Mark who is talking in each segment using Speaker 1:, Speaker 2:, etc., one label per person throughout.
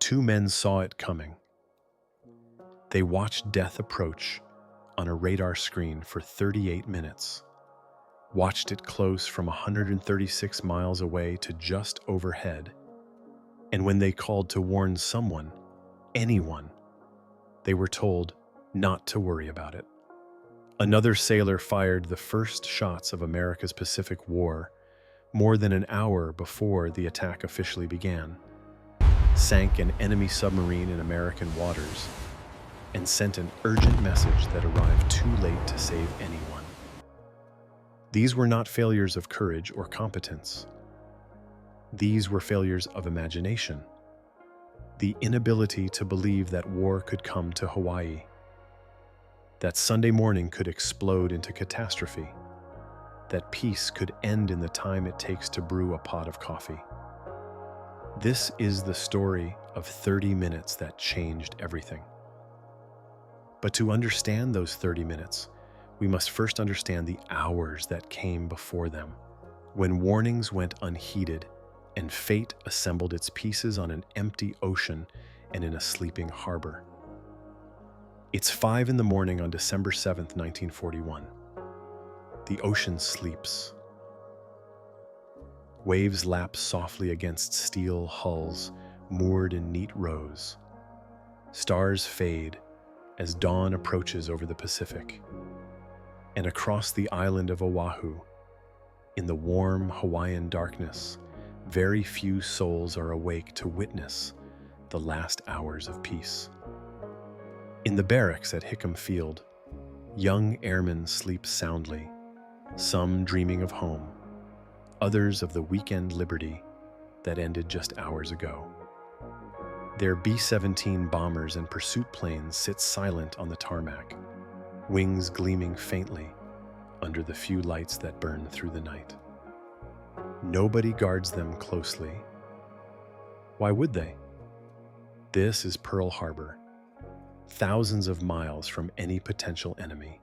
Speaker 1: Two men saw it coming. They watched death approach on a radar screen for 38 minutes, watched it close from 136 miles away to just overhead, and when they called to warn someone, anyone, they were told not to worry about it. Another sailor fired the first shots of America's Pacific War more than an hour before the attack officially began, sank an enemy submarine in American waters, and sent an urgent message that arrived too late to save anyone. These were not failures of courage or competence. These were failures of imagination. The inability to believe that war could come to Hawaii, that Sunday morning could explode into catastrophe, that peace could end in the time it takes to brew a pot of coffee. This is the story of 30 minutes that changed everything. But to understand those 30 minutes, we must first understand the hours that came before them, when warnings went unheeded and fate assembled its pieces on an empty ocean and in a sleeping harbor. It's 5 in the morning on December 7th, 1941. The ocean sleeps. Waves lap softly against steel hulls moored in neat rows. Stars fade as dawn approaches over the Pacific. And across the island of Oahu, in the warm Hawaiian darkness, very few souls are awake to witness the last hours of peace. In the barracks at Hickam Field, young airmen sleep soundly, some dreaming of home, others of the weekend liberty that ended just hours ago. Their B-17 bombers and pursuit planes sit silent on the tarmac, wings gleaming faintly under the few lights that burn through the night. Nobody guards them closely. Why would they? This is Pearl Harbor, thousands of miles from any potential enemy,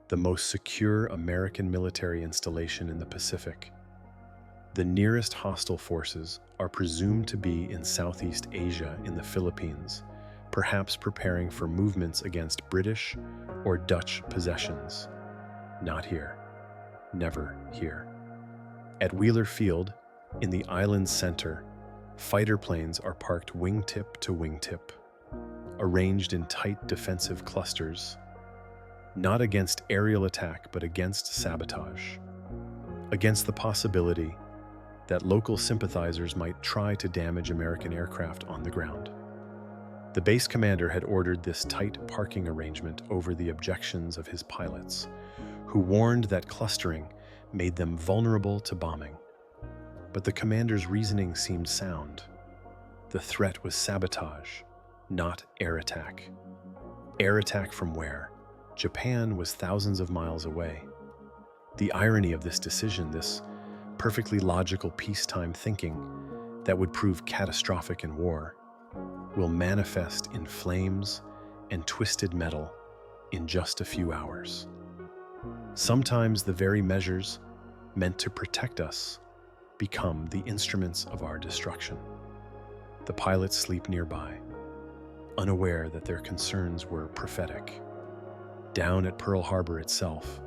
Speaker 1: the most secure American military installation in the Pacific. The nearest hostile forces are presumed to be in Southeast Asia in the Philippines, perhaps preparing for movements against British or Dutch possessions. Not here. Never here. At Wheeler Field, in the island's center, fighter planes are parked wingtip to wingtip, arranged in tight defensive clusters, not against aerial attack but against sabotage, against the possibility that local sympathizers might try to damage American aircraft on the ground. The base commander had ordered this tight parking arrangement over the objections of his pilots, who warned that clustering made them vulnerable to bombing. But the commander's reasoning seemed sound. The threat was sabotage, not air attack. Air attack from where? Japan was thousands of miles away. The irony of this decision, this perfectly logical peacetime thinking that would prove catastrophic in war, will manifest in flames and twisted metal in just a few hours. Sometimes the very measures meant to protect us become the instruments of our destruction. The pilots sleep nearby, unaware that their concerns were prophetic. Down at Pearl Harbor itself,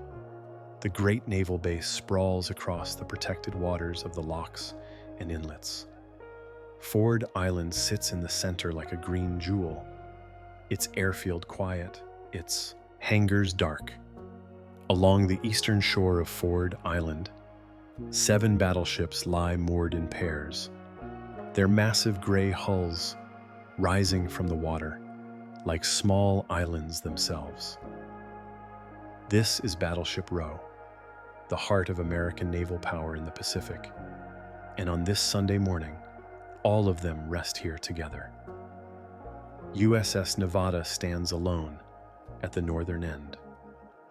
Speaker 1: the great naval base sprawls across the protected waters of the locks and inlets. Ford Island sits in the center like a green jewel, its airfield quiet, its hangars dark. Along the eastern shore of Ford Island, 7 battleships lie moored in pairs, their massive gray hulls rising from the water like small islands themselves. This is Battleship Row, the heart of American naval power in the Pacific, and on this Sunday morning, all of them rest here together. USS Nevada stands alone at the northern end.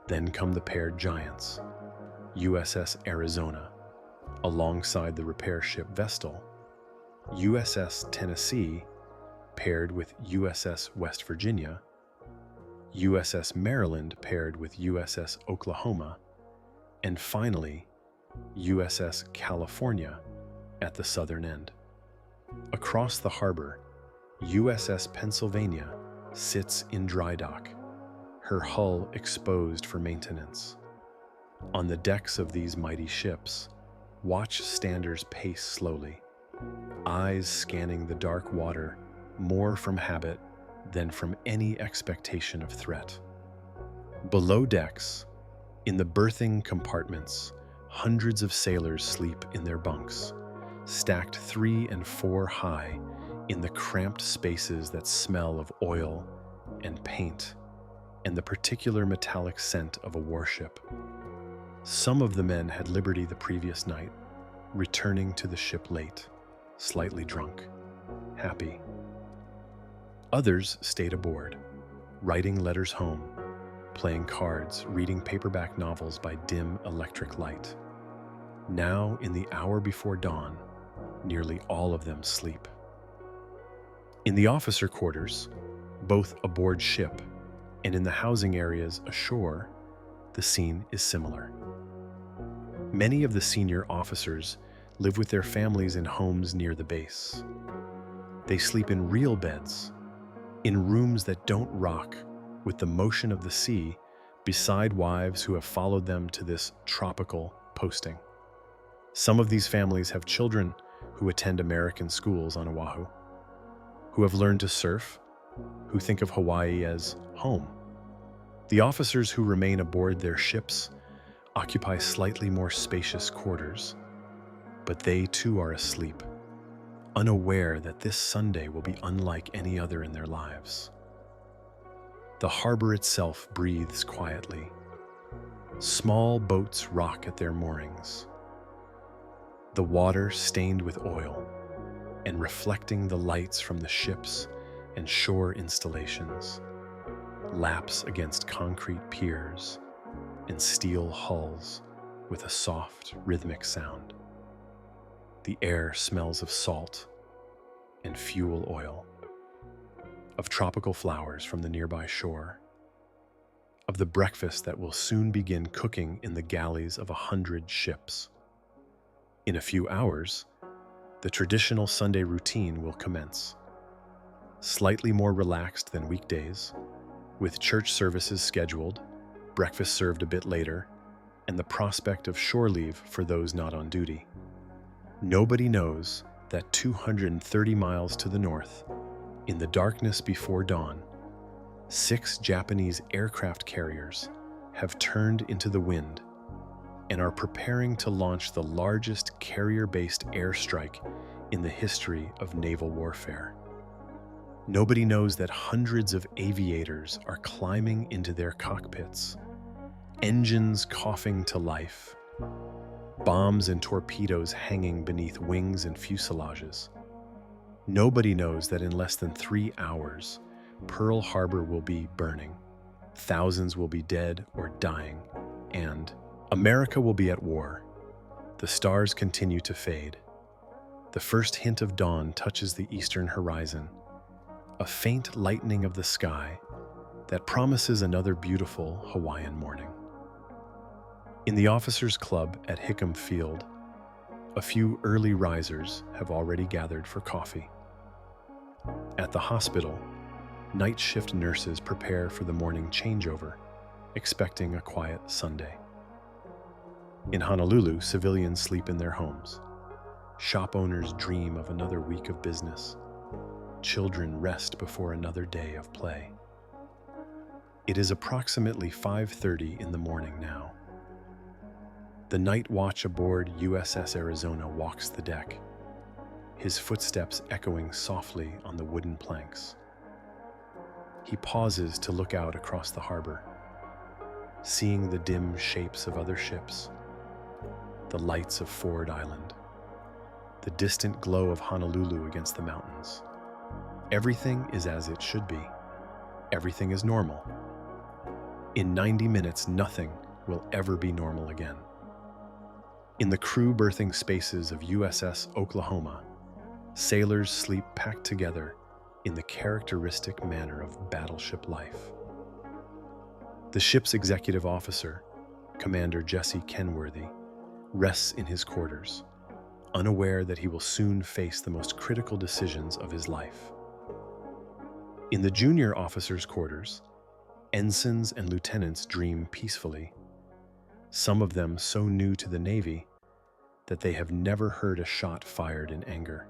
Speaker 1: Then come the paired giants, USS Arizona, alongside the repair ship Vestal, USS Tennessee, paired with USS West Virginia, USS Maryland paired with USS Oklahoma, and finally, USS California at the southern end. Across the harbor, USS Pennsylvania sits in dry dock, her hull exposed for maintenance. On the decks of these mighty ships, watchstanders pace slowly, eyes scanning the dark water more from habit than from any expectation of threat. Below decks, in the berthing compartments, hundreds of sailors sleep in their bunks, stacked 3 and 4 high in the cramped spaces that smell of oil and paint and the particular metallic scent of a warship. Some of the men had liberty the previous night, returning to the ship late, slightly drunk, happy. Others stayed aboard, writing letters home, playing cards, reading paperback novels by dim electric light. Now, in the hour before dawn, nearly all of them sleep. In the officer quarters, both aboard ship and in the housing areas ashore, the scene is similar. Many of the senior officers live with their families in homes near the base. They sleep in real beds, in rooms that don't rock with the motion of the sea, beside wives who have followed them to this tropical posting. Some of these families have children who attend American schools on Oahu, who have learned to surf, who think of Hawaii as home. The officers who remain aboard their ships occupy slightly more spacious quarters, but they too are asleep, unaware that this Sunday will be unlike any other in their lives. The harbor itself breathes quietly. Small boats rock at their moorings. The water stained with oil and reflecting the lights from the ships and shore installations laps against concrete piers and steel hulls with a soft, rhythmic sound. The air smells of salt and fuel oil, of tropical flowers from the nearby shore, of the breakfast that will soon begin cooking in the galleys of 100 ships. In a few hours, the traditional Sunday routine will commence. Slightly more relaxed than weekdays, with church services scheduled, breakfast served a bit later, and the prospect of shore leave for those not on duty. Nobody knows that 230 miles to the north, in the darkness before dawn, 6 Japanese aircraft carriers have turned into the wind and are preparing to launch the largest carrier-based airstrike in the history of naval warfare. Nobody knows that hundreds of aviators are climbing into their cockpits, engines coughing to life, bombs and torpedoes hanging beneath wings and fuselages. Nobody knows that in less than 3 hours, Pearl Harbor will be burning, thousands will be dead or dying, and America will be at war. The stars continue to fade. The first hint of dawn touches the eastern horizon, a faint lightening of the sky that promises another beautiful Hawaiian morning. In the officers' club at Hickam Field, a few early risers have already gathered for coffee. At the hospital, night shift nurses prepare for the morning changeover, expecting a quiet Sunday. In Honolulu, civilians sleep in their homes. Shop owners dream of another week of business. Children rest before another day of play. It is approximately 5:30 in the morning now. The night watch aboard USS Arizona walks the deck, his footsteps echoing softly on the wooden planks. He pauses to look out across the harbor, seeing the dim shapes of other ships, the lights of Ford Island, the distant glow of Honolulu against the mountains. Everything is as it should be. Everything is normal. In 90 minutes, nothing will ever be normal again. In the crew berthing spaces of USS Oklahoma, sailors sleep packed together in the characteristic manner of battleship life. The ship's executive officer, Commander Jesse Kenworthy, rests in his quarters, unaware that he will soon face the most critical decisions of his life. In the junior officers' quarters, ensigns and lieutenants dream peacefully, some of them so new to the Navy that they have never heard a shot fired in anger.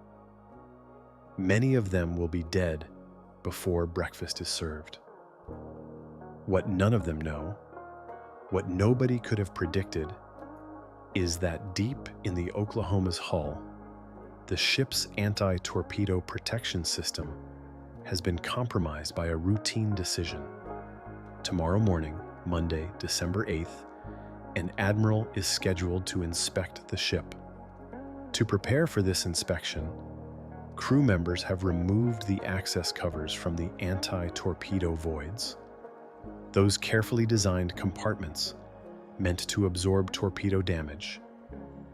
Speaker 1: Many of them will be dead before breakfast is served. What none of them know, what nobody could have predicted, is that deep in the Oklahoma's hull, the ship's anti-torpedo protection system has been compromised by a routine decision. Tomorrow morning, Monday, December 8th, an admiral is scheduled to inspect the ship. To prepare for this inspection, crew members have removed the access covers from the anti-torpedo voids, those carefully designed compartments meant to absorb torpedo damage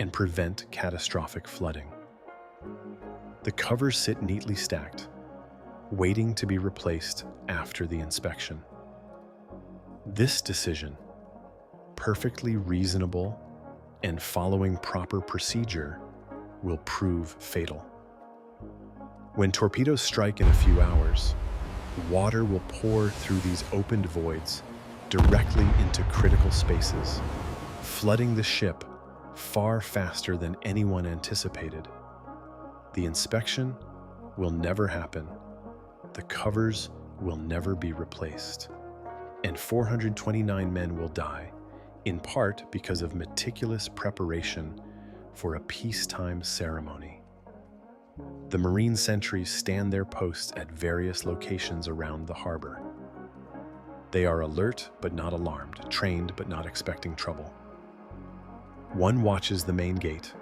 Speaker 1: and prevent catastrophic flooding. The covers sit neatly stacked, waiting to be replaced after the inspection. This decision, perfectly reasonable and following proper procedure, will prove fatal. When torpedoes strike in a few hours, water will pour through these opened voids directly into critical spaces, flooding the ship far faster than anyone anticipated. The inspection will never happen, the covers will never be replaced, and 429 men will die, in part because of meticulous preparation for a peacetime ceremony. The Marine sentries stand their posts at various locations around the harbor. They are alert but not alarmed, trained but not expecting trouble. One watches the main gate,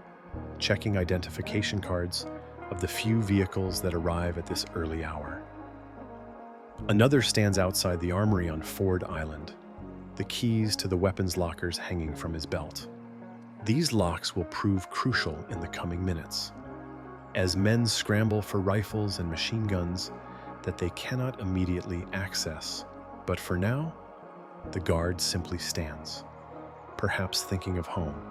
Speaker 1: checking identification cards of the few vehicles that arrive at this early hour. Another stands outside the armory on Ford Island, the keys to the weapons lockers hanging from his belt. These locks will prove crucial in the coming minutes, as men scramble for rifles and machine guns that they cannot immediately access. But for now, the guard simply stands, perhaps thinking of home,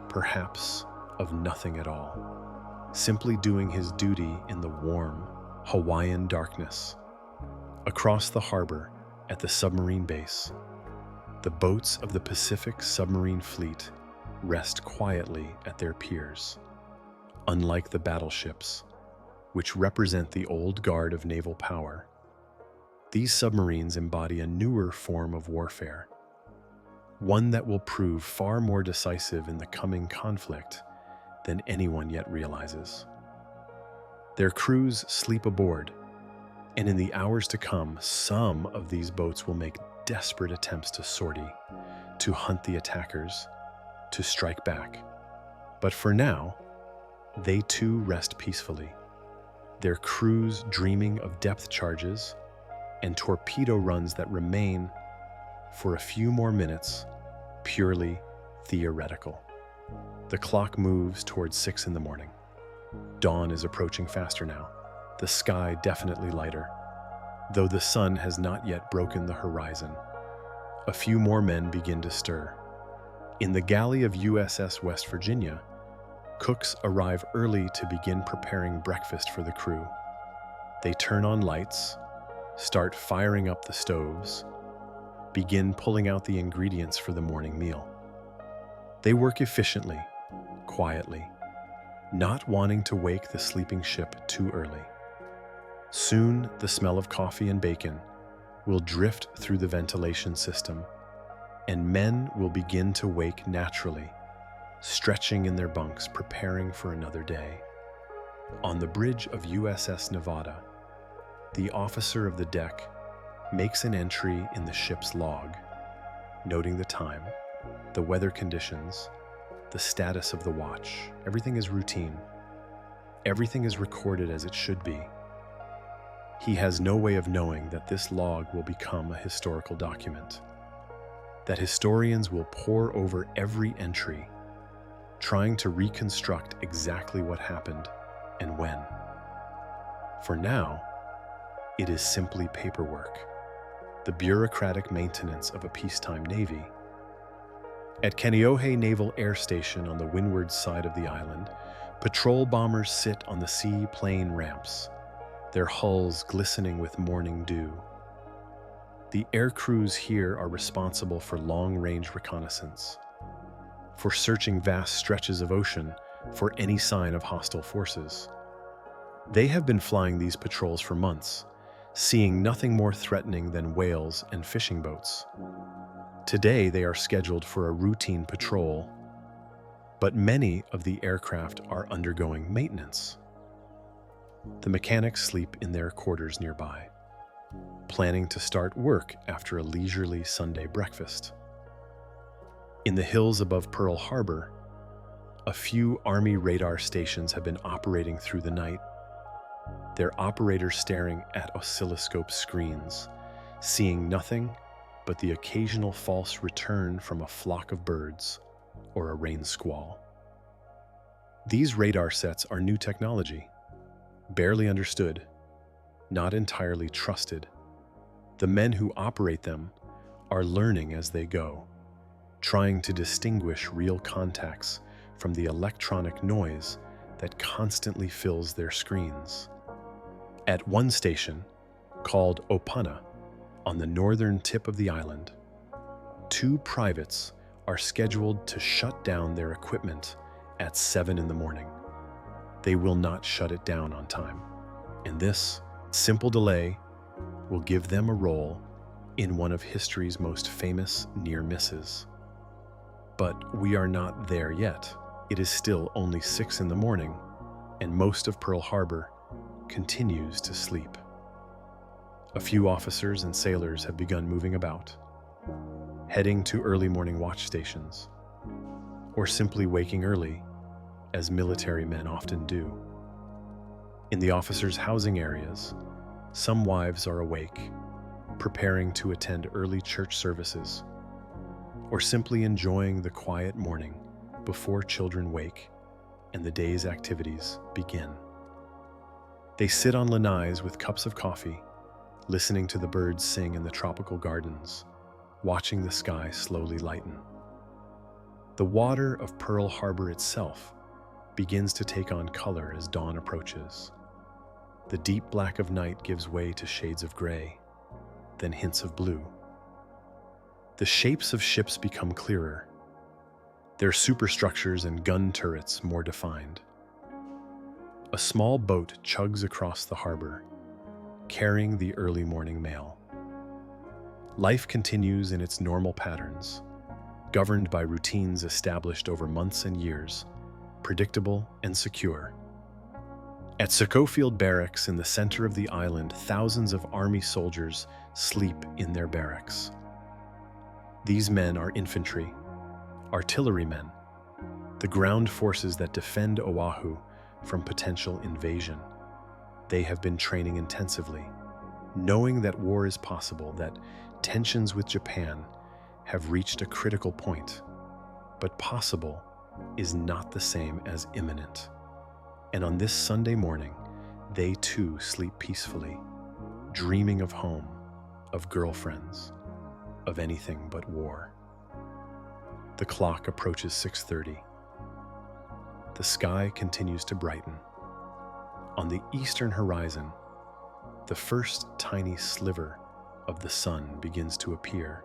Speaker 1: perhaps of nothing at all, simply doing his duty in the warm Hawaiian darkness. Across the harbor, at the submarine base, the boats of the Pacific Submarine Fleet rest quietly at their piers. Unlike the battleships, which represent the old guard of naval power, these submarines embody a newer form of warfare, one that will prove far more decisive in the coming conflict than anyone yet realizes. Their crews sleep aboard, and in the hours to come, some of these boats will make desperate attempts to sortie, to hunt the attackers, to strike back. But for now, they too rest peacefully, their crews dreaming of depth charges and torpedo runs that remain, for a few more minutes, purely theoretical. The clock moves towards 6 in the morning. Dawn is approaching faster now, the sky definitely lighter, though the sun has not yet broken the horizon. A few more men begin to stir. In the galley of USS West Virginia, cooks arrive early to begin preparing breakfast for the crew. They turn on lights, start firing up the stoves, begin pulling out the ingredients for the morning meal. They work efficiently, quietly, not wanting to wake the sleeping ship too early. Soon, the smell of coffee and bacon will drift through the ventilation system, and men will begin to wake naturally, stretching in their bunks, preparing for another day. On the bridge of USS Nevada, the officer of the deck makes an entry in the ship's log, noting the time, the weather conditions, the status of the watch. Everything is routine. Everything is recorded as it should be. He has no way of knowing that this log will become a historical document, that historians will pore over every entry, trying to reconstruct exactly what happened and when. For now, it is simply paperwork, the bureaucratic maintenance of a peacetime navy. At Kaneohe Naval Air Station on the windward side of the island, patrol bombers sit on the seaplane ramps, their hulls glistening with morning dew. The air crews here are responsible for long-range reconnaissance, for searching vast stretches of ocean for any sign of hostile forces. They have been flying these patrols for months, seeing nothing more threatening than whales and fishing boats. Today, they are scheduled for a routine patrol, but many of the aircraft are undergoing maintenance. The mechanics sleep in their quarters nearby, planning to start work after a leisurely Sunday breakfast. In the hills above Pearl Harbor, a few Army radar stations have been operating through the night, their operators staring at oscilloscope screens, seeing nothing but the occasional false return from a flock of birds or a rain squall. These radar sets are new technology, barely understood, not entirely trusted. The men who operate them are learning as they go, trying to distinguish real contacts from the electronic noise that constantly fills their screens. At one station, called Opana, on the northern tip of the island, 2 privates are scheduled to shut down their equipment at 7 in the morning. They will not shut it down on time, and this simple delay will give them a role in one of history's most famous near misses. But we are not there yet. It is still only 6 in the morning, and most of Pearl Harbor continues to sleep. A few officers and sailors have begun moving about, heading to early morning watch stations, or simply waking early, as military men often do. In the officers' housing areas, some wives are awake, preparing to attend early church services, or simply enjoying the quiet morning before children wake and the day's activities begin. They sit on lanais with cups of coffee, listening to the birds sing in the tropical gardens, watching the sky slowly lighten. The water of Pearl Harbor itself begins to take on color as dawn approaches. The deep black of night gives way to shades of gray, then hints of blue. The shapes of ships become clearer, their superstructures and gun turrets more defined. A small boat chugs across the harbor, carrying the early morning mail. Life continues in its normal patterns, governed by routines established over months and years, predictable and secure. At Schofield Barracks in the center of the island, thousands of Army soldiers sleep in their barracks. These men are infantry, artillerymen, the ground forces that defend Oahu from potential invasion. They have been training intensively, knowing that war is possible, that tensions with Japan have reached a critical point, but possible is not the same as imminent. And on this Sunday morning, they too sleep peacefully, dreaming of home, of girlfriends, of anything but war. The clock approaches 6:30. The sky continues to brighten. On the eastern horizon, the first tiny sliver of the sun begins to appear,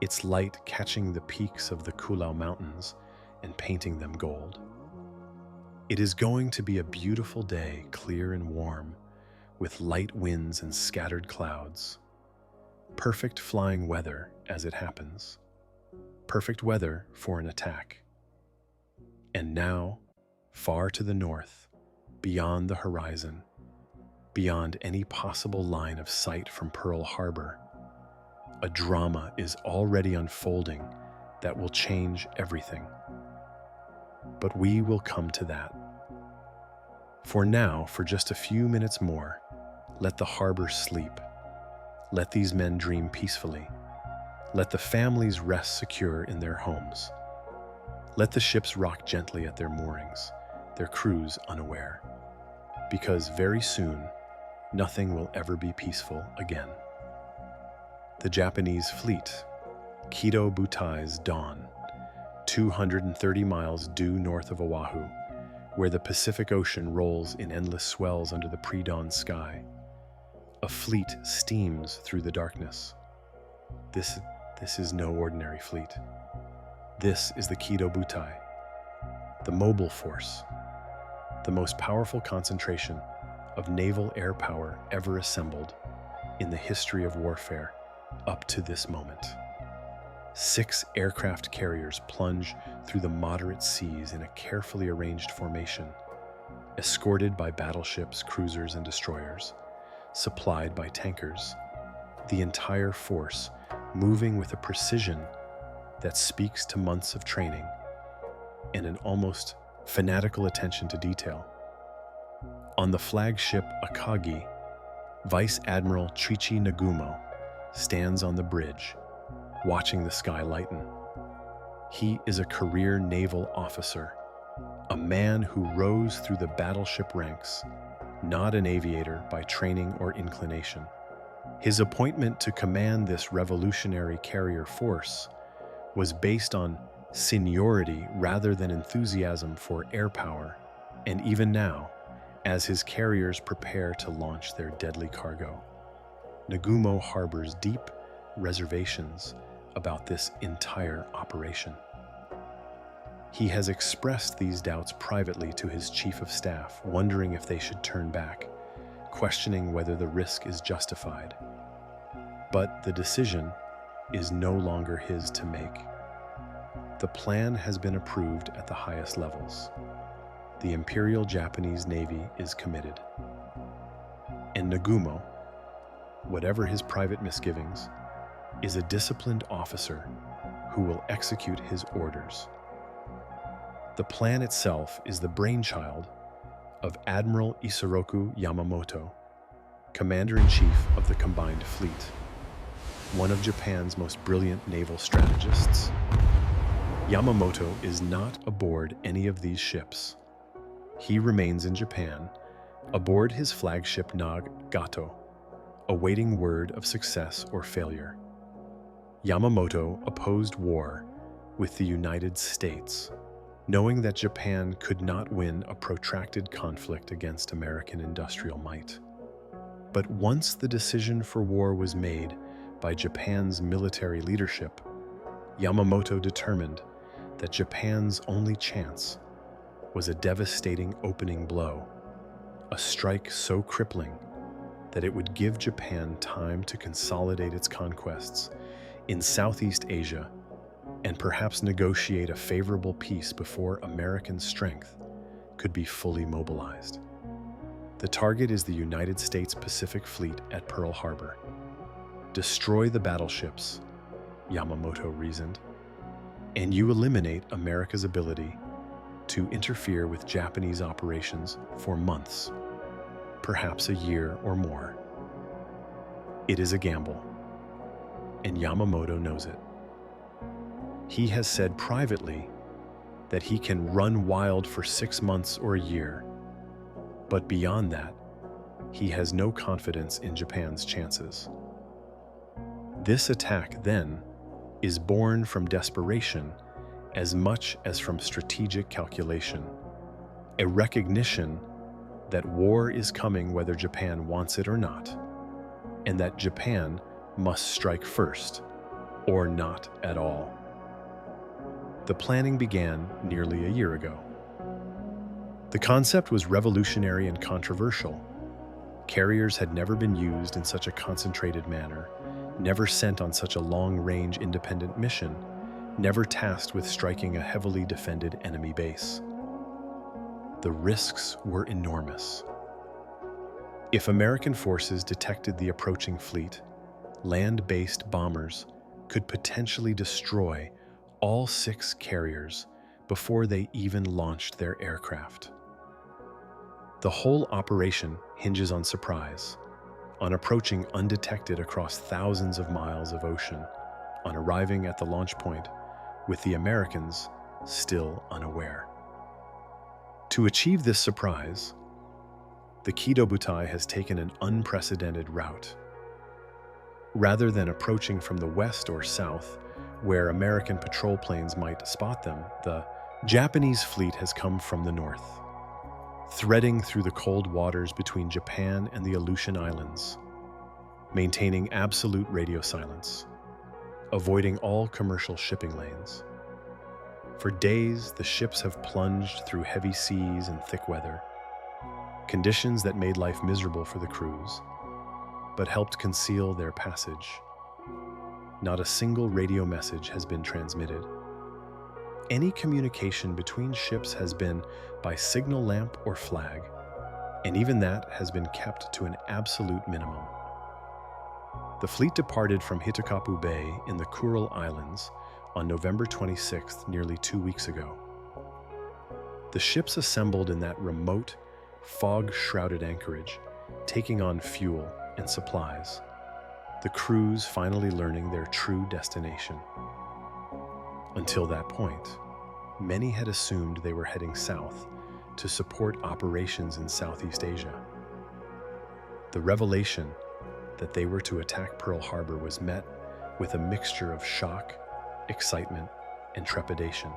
Speaker 1: its light catching the peaks of the Kulau Mountains and painting them gold. It is going to be a beautiful day, clear and warm, with light winds and scattered clouds. Perfect flying weather as it happens. Perfect weather for an attack. And now, far to the north, beyond the horizon, beyond any possible line of sight from Pearl Harbor, a drama is already unfolding that will change everything. But we will come to that. For now, for just a few minutes more, let the harbor sleep. Let these men dream peacefully. Let the families rest secure in their homes. Let the ships rock gently at their moorings, their crews unaware. Because very soon, nothing will ever be peaceful again. The Japanese fleet, Kido Butai's Dawn, 230 miles due north of Oahu, where the Pacific Ocean rolls in endless swells under the pre-dawn sky. A fleet steams through the darkness. This is no ordinary fleet. This is the Kido Butai, the mobile force, the most powerful concentration of naval air power ever assembled in the history of warfare up to this moment. 6 aircraft carriers plunge through the moderate seas in a carefully arranged formation, escorted by battleships, cruisers, and destroyers, supplied by tankers. The entire force moving with a precision that speaks to months of training and an almost fanatical attention to detail. On the flagship Akagi, Vice Admiral Chichi Nagumo stands on the bridge, watching the sky lighten. He is a career naval officer, a man who rose through the battleship ranks, not an aviator by training or inclination. His appointment to command this revolutionary carrier force was based on seniority rather than enthusiasm for air power, and even now, as his carriers prepare to launch their deadly cargo, Nagumo harbors deep reservations about this entire operation. He has expressed these doubts privately to his chief of staff, wondering if they should turn back, questioning whether the risk is justified. But the decision is no longer his to make. The plan has been approved at the highest levels. The Imperial Japanese Navy is committed. And Nagumo, whatever his private misgivings, is a disciplined officer who will execute his orders. The plan itself is the brainchild of Admiral Isoroku Yamamoto, Commander-in-Chief of the Combined Fleet, one of Japan's most brilliant naval strategists. Yamamoto is not aboard any of these ships. He remains in Japan, aboard his flagship Nagato, awaiting word of success or failure. Yamamoto opposed war with the United States, knowing that Japan could not win a protracted conflict against American industrial might. But once the decision for war was made by Japan's military leadership, Yamamoto determined that Japan's only chance was a devastating opening blow, a strike so crippling that it would give Japan time to consolidate its conquests in Southeast Asia and perhaps negotiate a favorable peace before American strength could be fully mobilized. The target is the United States Pacific Fleet at Pearl Harbor. Destroy the battleships, Yamamoto reasoned, and you eliminate America's ability to interfere with Japanese operations for months, perhaps a year or more. It is a gamble, and Yamamoto knows it. He has said privately that he can run wild for 6 months or a year, but beyond that, he has no confidence in Japan's chances. This attack, then, is born from desperation as much as from strategic calculation, a recognition that war is coming whether Japan wants it or not, and that Japan must strike first, or not at all. The planning began nearly a year ago. The concept was revolutionary and controversial. Carriers had never been used in such a concentrated manner, never sent on such a long-range independent mission, never tasked with striking a heavily defended enemy base. The risks were enormous. If American forces detected the approaching fleet, land-based bombers could potentially destroy all 6 carriers before they even launched their aircraft. The whole operation hinges on surprise, on approaching undetected across thousands of miles of ocean, on arriving at the launch point with the Americans still unaware. To achieve this surprise, the Kido Butai has taken an unprecedented route. Rather than approaching from the west or south, where American patrol planes might spot them, the Japanese fleet has come from the north. threading through the cold waters between Japan and the Aleutian Islands, maintaining absolute radio silence, avoiding all commercial shipping lanes. For days, the ships have plunged through heavy seas and thick weather, conditions that made life miserable for the crews, but helped conceal their passage. Not a single radio message has been transmitted. Any communication between ships has been by signal lamp or flag, and even that has been kept to an absolute minimum. The fleet departed from Hitakapu Bay in the Kuril Islands on November 26th, nearly 2 weeks ago. The ships assembled in that remote, fog-shrouded anchorage, taking on fuel and supplies, the crews finally learning their true destination. Until that point, many had assumed they were heading south to support operations in Southeast Asia. The revelation that they were to attack Pearl Harbor was met with a mixture of shock, excitement, and trepidation.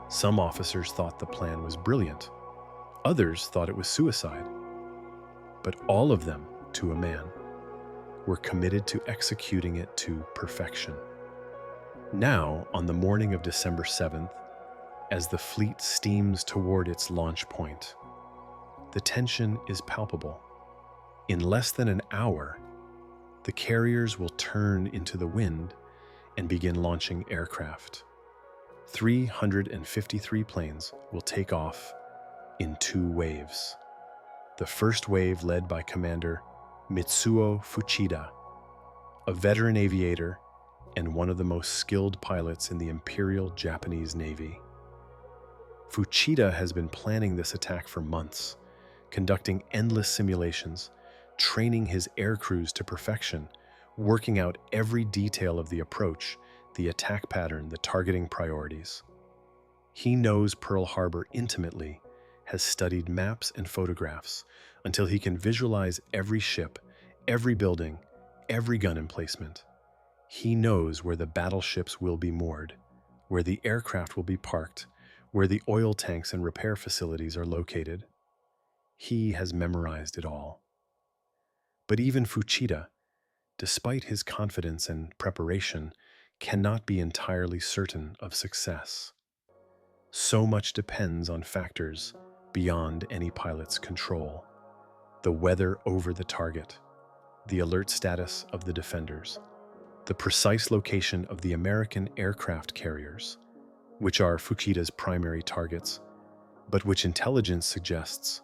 Speaker 1: Some officers thought the plan was brilliant. Others thought it was suicide. But all of them, to a man, were committed to executing it to perfection. Now, on the morning of December 7th, as the fleet steams toward its launch point, the tension is palpable. In less than an hour, the carriers will turn into the wind and begin launching aircraft. 353 planes will take off in 2 waves. The first wave led by Commander Mitsuo Fuchida, a veteran aviator and one of the most skilled pilots in the Imperial Japanese Navy. Fuchida has been planning this attack for months, conducting endless simulations, training his air crews to perfection, working out every detail of the approach, the attack pattern, the targeting priorities. He knows Pearl Harbor intimately, has studied maps and photographs until he can visualize every ship, every building, every gun emplacement. He knows where the battleships will be moored, where the aircraft will be parked, where the oil tanks and repair facilities are located. He has memorized it all. But even Fuchida, despite his confidence and preparation, cannot be entirely certain of success. So much depends on factors beyond any pilot's control. The weather over the target, the alert status of the defenders, the precise location of the American aircraft carriers, which are Fuchida's primary targets, but which intelligence suggests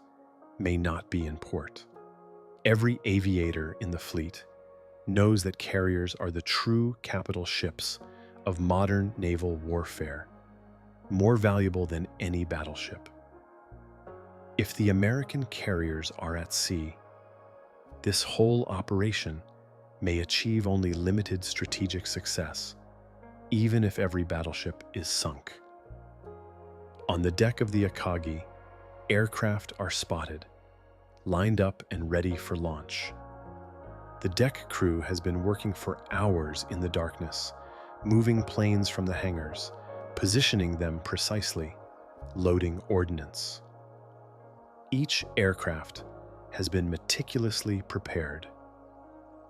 Speaker 1: may not be in port. Every aviator in the fleet knows that carriers are the true capital ships of modern naval warfare, more valuable than any battleship. If the American carriers are at sea, this whole operation may achieve only limited strategic success, even if every battleship is sunk. On the deck of the Akagi, aircraft are spotted, lined up and ready for launch. The deck crew has been working for hours in the darkness, moving planes from the hangars, positioning them precisely, loading ordnance. Each aircraft has been meticulously prepared.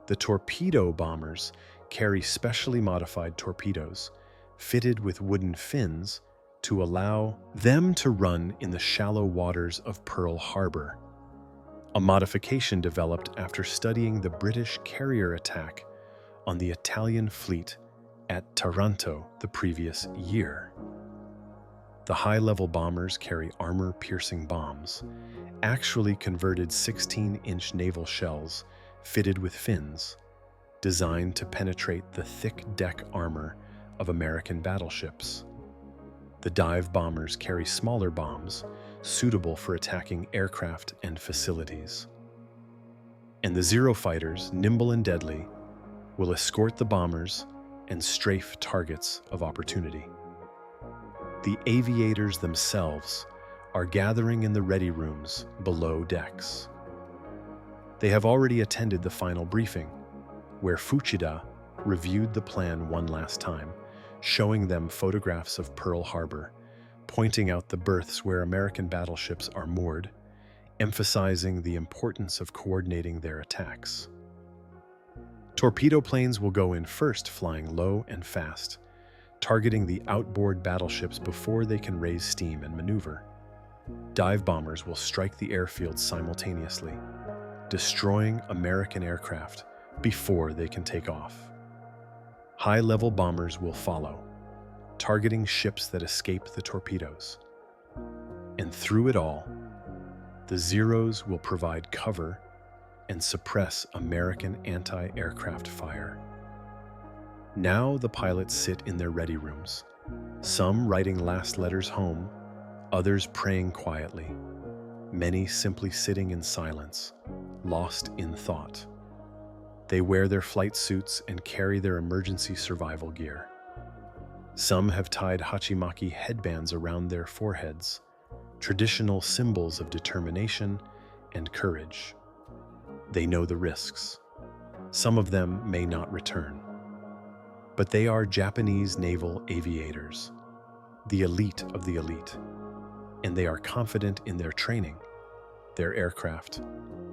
Speaker 1: The torpedo bombers carry specially modified torpedoes, fitted with wooden fins to allow them to run in the shallow waters of Pearl Harbor, a modification developed after studying the British carrier attack on the Italian fleet at Taranto the previous year. The high-level bombers carry armor-piercing bombs, actually converted 16-inch naval shells fitted with fins, designed to penetrate the thick deck armor of American battleships. The dive bombers carry smaller bombs, suitable for attacking aircraft and facilities. And the Zero fighters, nimble and deadly, will escort the bombers and strafe targets of opportunity. The aviators themselves are gathering in the ready rooms below decks. They have already attended the final briefing, where Fuchida reviewed the plan one last time, showing them photographs of Pearl Harbor, pointing out the berths where American battleships are moored, emphasizing the importance of coordinating their attacks. Torpedo planes will go in first, flying low and fast, targeting the outboard battleships before they can raise steam and maneuver. Dive bombers will strike the airfield simultaneously, destroying American aircraft before they can take off. High-level bombers will follow, targeting ships that escape the torpedoes. And through it all, the Zeros will provide cover and suppress American anti-aircraft fire. Now the pilots sit in their ready rooms, some writing last letters home, others praying quietly, many simply sitting in silence, lost in thought. They wear their flight suits and carry their emergency survival gear. Some have tied hachimaki headbands around their foreheads, traditional symbols of determination and courage. They know the risks. Some of them may not return. But they are Japanese naval aviators, the elite of the elite, and they are confident in their training, their aircraft,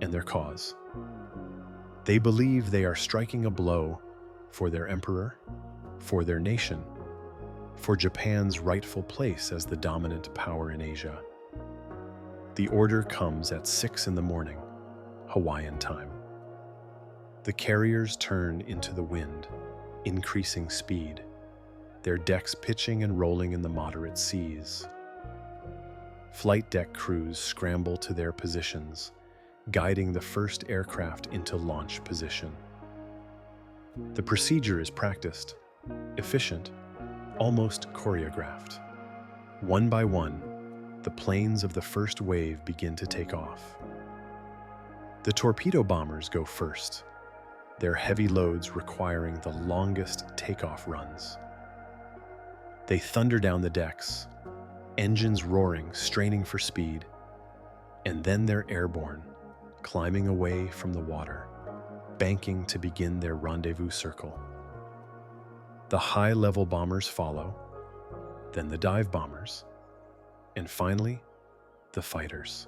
Speaker 1: and their cause. They believe they are striking a blow for their emperor, for their nation, for Japan's rightful place as the dominant power in Asia. The order comes at 6 a.m, Hawaiian time. The carriers turn into the wind, increasing speed, their decks pitching and rolling in the moderate seas. Flight deck crews scramble to their positions, guiding the first aircraft into launch position. The procedure is practiced, efficient, almost choreographed. One by one, the planes of the first wave begin to take off. The torpedo bombers go first, their heavy loads requiring the longest takeoff runs. They thunder down the decks, engines roaring, straining for speed, and then they're airborne, climbing away from the water, banking to begin their rendezvous circle. The high-level bombers follow, then the dive bombers, and finally, the fighters.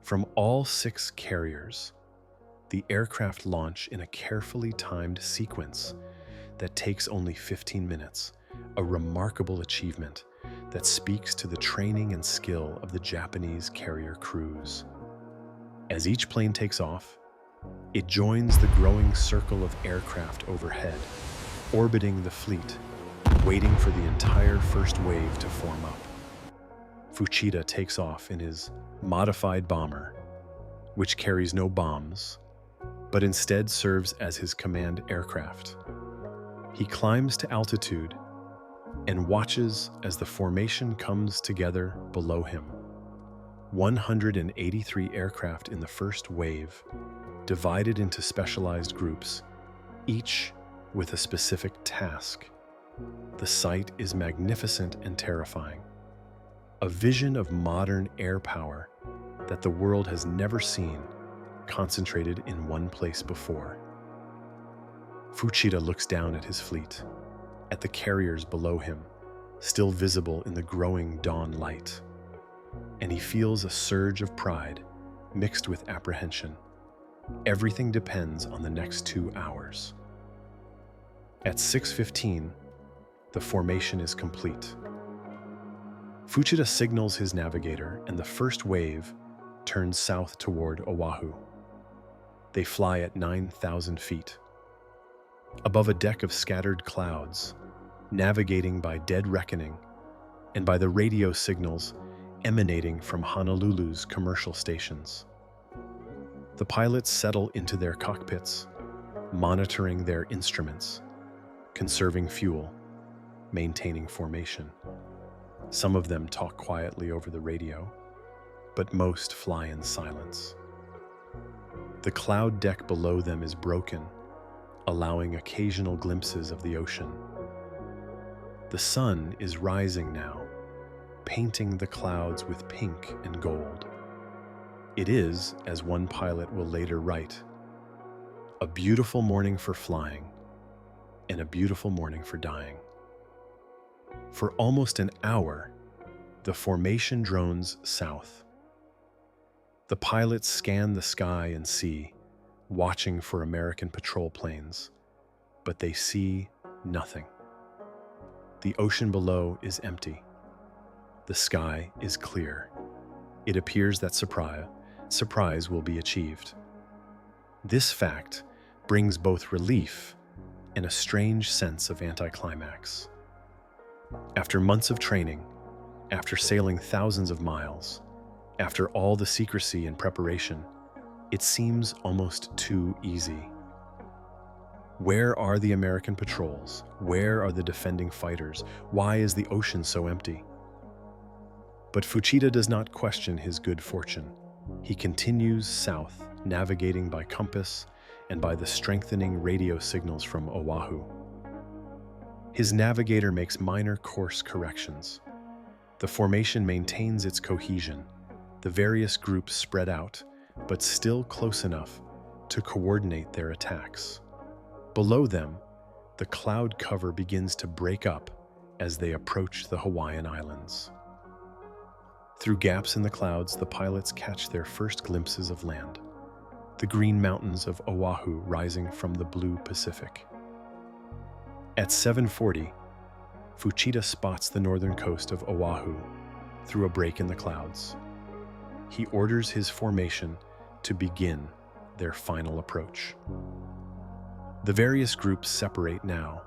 Speaker 1: From all 6 carriers, the aircraft launch in a carefully timed sequence that takes only 15 minutes, a remarkable achievement that speaks to the training and skill of the Japanese carrier crews. As each plane takes off, it joins the growing circle of aircraft overhead, orbiting the fleet, waiting for the entire first wave to form up. Fuchida takes off in his modified bomber, which carries no bombs, but instead serves as his command aircraft. He climbs to altitude and watches as the formation comes together below him. 183 aircraft in the first wave, divided into specialized groups, each with a specific task. The sight is magnificent and terrifying, a vision of modern air power that the world has never seen, concentrated in one place before. Fuchida looks down at his fleet, at the carriers below him, still visible in the growing dawn light, and he feels a surge of pride mixed with apprehension. Everything depends on the next 2 hours. At 6:15, the formation is complete. Fuchida signals his navigator, and the first wave turns south toward Oahu. They fly at 9,000 feet. Above a deck of scattered clouds, navigating by dead reckoning and by the radio signals emanating from Honolulu's commercial stations. The pilots settle into their cockpits, monitoring their instruments, conserving fuel, maintaining formation. Some of them talk quietly over the radio, but most fly in silence. The cloud deck below them is broken, allowing occasional glimpses of the ocean. The sun is rising now, painting the clouds with pink and gold. It is, as one pilot will later write, a beautiful morning for flying and a beautiful morning for dying. For almost an hour, The formation drones south. The pilots scan the sky and sea, watching for American patrol planes, but they see nothing. The ocean below is empty. The sky is clear. It appears that surprise will be achieved. This fact brings both relief and a strange sense of anticlimax. After months of training, after sailing thousands of miles, after all the secrecy and preparation, it seems almost too easy. Where are the American patrols? Where are the defending fighters? Why is the ocean so empty? But Fuchida does not question his good fortune. He continues south, navigating by compass and by the strengthening radio signals from Oahu. His navigator makes minor course corrections. The formation maintains its cohesion, the various groups spread out, but still close enough to coordinate their attacks. Below them, the cloud cover begins to break up as they approach the Hawaiian Islands. Through gaps in the clouds, the pilots catch their first glimpses of land, the green mountains of Oahu rising from the blue Pacific. At 7:40, Fuchida spots the northern coast of Oahu through a break in the clouds. He orders his formation to begin their final approach. The various groups separate now,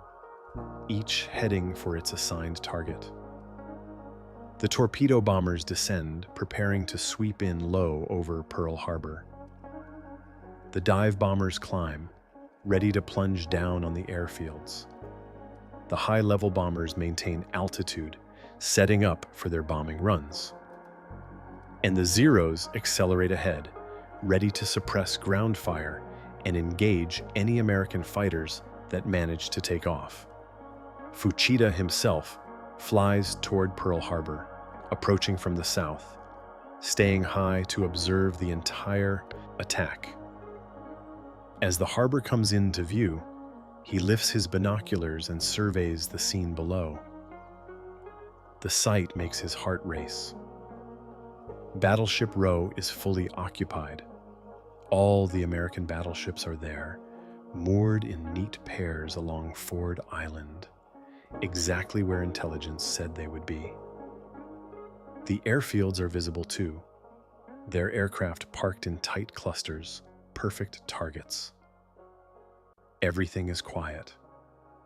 Speaker 1: each heading for its assigned target. The torpedo bombers descend, preparing to sweep in low over Pearl Harbor. The dive bombers climb, ready to plunge down on the airfields. The high-level bombers maintain altitude, setting up for their bombing runs. And the Zeros accelerate ahead, ready to suppress ground fire and engage any American fighters that manage to take off. Fuchida himself flies toward Pearl Harbor, approaching from the south, staying high to observe the entire attack. As the harbor comes into view, he lifts his binoculars and surveys the scene below. The sight makes his heart race. Battleship Row is fully occupied. All the American battleships are there, moored in neat pairs along Ford Island, exactly where intelligence said they would be. The airfields are visible too, their aircraft parked in tight clusters, perfect targets. Everything is quiet.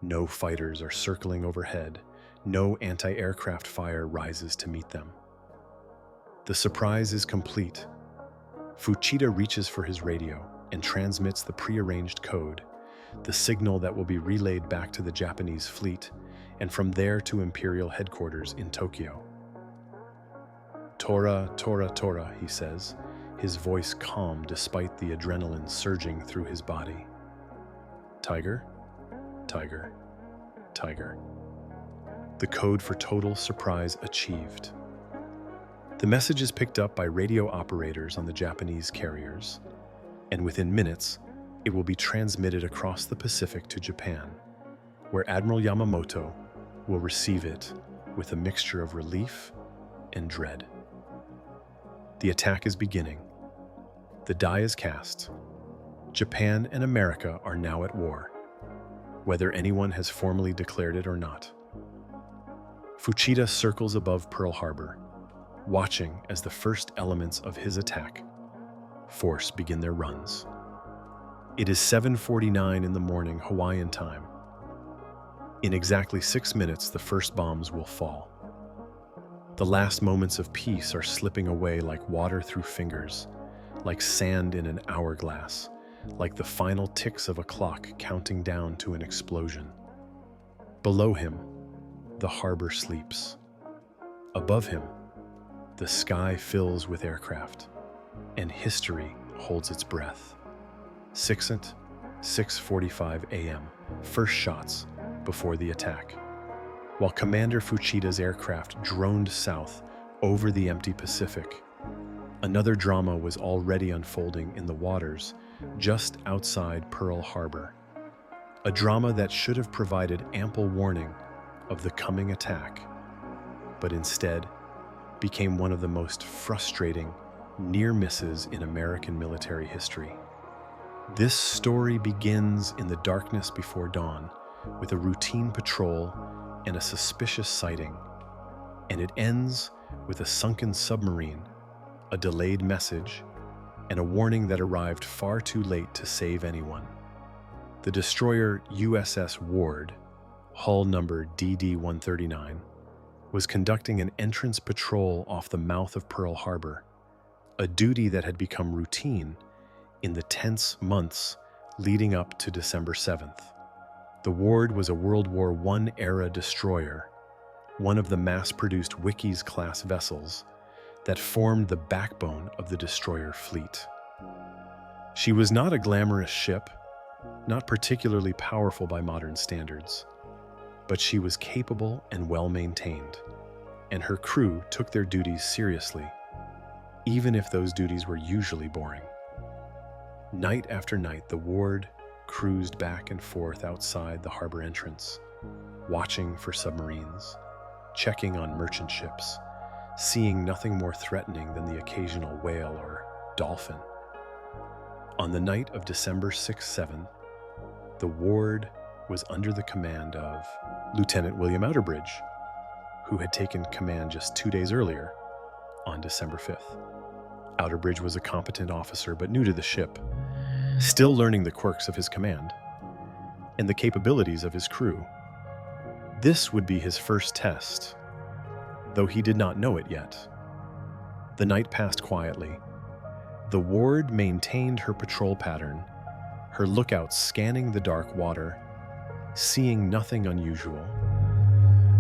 Speaker 1: No fighters are circling overhead. No anti-aircraft fire rises to meet them. The surprise is complete. Fuchida reaches for his radio and transmits the prearranged code, the signal that will be relayed back to the Japanese fleet and from there to Imperial headquarters in Tokyo. "Tora, Tora, Tora," he says, his voice calm despite the adrenaline surging through his body. "Tiger, Tiger, Tiger." The code for total surprise achieved. The message is picked up by radio operators on the Japanese carriers, and within minutes, it will be transmitted across the Pacific to Japan, where Admiral Yamamoto will receive it with a mixture of relief and dread. The attack is beginning. The die is cast. Japan and America are now at war, whether anyone has formally declared it or not. Fuchida circles above Pearl Harbor, watching as the first elements of his attack force begin their runs. It is 7:49 in the morning Hawaiian time. In exactly 6 minutes, the first bombs will fall. The last moments of peace are slipping away like water through fingers, like sand in an hourglass, like the final ticks of a clock counting down to an explosion. Below him, the harbor sleeps. Above him, the sky fills with aircraft, and history holds its breath. 6:45 a.m., first shots before the attack. While Commander Fuchida's aircraft droned south over the empty Pacific, another drama was already unfolding in the waters just outside Pearl Harbor. A drama that should have provided ample warning of the coming attack, but instead became one of the most frustrating near misses in American military history. This story begins in the darkness before dawn with a routine patrol and a suspicious sighting, and it ends with a sunken submarine, a delayed message, and a warning that arrived far too late to save anyone. The destroyer USS Ward, hull number DD-139, was conducting an entrance patrol off the mouth of Pearl Harbor, a duty that had become routine in the tense months leading up to December 7th. The Ward was a World War I-era destroyer, one of the mass-produced Wickes-class vessels that formed the backbone of the destroyer fleet. She was not a glamorous ship, not particularly powerful by modern standards, but she was capable and well-maintained, and her crew took their duties seriously, even if those duties were usually boring. Night after night, the Ward cruised back and forth outside the harbor entrance, watching for submarines, checking on merchant ships, seeing nothing more threatening than the occasional whale or dolphin. On the night of December 6-7, the Ward was under the command of Lieutenant William Outerbridge, who had taken command just 2 days earlier, on December 5th. Outerbridge was a competent officer but new to the ship, still learning the quirks of his command and the capabilities of his crew. This would be his first test, though he did not know it yet. The night passed quietly. The Ward maintained her patrol pattern, her lookouts scanning the dark water, seeing nothing unusual.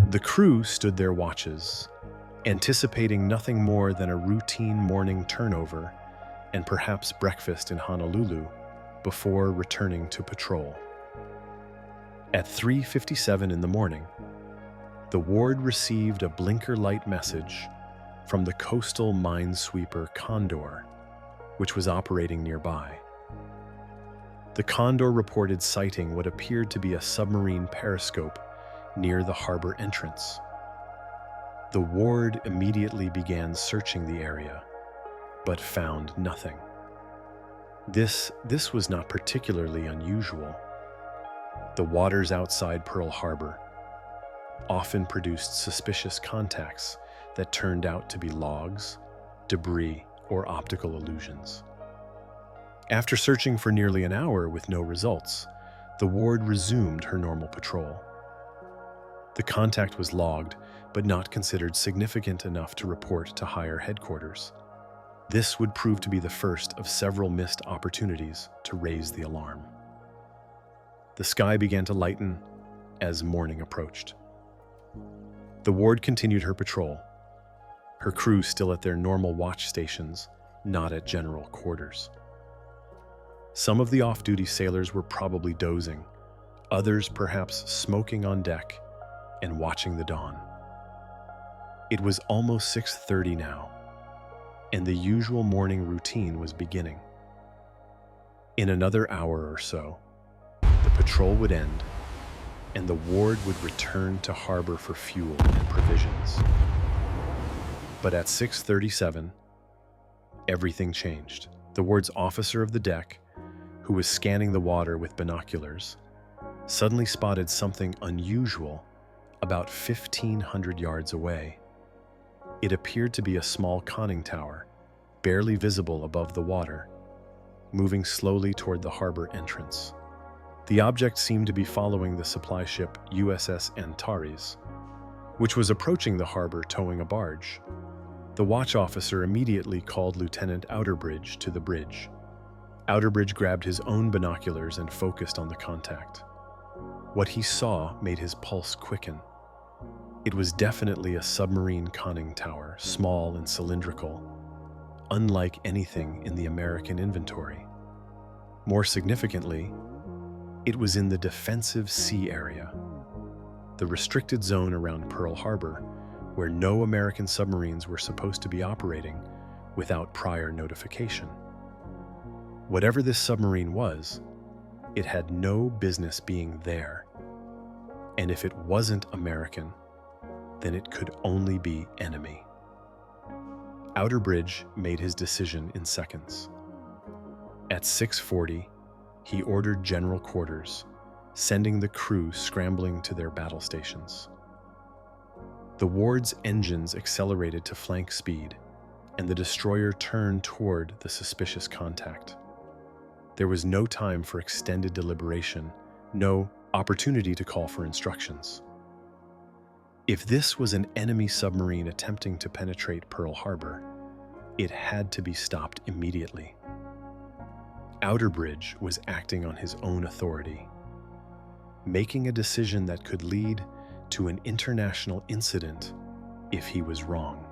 Speaker 1: The crew stood their watches, anticipating nothing more than a routine morning turnover and perhaps breakfast in Honolulu before returning to patrol. At 3:57 in the morning, the Ward received a blinker light message from the coastal minesweeper Condor, which was operating nearby. The Condor reported sighting what appeared to be a submarine periscope near the harbor entrance. The Ward immediately began searching the area, but found nothing. This was not particularly unusual. The waters outside Pearl Harbor often produced suspicious contacts that turned out to be logs, debris, or optical illusions. After searching for nearly an hour with no results, the Ward resumed her normal patrol. The contact was logged, but not considered significant enough to report to higher headquarters. This would prove to be the first of several missed opportunities to raise the alarm. The sky began to lighten as morning approached. The Ward continued her patrol, her crew still at their normal watch stations, not at general quarters. Some of the off-duty sailors were probably dozing, others perhaps smoking on deck and watching the dawn. It was almost 6:30 now, and the usual morning routine was beginning. In another hour or so, the patrol would end, and the Ward would return to harbor for fuel and provisions. But at 6:37, everything changed. The Ward's officer of the deck, who was scanning the water with binoculars, suddenly spotted something unusual about 1,500 yards away. It appeared to be a small conning tower, barely visible above the water, moving slowly toward the harbor entrance. The object seemed to be following the supply ship USS Antares, which was approaching the harbor towing a barge. The watch officer immediately called Lieutenant Outerbridge to the bridge. Outerbridge grabbed his own binoculars and focused on the contact. What he saw made his pulse quicken. It was definitely a submarine conning tower, small and cylindrical, unlike anything in the American inventory. More significantly, it was in the defensive sea area, the restricted zone around Pearl Harbor, where no American submarines were supposed to be operating without prior notification. Whatever this submarine was, it had no business being there. And if it wasn't American, then it could only be enemy. Outerbridge made his decision in seconds. At 6:40, he ordered general quarters, sending the crew scrambling to their battle stations. The Ward's engines accelerated to flank speed, and the destroyer turned toward the suspicious contact. There was no time for extended deliberation, no opportunity to call for instructions. If this was an enemy submarine attempting to penetrate Pearl Harbor, it had to be stopped immediately. Outerbridge was acting on his own authority, making a decision that could lead to an international incident if he was wrong,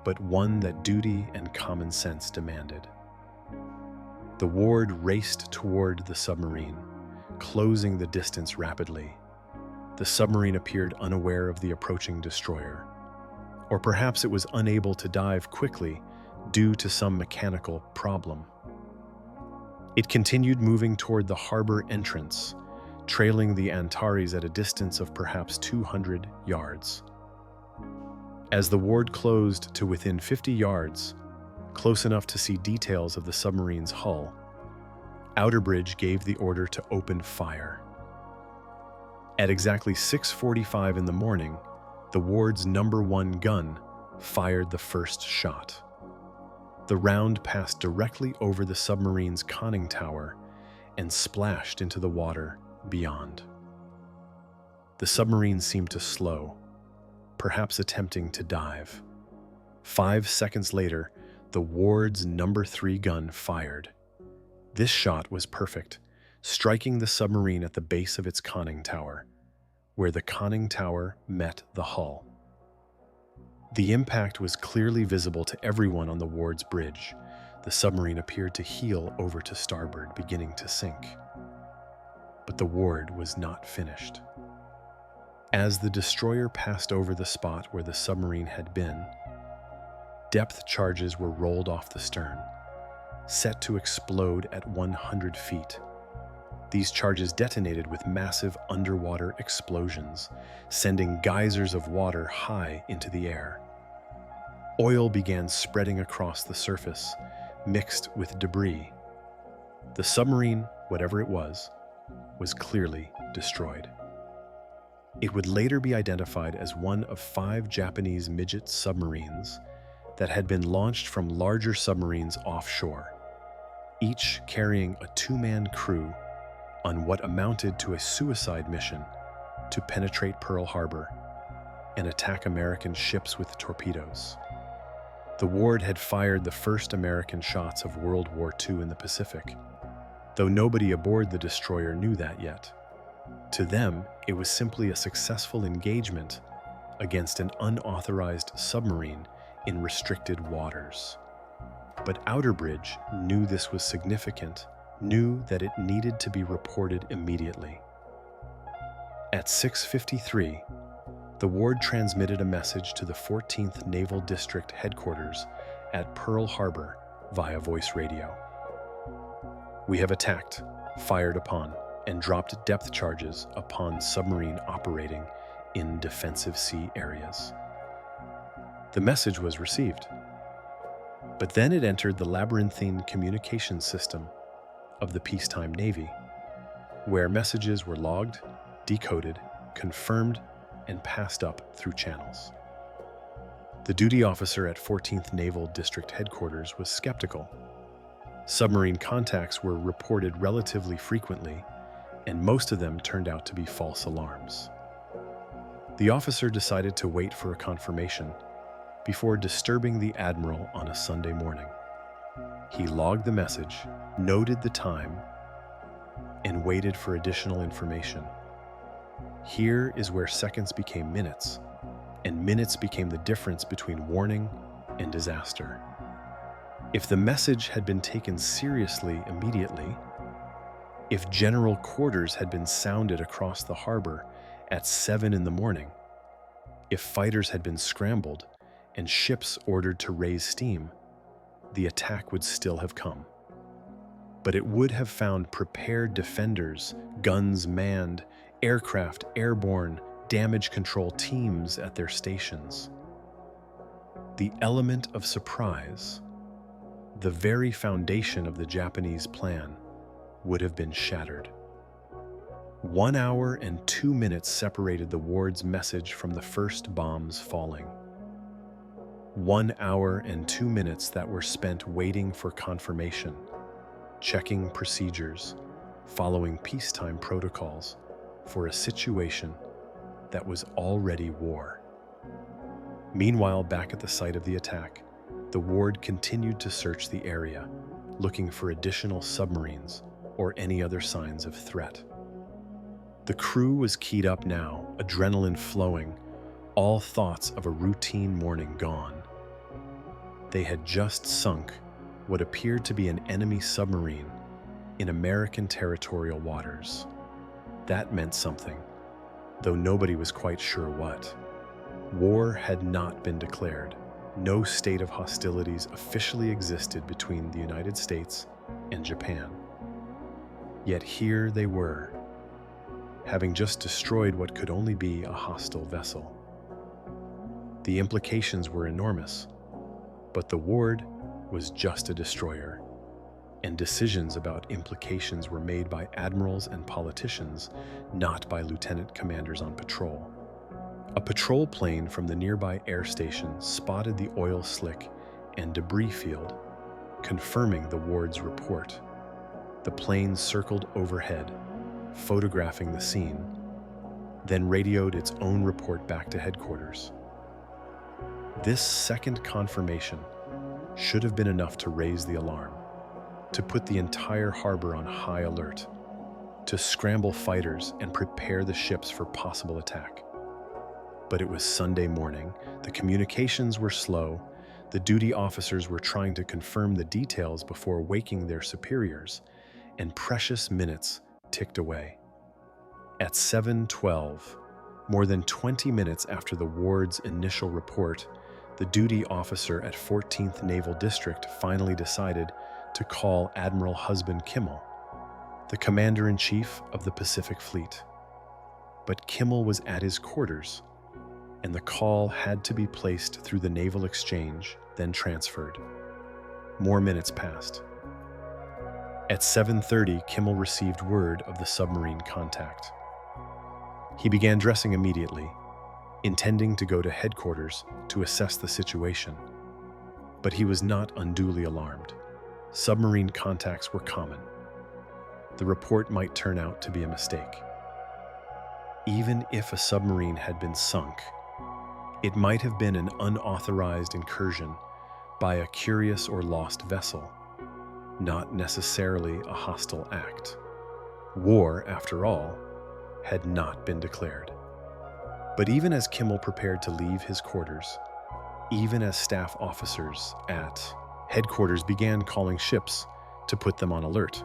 Speaker 1: but one that duty and common sense demanded. The Ward raced toward the submarine, closing the distance rapidly. The submarine appeared unaware of the approaching destroyer, or perhaps it was unable to dive quickly due to some mechanical problem. It continued moving toward the harbor entrance, trailing the Antares at a distance of perhaps 200 yards. As the Ward closed to within 50 yards, close enough to see details of the submarine's hull, Outerbridge gave the order to open fire. At exactly 6:45 in the morning, the Ward's #1 gun fired the first shot. The round passed directly over the submarine's conning tower and splashed into the water beyond. The submarine seemed to slow, perhaps attempting to dive. 5 seconds later, the Ward's #3 gun fired. This shot was perfect, striking the submarine at the base of its conning tower, where the conning tower met the hull. The impact was clearly visible to everyone on the Ward's bridge. The submarine appeared to heel over to starboard, beginning to sink. But the Ward was not finished. As the destroyer passed over the spot where the submarine had been, depth charges were rolled off the stern, set to explode at 100 feet. These charges detonated with massive underwater explosions, sending geysers of water high into the air. Oil began spreading across the surface, mixed with debris. The submarine, whatever it was clearly destroyed. It would later be identified as one of 5 Japanese midget submarines that had been launched from larger submarines offshore, each carrying a 2-man crew on what amounted to a suicide mission to penetrate Pearl Harbor and attack American ships with torpedoes. The Ward had fired the first American shots of World War II in the Pacific, though nobody aboard the destroyer knew that yet. To them, it was simply a successful engagement against an unauthorized submarine in restricted waters. But Outerbridge knew this was significant, knew that it needed to be reported immediately. At 6:53, the Ward transmitted a message to the 14th Naval District headquarters at Pearl Harbor via voice radio. "We have attacked, fired upon, and dropped depth charges upon submarine operating in defensive sea areas." The message was received, but then it entered the labyrinthine communication system of the peacetime Navy, where messages were logged, decoded, confirmed, and passed up through channels. The duty officer at 14th Naval District Headquarters was skeptical. Submarine contacts were reported relatively frequently, and most of them turned out to be false alarms. The officer decided to wait for a confirmation before disturbing the admiral on a Sunday morning. He logged the message, noted the time, and waited for additional information. Here is where seconds became minutes, and minutes became the difference between warning and disaster. If the message had been taken seriously immediately, if general quarters had been sounded across the harbor at 7 in the morning, if fighters had been scrambled and ships ordered to raise steam, the attack would still have come. But it would have found prepared defenders, guns manned, aircraft airborne, damage control teams at their stations. The element of surprise, the very foundation of the Japanese plan, would have been shattered. 1 hour and 2 minutes separated the Ward's message from the first bombs falling. 1 hour and 2 minutes that were spent waiting for confirmation, checking procedures, following peacetime protocols for a situation that was already war. Meanwhile, back at the site of the attack, the Ward continued to search the area, looking for additional submarines or any other signs of threat. The crew was keyed up now, adrenaline flowing, all thoughts of a routine morning gone. They had just sunk what appeared to be an enemy submarine in American territorial waters. That meant something, though nobody was quite sure what. War had not been declared. No state of hostilities officially existed between the United States and Japan. Yet here they were, having just destroyed what could only be a hostile vessel. The implications were enormous, but the Ward was just a destroyer, and decisions about implications were made by admirals and politicians, not by lieutenant commanders on patrol. A patrol plane from the nearby air station spotted the oil slick and debris field, confirming the Ward's report. The plane circled overhead, photographing the scene, then radioed its own report back to headquarters. This second confirmation should have been enough to raise the alarm, to put the entire harbor on high alert, to scramble fighters and prepare the ships for possible attack. But it was Sunday morning, the communications were slow, the duty officers were trying to confirm the details before waking their superiors, and precious minutes ticked away. At 7:12, more than 20 minutes after the Ward's initial report, the duty officer at 14th Naval District finally decided to call Admiral Husband Kimmel, the Commander-in-Chief of the Pacific Fleet. But Kimmel was at his quarters, and the call had to be placed through the Naval Exchange, then transferred. More minutes passed. At 7:30, Kimmel received word of the submarine contact. He began dressing immediately, intending to go to headquarters to assess the situation. But he was not unduly alarmed. Submarine contacts were common. The report might turn out to be a mistake. Even if a submarine had been sunk, it might have been an unauthorized incursion by a curious or lost vessel, not necessarily a hostile act. War, after all, had not been declared. But even as Kimmel prepared to leave his quarters, even as staff officers at headquarters began calling ships to put them on alert,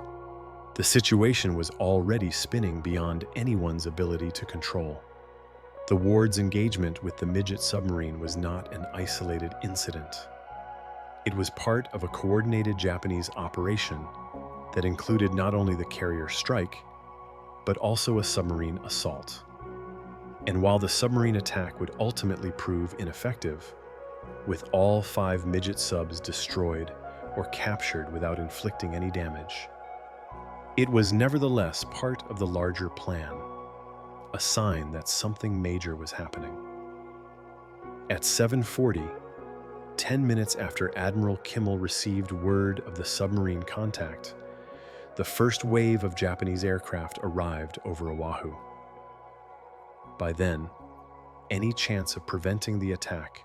Speaker 1: the situation was already spinning beyond anyone's ability to control. The Ward's engagement with the midget submarine was not an isolated incident. It was part of a coordinated Japanese operation that included not only the carrier strike, but also a submarine assault. And while the submarine attack would ultimately prove ineffective, with all 5 midget subs destroyed or captured without inflicting any damage, it was nevertheless part of the larger plan, a sign that something major was happening. At 7:40, 10 minutes after Admiral Kimmel received word of the submarine contact, the first wave of Japanese aircraft arrived over Oahu. By then, any chance of preventing the attack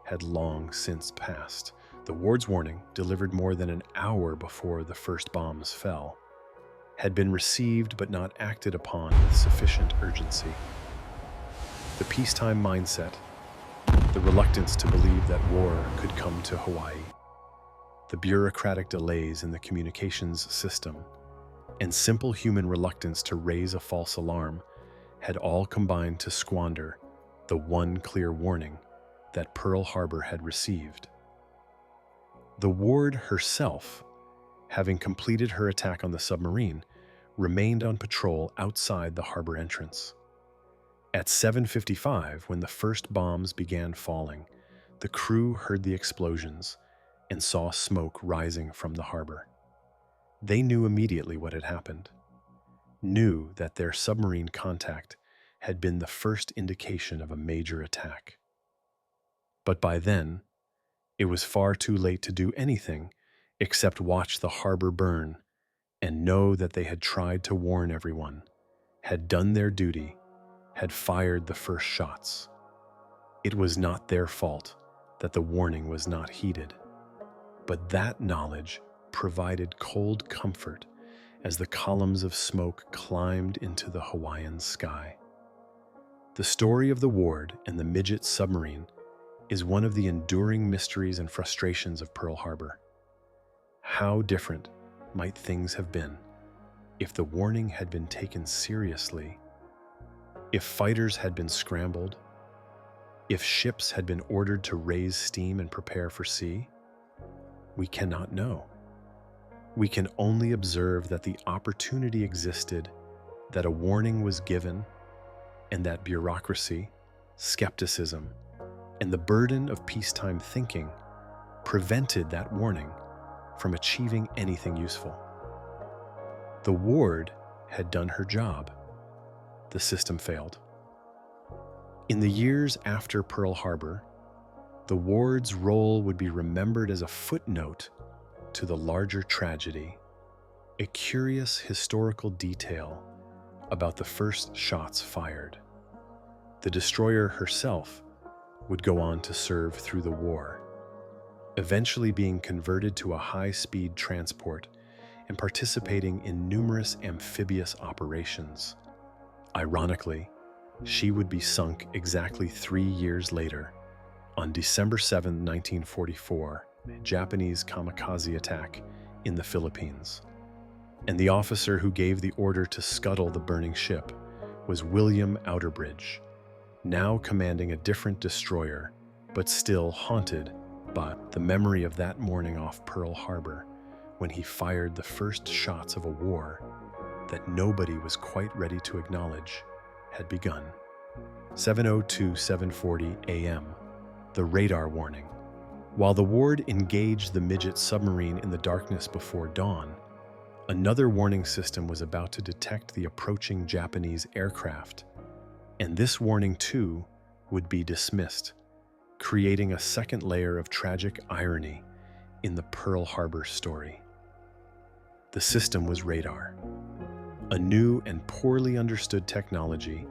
Speaker 1: had long since passed. The Ward's warning, delivered more than an hour before the first bombs fell, had been received but not acted upon with sufficient urgency. The peacetime mindset, the reluctance to believe that war could come to Hawaii, the bureaucratic delays in the communications system, and simple human reluctance to raise a false alarm had all combined to squander the one clear warning that Pearl Harbor had received. The Ward herself, having completed her attack on the submarine, remained on patrol outside the harbor entrance. At 7:55, when the first bombs began falling, The crew heard the explosions and saw smoke rising from the harbor. They knew immediately what had happened, knew that their submarine contact had been the first indication of a major attack. But by then, it was far too late to do anything except watch the harbor burn and know that they had tried to warn everyone, had done their duty, had fired the first shots. It was not their fault that the warning was not heeded, but that knowledge provided cold comfort as the columns of smoke climbed into the Hawaiian sky. The story of the Ward and the midget submarine is one of the enduring mysteries and frustrations of Pearl Harbor. How different might things have been if the warning had been taken seriously, if fighters had been scrambled, if ships had been ordered to raise steam and prepare for sea? We cannot know. We can only observe that the opportunity existed, that a warning was given, and that bureaucracy, skepticism, and the burden of peacetime thinking prevented that warning from achieving anything useful. The Ward had done her job. The system failed. In the years after Pearl Harbor, the Ward's role would be remembered as a footnote to the larger tragedy, a curious historical detail about the first shots fired. The destroyer herself would go on to serve through the war, eventually being converted to a high-speed transport and participating in numerous amphibious operations. Ironically, she would be sunk exactly 3 years later, on December 7, 1944, a Japanese kamikaze attack in the Philippines. And the officer who gave the order to scuttle the burning ship was William Outerbridge, now commanding a different destroyer, but still haunted by the memory of that morning off Pearl Harbor when he fired the first shots of a war that nobody was quite ready to acknowledge had begun. 7:02-7:40 a.m. The radar warning. While the Ward engaged the midget submarine in the darkness before dawn, another warning system was about to detect the approaching Japanese aircraft, and this warning too would be dismissed, creating a second layer of tragic irony in the Pearl Harbor story. The system was radar, a new and poorly understood technology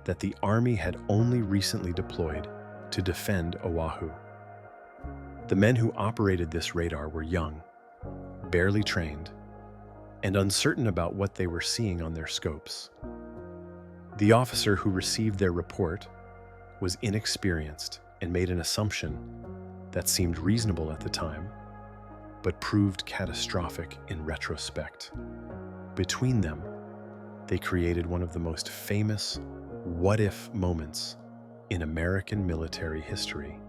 Speaker 1: that the Army had only recently deployed to defend Oahu. The men who operated this radar were young, barely trained, and uncertain about what they were seeing on their scopes. The officer who received their report was inexperienced and made an assumption that seemed reasonable at the time, but proved catastrophic in retrospect. Between them, they created one of the most famous what-if moments in American military history.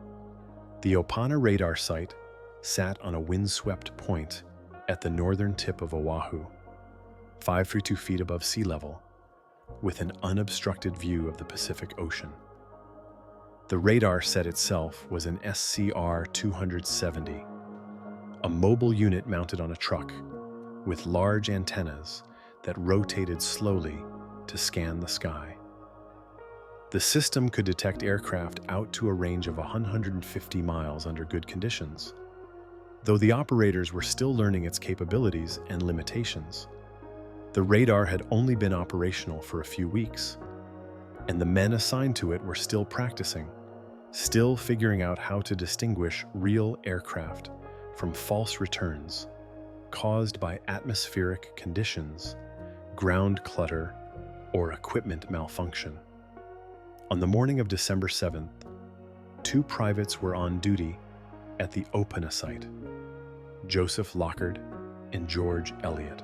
Speaker 1: The Opana radar site sat on a windswept point at the northern tip of Oahu, 532 feet above sea level, with an unobstructed view of the Pacific Ocean. The radar set itself was an SCR-270, a mobile unit mounted on a truck with large antennas that rotated slowly to scan the sky. The system could detect aircraft out to a range of 150 miles under good conditions, though the operators were still learning its capabilities and limitations. The radar had only been operational for a few weeks, and the men assigned to it were still practicing, still figuring out how to distinguish real aircraft from false returns caused by atmospheric conditions, ground clutter, or equipment malfunction. On the morning of December 7th, 2 privates were on duty at the Opana site, Joseph Lockard and George Elliott.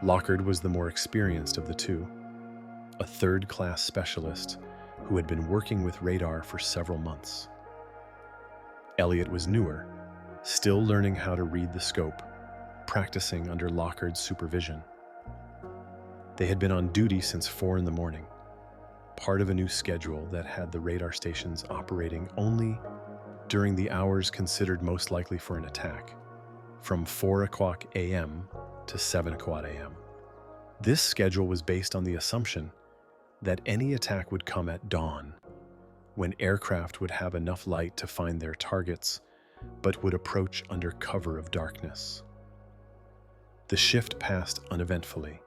Speaker 1: Lockard was the more experienced of the two, a third-class specialist who had been working with radar for several months. Elliott was newer, still learning how to read the scope, practicing under Lockard's supervision. They had been on duty since 4 in the morning, part of a new schedule that had the radar stations operating only during the hours considered most likely for an attack, from 4 o'clock a.m. to 7 o'clock a.m. This schedule was based on the assumption that any attack would come at dawn, when aircraft would have enough light to find their targets, but would approach under cover of darkness. The shift passed uneventfully.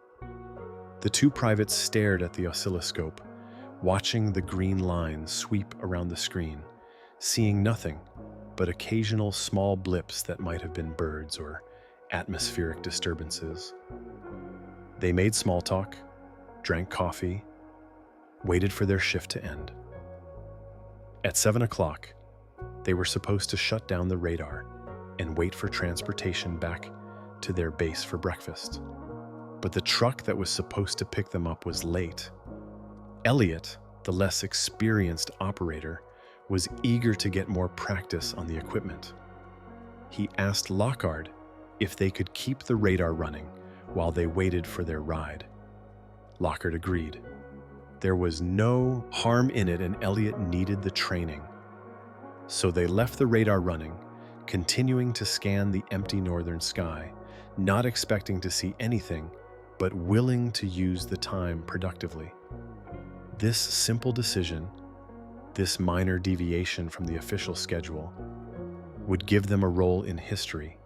Speaker 1: The two privates stared at the oscilloscope, watching the green lines sweep around the screen, seeing nothing but occasional small blips that might have been birds or atmospheric disturbances. They made small talk, drank coffee, waited for their shift to end. At 7 o'clock, they were supposed to shut down the radar and wait for transportation back to their base for breakfast. But the truck that was supposed to pick them up was late. Elliot, the less experienced operator, was eager to get more practice on the equipment. He asked Lockhart if they could keep the radar running while they waited for their ride. Lockhart agreed. There was no harm in it, and Elliot needed the training. So they left the radar running, continuing to scan the empty northern sky, not expecting to see anything, but willing to use the time productively. This simple decision, this minor deviation from the official schedule, would give them a role in history,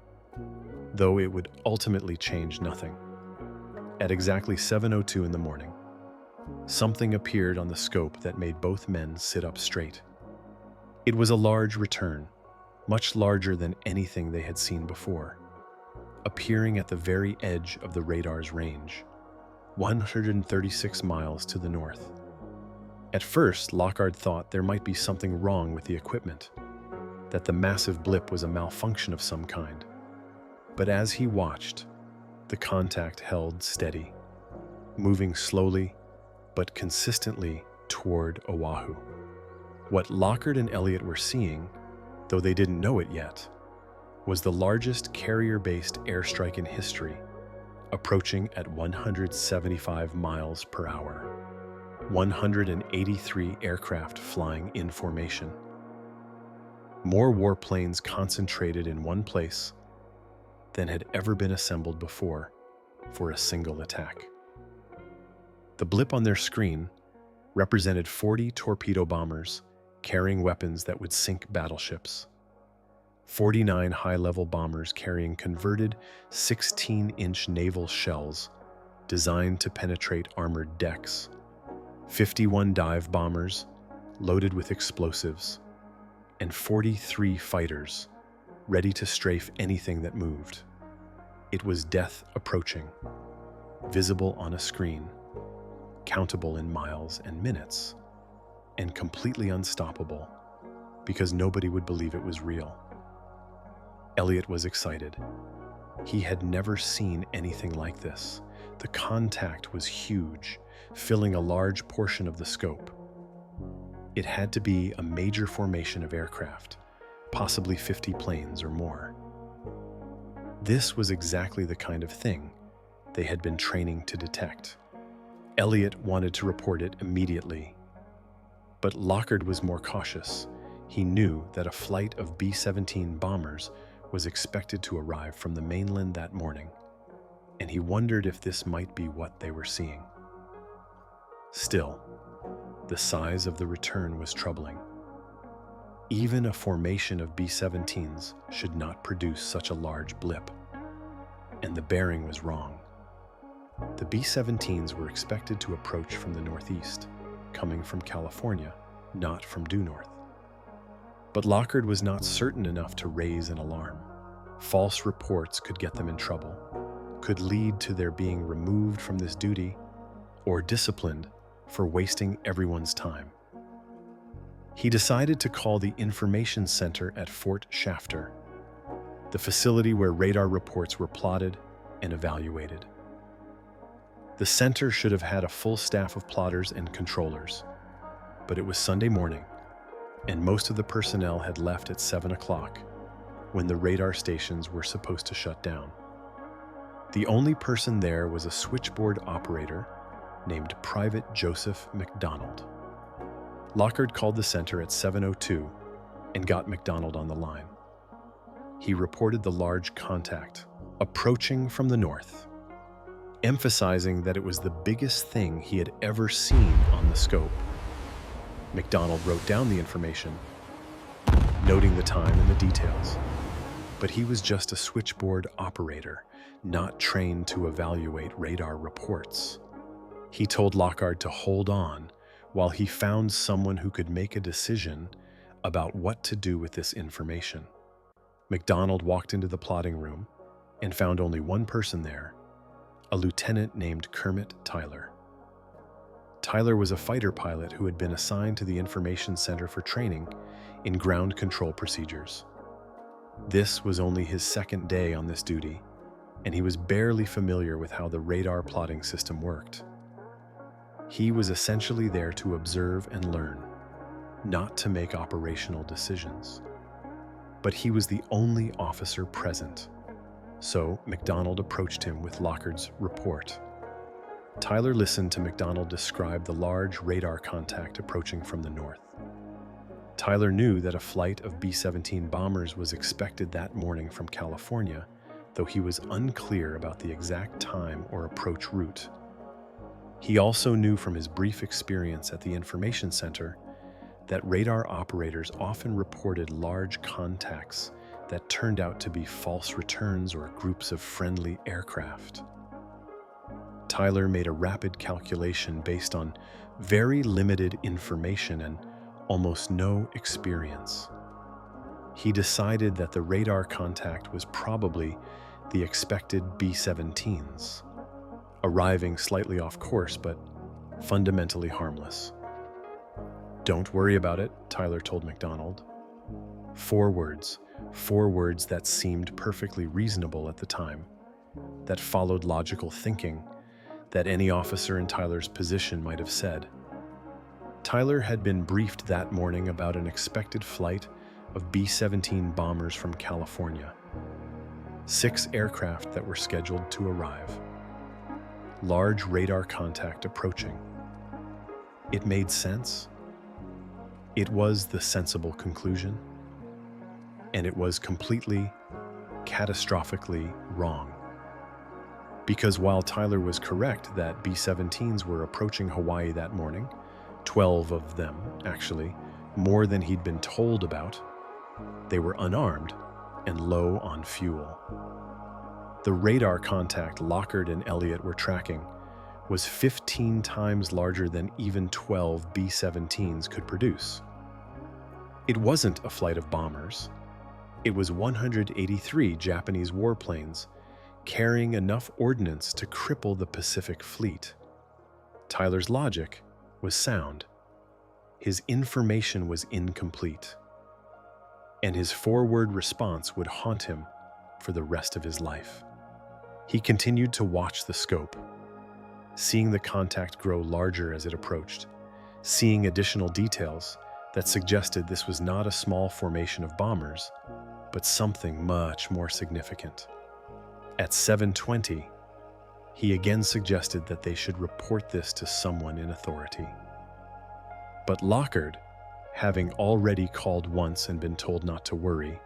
Speaker 1: though it would ultimately change nothing. At exactly 7:02 in the morning, something appeared on the scope that made both men sit up straight. It was a large return, much larger than anything they had seen before, appearing at the very edge of the radar's range, 136 miles to the north. At first, Lockhart thought there might be something wrong with the equipment, that the massive blip was a malfunction of some kind. But as he watched, the contact held steady, moving slowly but consistently toward Oahu. What Lockhart and Elliot were seeing, though they didn't know it yet, was the largest carrier-based airstrike in history, approaching at 175 miles per hour. 183 aircraft flying in formation. More warplanes concentrated in one place than had ever been assembled before for a single attack. The blip on their screen represented 40 torpedo bombers carrying weapons that would sink battleships, 49 high-level bombers carrying converted 16-inch naval shells designed to penetrate armored decks, 51 dive bombers loaded with explosives, and 43 fighters ready to strafe anything that moved. It was death approaching, visible on a screen, countable in miles and minutes, and completely unstoppable because nobody would believe it was real. Elliot was excited. He had never seen anything like this. The contact was huge, filling a large portion of the scope. It had to be a major formation of aircraft, possibly 50 planes or more. This was exactly the kind of thing they had been training to detect. Elliot wanted to report it immediately, but Lockhart was more cautious. He knew that a flight of B-17 bombers was expected to arrive from the mainland that morning, and he wondered if this might be what they were seeing. Still, the size of the return was troubling. Even a formation of B-17s should not produce such a large blip, and the bearing was wrong. The B-17s were expected to approach from the northeast, coming from California, not from due north. But Lockhart was not certain enough to raise an alarm. False reports could get them in trouble, could lead to their being removed from this duty or disciplined for wasting everyone's time. He decided to call the information center at Fort Shafter, the facility where radar reports were plotted and evaluated. The center should have had a full staff of plotters and controllers, but it was Sunday morning, and most of the personnel had left at 7 o'clock when the radar stations were supposed to shut down. The only person there was a switchboard operator named Private Joseph McDonald. Lockhart called the center at 7:02 and got McDonald on the line. He reported the large contact approaching from the north, emphasizing that it was the biggest thing he had ever seen on the scope. McDonald wrote down the information, noting the time and the details. But he was just a switchboard operator, not trained to evaluate radar reports. He told Lockhart to hold on while he found someone who could make a decision about what to do with this information. McDonald walked into the plotting room and found only one person there, a lieutenant named Kermit Tyler. Tyler was a fighter pilot who had been assigned to the Information Center for training in ground control procedures. This was only his second day on this duty, and he was barely familiar with how the radar plotting system worked. He was essentially there to observe and learn, not to make operational decisions. But he was the only officer present, so McDonald approached him with Lockhart's report. Tyler listened to McDonald describe the large radar contact approaching from the north. Tyler knew that a flight of B-17 bombers was expected that morning from California, though he was unclear about the exact time or approach route. He also knew from his brief experience at the Information Center that radar operators often reported large contacts that turned out to be false returns or groups of friendly aircraft. Tyler made a rapid calculation based on very limited information and almost no experience. He decided that the radar contact was probably the expected B-17s, arriving slightly off course but fundamentally harmless. "Don't worry about it," Tyler told McDonald. Four words that seemed perfectly reasonable at the time, that followed logical thinking that any officer in Tyler's position might have said. Tyler had been briefed that morning about an expected flight of B-17 bombers from California. 6 aircraft that were scheduled to arrive. Large radar contact approaching. It made sense. It was the sensible conclusion. And it was completely, catastrophically wrong. Because while Tyler was correct that B-17s were approaching Hawaii that morning, 12 of them, actually, more than he'd been told about, they were unarmed and low on fuel. The radar contact Lockhart and Elliott were tracking was 15 times larger than even 12 B-17s could produce. It wasn't a flight of bombers. It was 183 Japanese warplanes carrying enough ordnance to cripple the Pacific Fleet. Tyler's logic was sound. His information was incomplete, and his forward response would haunt him for the rest of his life. He continued to watch the scope, seeing the contact grow larger as it approached, seeing additional details that suggested this was not a small formation of bombers, but something much more significant. At 7:20, he again suggested that they should report this to someone in authority. But Lockhart, having already called once and been told not to worry,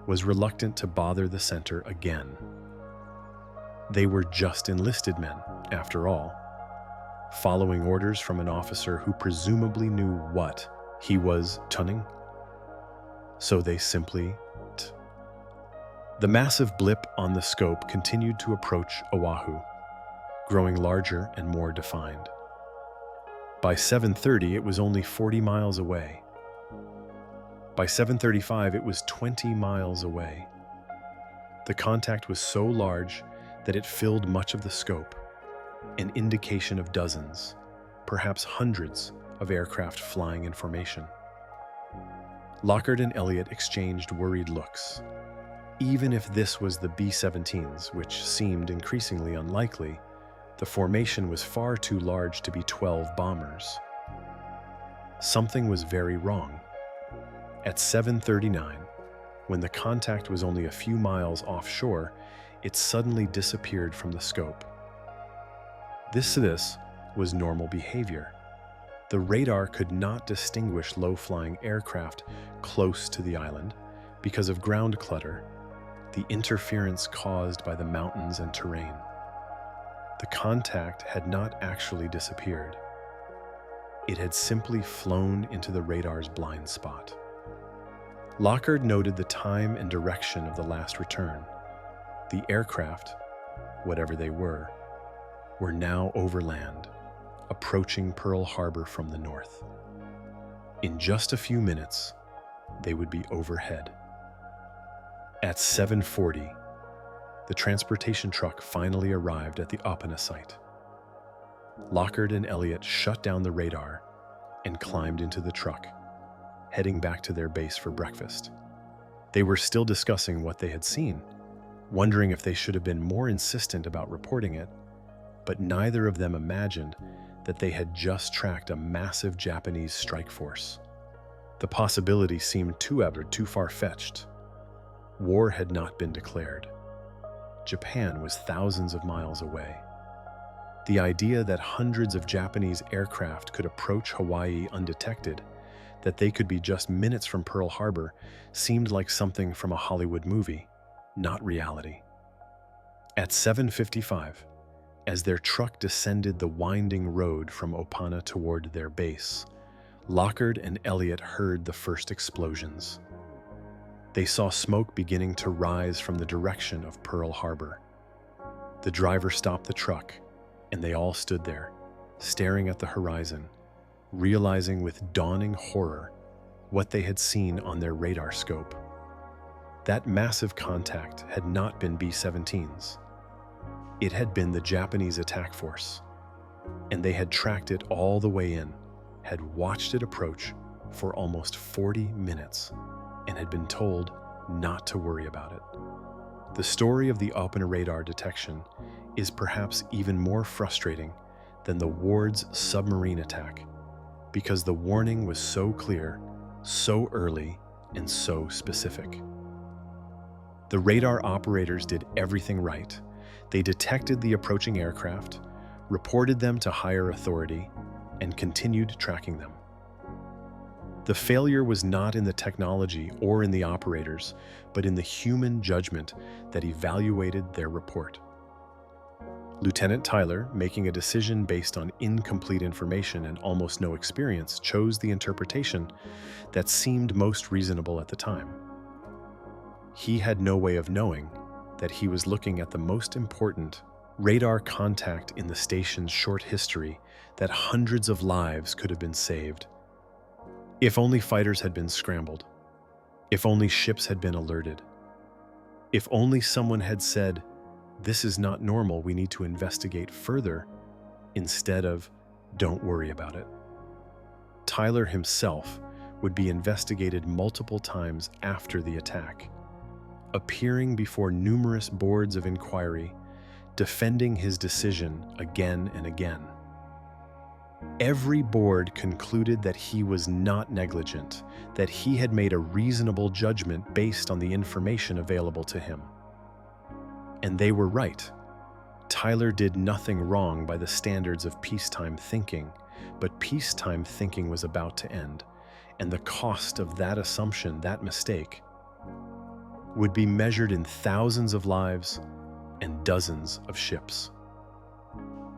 Speaker 1: was reluctant to bother the center again. They were just enlisted men, after all, following orders from an officer who presumably knew what he was tunning. So they simply The massive blip on the scope continued to approach Oahu, growing larger and more defined. By 7:30, it was only 40 miles away. By 7:35, it was 20 miles away. The contact was so large that it filled much of the scope, an indication of dozens, perhaps hundreds, of aircraft flying in formation. Lockhart and Elliott exchanged worried looks. Even if this was the B-17s, which seemed increasingly unlikely, the formation was far too large to be 12 bombers. Something was very wrong. At 7:39, when the contact was only a few miles offshore, it suddenly disappeared from the scope. This was normal behavior. The radar could not distinguish low-flying aircraft close to the island because of ground clutter, the interference caused by the mountains and terrain. The contact had not actually disappeared. It had simply flown into the radar's blind spot. Lockhart noted the time and direction of the last return. The aircraft, whatever they were now overland, approaching Pearl Harbor from the north. In just a few minutes, they would be overhead. At 7:40, the transportation truck finally arrived at the Opana site. Lockhart and Elliott shut down the radar and climbed into the truck, heading back to their base for breakfast. They were still discussing what they had seen, wondering if they should have been more insistent about reporting it, but neither of them imagined that they had just tracked a massive Japanese strike force. The possibility seemed too far-fetched. War had not been declared. Japan was thousands of miles away. The idea that hundreds of Japanese aircraft could approach Hawaii undetected, that they could be just minutes from Pearl Harbor, seemed like something from a Hollywood movie, not reality. At 7:55, as their truck descended the winding road from Opana toward their base, Lockhart and Elliott heard the first explosions. They saw smoke beginning to rise from the direction of Pearl Harbor. The driver stopped the truck, and they all stood there, staring at the horizon, realizing with dawning horror what they had seen on their radar scope. That massive contact had not been B-17s. It had been the Japanese attack force, and they had tracked it all the way in, had watched it approach for almost 40 minutes, and had been told not to worry about it. The story of the Opana radar detection is perhaps even more frustrating than the Ward's submarine attack, because the warning was so clear, so early, and so specific. The radar operators did everything right. They detected the approaching aircraft, reported them to higher authority, and continued tracking them. The failure was not in the technology or in the operators, but in the human judgment that evaluated their report. Lieutenant Tyler, making a decision based on incomplete information and almost no experience, chose the interpretation that seemed most reasonable at the time. He had no way of knowing that he was looking at the most important radar contact in the station's short history, that hundreds of lives could have been saved. If only fighters had been scrambled. If only ships had been alerted. If only someone had said, "This is not normal, we need to investigate further," instead of, "Don't worry about it." Tyler himself would be investigated multiple times after the attack, appearing before numerous boards of inquiry, defending his decision again and again. Every board concluded that he was not negligent, that he had made a reasonable judgment based on the information available to him. And they were right. Tyler did nothing wrong by the standards of peacetime thinking, but peacetime thinking was about to end, and the cost of that assumption, that mistake, would be measured in thousands of lives and dozens of ships.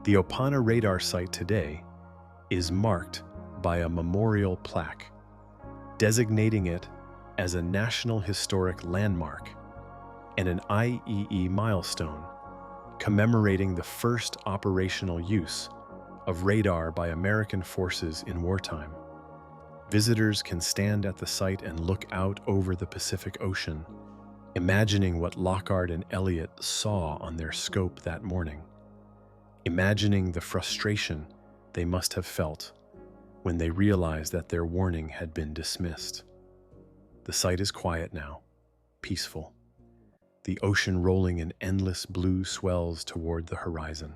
Speaker 1: The Opana radar site today is marked by a memorial plaque, designating it as a National Historic Landmark and an IEE milestone, commemorating the first operational use of radar by American forces in wartime. Visitors can stand at the site and look out over the Pacific Ocean, imagining what Lockhart and Elliott saw on their scope that morning, imagining the frustration they must have felt when they realized that their warning had been dismissed. The site is quiet now, peaceful, the ocean rolling in endless blue swells toward the horizon.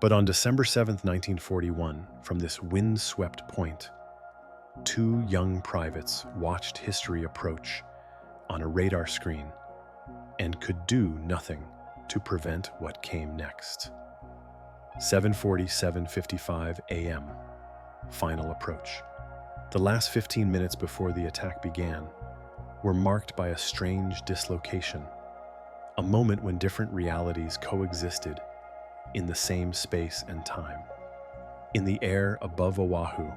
Speaker 1: But on December 7th, 1941, from this wind-swept point, two young privates watched history approach on a radar screen and could do nothing to prevent what came next. 7:47:55 a.m. final approach. The last 15 minutes before the attack began were marked by a strange dislocation, a moment when different realities coexisted in the same space and time. In the air above Oahu,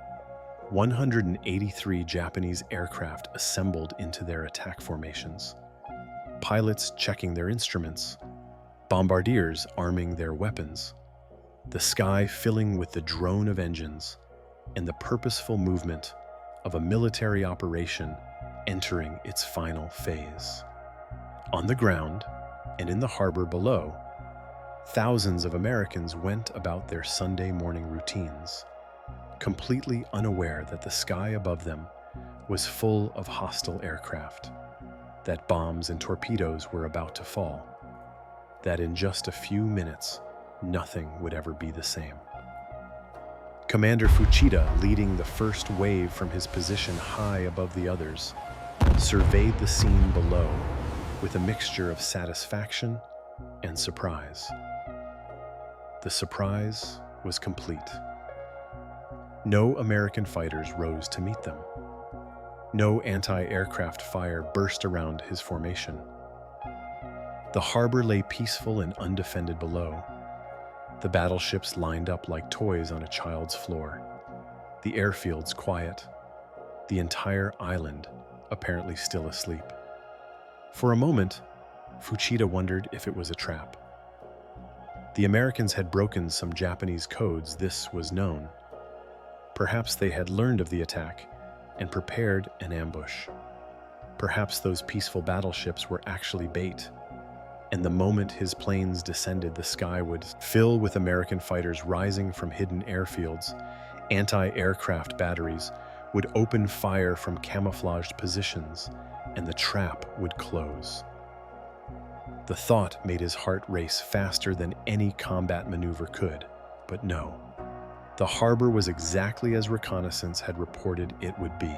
Speaker 1: 183 Japanese aircraft assembled into their attack formations. Pilots checking their instruments, bombardiers arming their weapons, the sky filling with the drone of engines, and the purposeful movement of a military operation entering its final phase. On the ground and in the harbor below, thousands of Americans went about their Sunday morning routines, completely unaware that the sky above them was full of hostile aircraft, that bombs and torpedoes were about to fall, that in just a few minutes, nothing would ever be the same. Commander Fuchida, leading the first wave from his position high above the others, surveyed the scene below with a mixture of satisfaction and surprise. The surprise was complete. No American fighters rose to meet them. No anti-aircraft fire burst around his formation. The harbor lay peaceful and undefended below. The battleships lined up like toys on a child's floor. The airfields quiet. The entire island apparently still asleep. For a moment, Fuchida wondered if it was a trap. The Americans had broken some Japanese codes, this was known. Perhaps they had learned of the attack and prepared an ambush. Perhaps those peaceful battleships were actually bait, and the moment his planes descended, the sky would fill with American fighters rising from hidden airfields. Anti-aircraft batteries would open fire from camouflaged positions, and the trap would close. The thought made his heart race faster than any combat maneuver could, but no. The harbor was exactly as reconnaissance had reported it would be.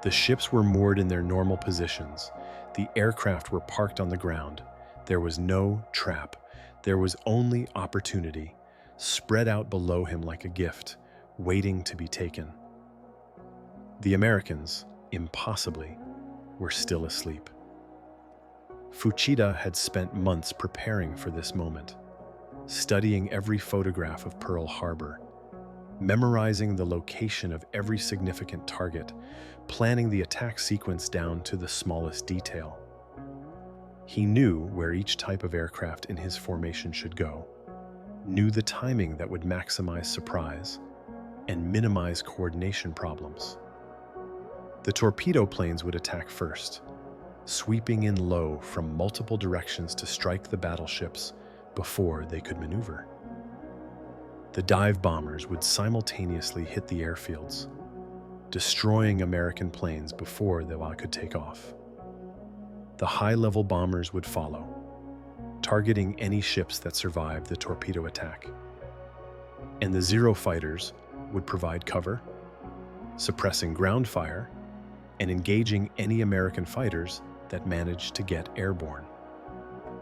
Speaker 1: The ships were moored in their normal positions. The aircraft were parked on the ground. There was no trap. There was only opportunity, spread out below him like a gift, waiting to be taken. The Americans, impossibly, were still asleep. Fuchida had spent months preparing for this moment, studying every photograph of Pearl Harbor, memorizing the location of every significant target, planning the attack sequence down to the smallest detail. He knew where each type of aircraft in his formation should go, knew the timing that would maximize surprise and minimize coordination problems. The torpedo planes would attack first, sweeping in low from multiple directions to strike the battleships before they could maneuver. The dive bombers would simultaneously hit the airfields, destroying American planes before they could take off. The high-level bombers would follow, targeting any ships that survived the torpedo attack. And the Zero fighters would provide cover, suppressing ground fire, and engaging any American fighters that managed to get airborne.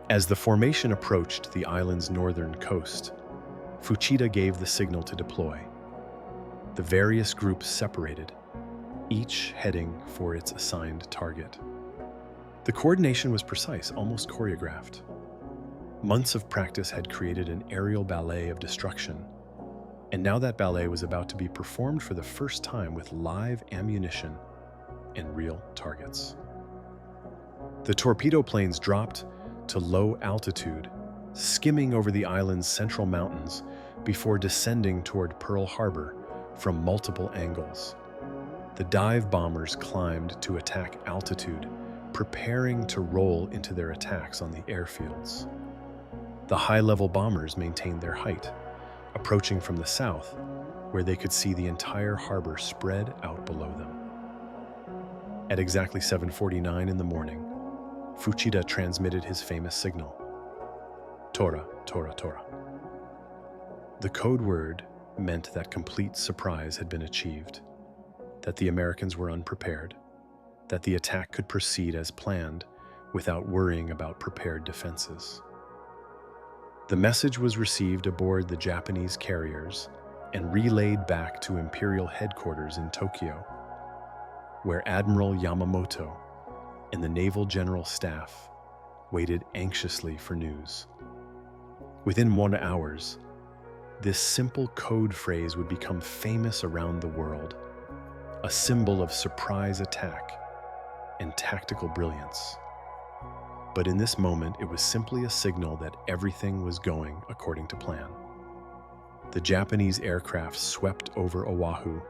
Speaker 1: As the formation approached the island's northern coast, Fuchida gave the signal to deploy. The various groups separated, each heading for its assigned target. The coordination was precise, almost choreographed. Months of practice had created an aerial ballet of destruction, and now that ballet was about to be performed for the first time with live ammunition and real targets. The torpedo planes dropped to low altitude, skimming over the island's central mountains before descending toward Pearl Harbor from multiple angles. The dive bombers climbed to attack altitude, preparing to roll into their attacks on the airfields. The high-level bombers maintained their height, approaching from the south, where they could see the entire harbor spread out below them. At exactly 7:49 in the morning, Fuchida transmitted his famous signal, Tora Tora Tora. The code word meant that complete surprise had been achieved, that the Americans were unprepared, that the attack could proceed as planned without worrying about prepared defenses. The message was received aboard the Japanese carriers and relayed back to Imperial headquarters in Tokyo, where Admiral Yamamoto and the Naval General Staff waited anxiously for news. Within 1 hour, this simple code phrase would become famous around the world, a symbol of surprise attack and tactical brilliance. But in this moment, it was simply a signal that everything was going according to plan. The Japanese aircraft swept over Oahu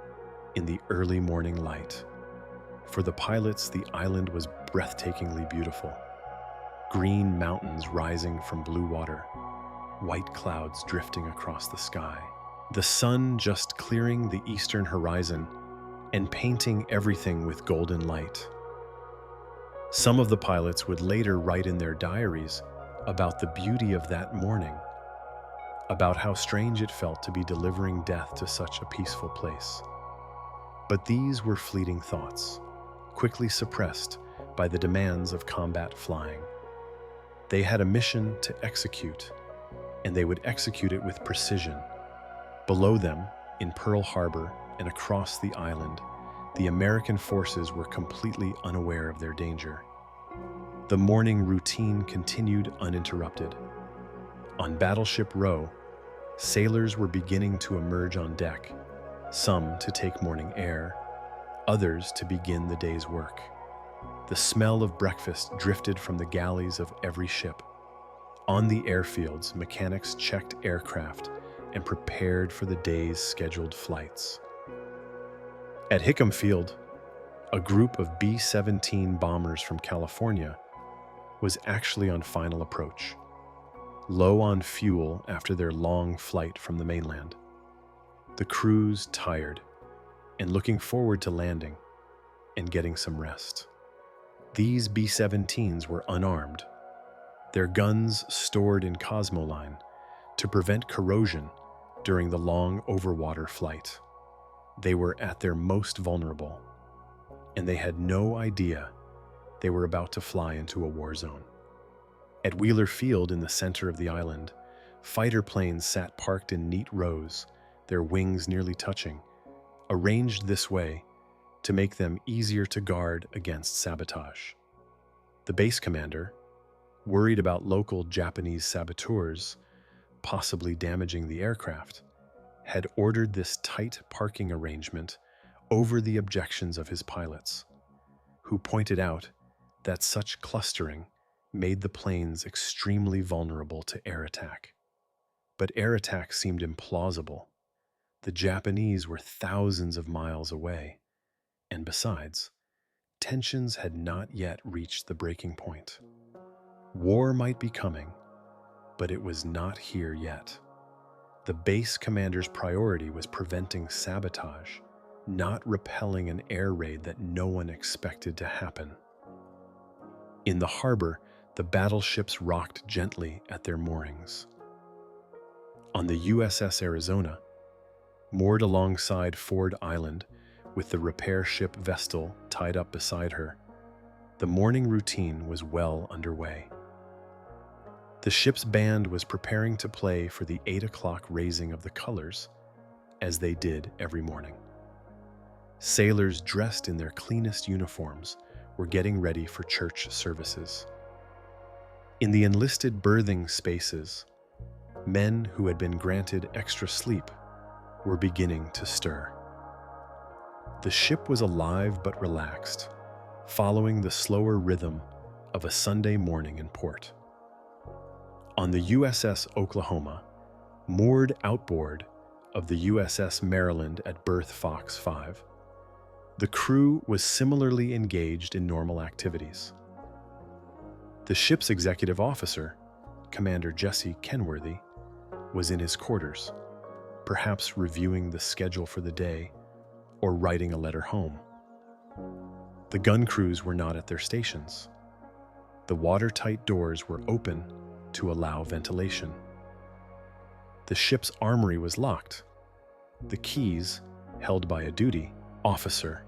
Speaker 1: in the early morning light. For the pilots, the island was breathtakingly beautiful. Green mountains rising from blue water, white clouds drifting across the sky, the sun just clearing the eastern horizon and painting everything with golden light. Some of the pilots would later write in their diaries about the beauty of that morning, about how strange it felt to be delivering death to such a peaceful place. But these were fleeting thoughts, quickly suppressed by the demands of combat flying. They had a mission to execute, and they would execute it with precision. Below them, in Pearl Harbor and across the island, the American forces were completely unaware of their danger. The morning routine continued uninterrupted. On Battleship Row, sailors were beginning to emerge on deck, some to take morning air, others to begin the day's work. The smell of breakfast drifted from the galleys of every ship. On the airfields, mechanics checked aircraft and prepared for the day's scheduled flights. At Hickam Field, a group of B-17 bombers from California was actually on final approach, low on fuel after their long flight from the mainland. The crews tired and looking forward to landing and getting some rest. These B-17s were unarmed, their guns stored in Cosmoline to prevent corrosion during the long overwater flight. They were at their most vulnerable, and they had no idea they were about to fly into a war zone. At Wheeler Field in the center of the island, fighter planes sat parked in neat rows, their wings nearly touching, arranged this way to make them easier to guard against sabotage. The base commander, worried about local Japanese saboteurs possibly damaging the aircraft, had ordered this tight parking arrangement over the objections of his pilots, who pointed out that such clustering made the planes extremely vulnerable to air attack. But air attack seemed implausible. The Japanese were thousands of miles away, and besides, tensions had not yet reached the breaking point. War might be coming, but it was not here yet. The base commander's priority was preventing sabotage, not repelling an air raid that no one expected to happen. In the harbor, the battleships rocked gently at their moorings. On the USS Arizona, moored alongside Ford Island with the repair ship Vestal tied up beside her, the morning routine was well underway. The ship's band was preparing to play for the 8 o'clock raising of the colors, as they did every morning. Sailors dressed in their cleanest uniforms were getting ready for church services. In the enlisted berthing spaces, men who had been granted extra sleep were beginning to stir. The ship was alive but relaxed, following the slower rhythm of a Sunday morning in port. On the USS Oklahoma, moored outboard of the USS Maryland at Berth Fox 5, the crew was similarly engaged in normal activities. The ship's executive officer, Commander Jesse Kenworthy, was in his quarters, perhaps reviewing the schedule for the day or writing a letter home. The gun crews were not at their stations. The watertight doors were open to allow ventilation. The ship's armory was locked, the keys held by a duty officer.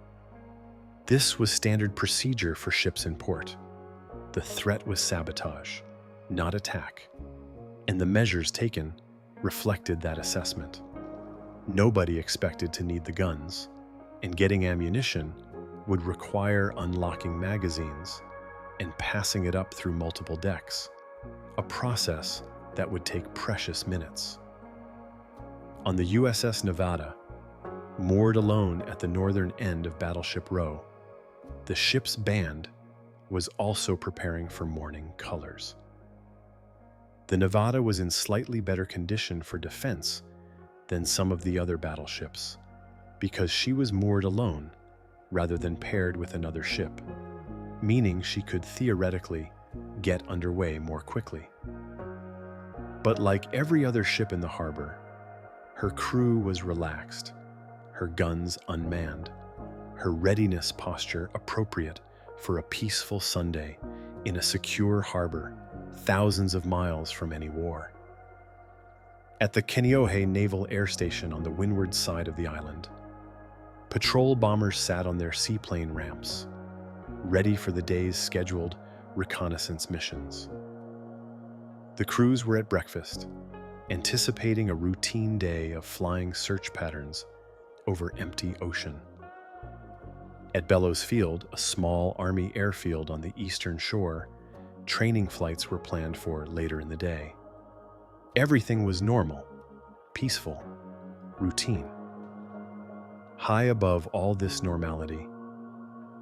Speaker 1: This was standard procedure for ships in port. The threat was sabotage, not attack, and the measures taken reflected that assessment. Nobody expected to need the guns, and getting ammunition would require unlocking magazines and passing it up through multiple decks, a process that would take precious minutes. On the USS Nevada, moored alone at the northern end of Battleship Row, the ship's band was also preparing for morning colors. The Nevada was in slightly better condition for defense than some of the other battleships because she was moored alone rather than paired with another ship, meaning she could theoretically get underway more quickly. But like every other ship in the harbor, her crew was relaxed, her guns unmanned, her readiness posture appropriate for a peaceful Sunday in a secure harbor thousands of miles from any war. At the Kaneohe Naval Air Station on the windward side of the island, patrol bombers sat on their seaplane ramps, ready for the day's scheduled reconnaissance missions. The crews were at breakfast, anticipating a routine day of flying search patterns over empty ocean. At Bellows Field, a small Army airfield on the eastern shore, training flights were planned for later in the day. Everything was normal, peaceful, routine. High above all this normality,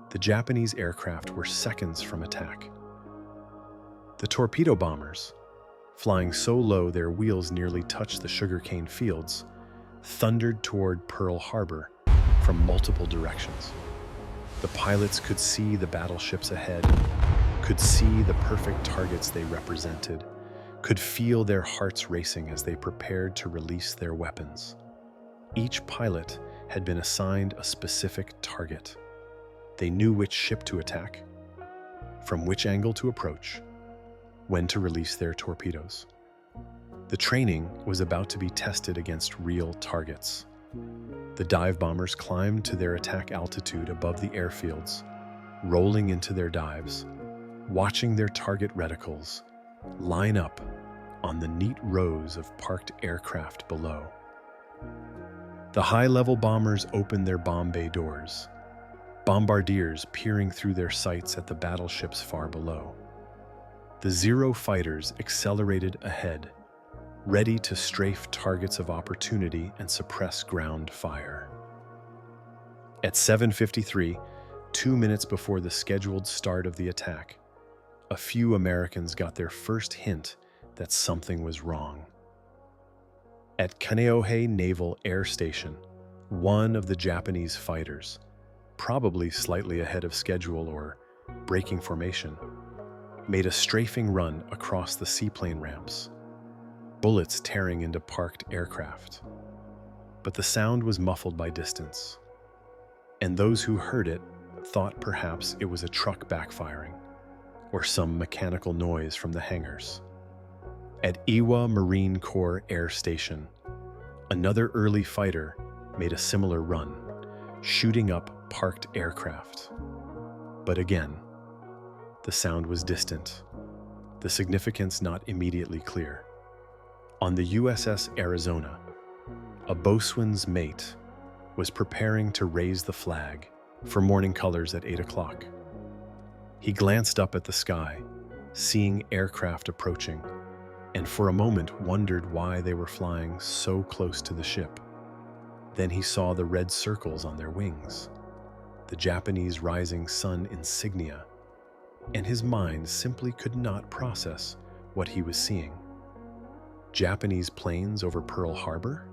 Speaker 1: the Japanese aircraft were seconds from attack. The torpedo bombers, flying so low their wheels nearly touched the sugarcane fields, thundered toward Pearl Harbor from multiple directions. The pilots could see the battleships ahead, could see the perfect targets they represented, could feel their hearts racing as they prepared to release their weapons. Each pilot had been assigned a specific target. They knew which ship to attack, from which angle to approach, when to release their torpedoes. The training was about to be tested against real targets. The dive bombers climbed to their attack altitude above the airfields, rolling into their dives, watching their target reticles line up on the neat rows of parked aircraft below. The high-level bombers opened their bomb bay doors, bombardiers peering through their sights at the battleships far below. The Zero fighters accelerated ahead, ready to strafe targets of opportunity and suppress ground fire. At 7:53, 2 minutes before the scheduled start of the attack, a few Americans got their first hint that something was wrong. At Kaneohe Naval Air Station, one of the Japanese fighters, probably slightly ahead of schedule or breaking formation, made a strafing run across the seaplane ramps, bullets tearing into parked aircraft. But the sound was muffled by distance, and those who heard it thought perhaps it was a truck backfiring or some mechanical noise from the hangars. At Iwa Marine Corps Air Station, another early fighter made a similar run, shooting up parked aircraft. But again, the sound was distant, the significance not immediately clear. On the USS Arizona, a boatswain's mate was preparing to raise the flag for morning colors at 8 o'clock. He glanced up at the sky, seeing aircraft approaching, and for a moment wondered why they were flying so close to the ship. Then he saw the red circles on their wings, the Japanese rising sun insignia, and his mind simply could not process what he was seeing. Japanese planes over Pearl Harbor?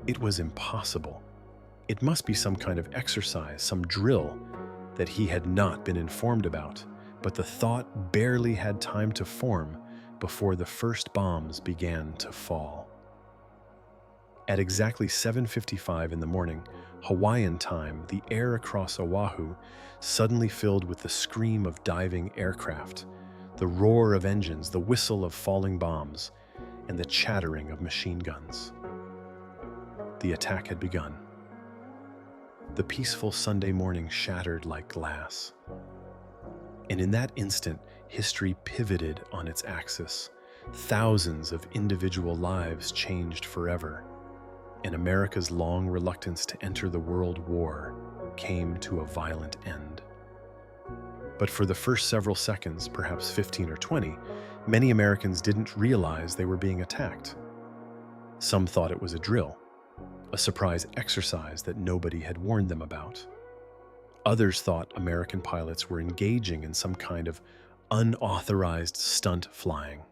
Speaker 1: It was impossible. It must be some kind of exercise, some drill that he had not been informed about, but the thought barely had time to form before the first bombs began to fall. At exactly 7:55 in the morning, Hawaiian time, the air across Oahu suddenly filled with the scream of diving aircraft, the roar of engines, the whistle of falling bombs, and the chattering of machine guns. The attack had begun. The peaceful Sunday morning shattered like glass. And in that instant, history pivoted on its axis. Thousands of individual lives changed forever. and America's long reluctance to enter the World War came to a violent end. But for the first several seconds, perhaps 15 or 20, many Americans didn't realize they were being attacked. Some thought it was a drill, a surprise exercise that nobody had warned them about. Others thought American pilots were engaging in some kind of unauthorized stunt flying.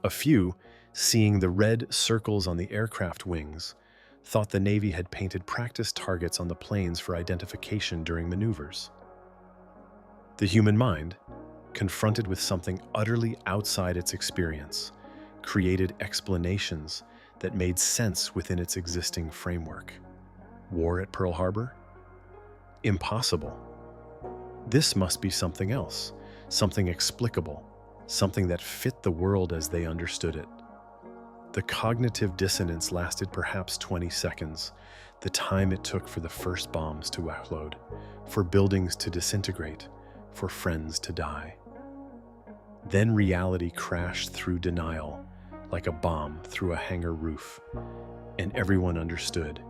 Speaker 1: A few, seeing the red circles on the aircraft wings, thought the Navy had painted practice targets on the planes for identification during maneuvers. The human mind, confronted with something utterly outside its experience, created explanations that made sense within its existing framework. War at Pearl Harbor? Impossible. This must be something else, something explicable, something that fit the world as they understood it. The cognitive dissonance lasted perhaps 20 seconds, the time it took for the first bombs to explode, for buildings to disintegrate, for friends to die. Then reality crashed through denial, like a bomb through a hangar roof, and everyone understood.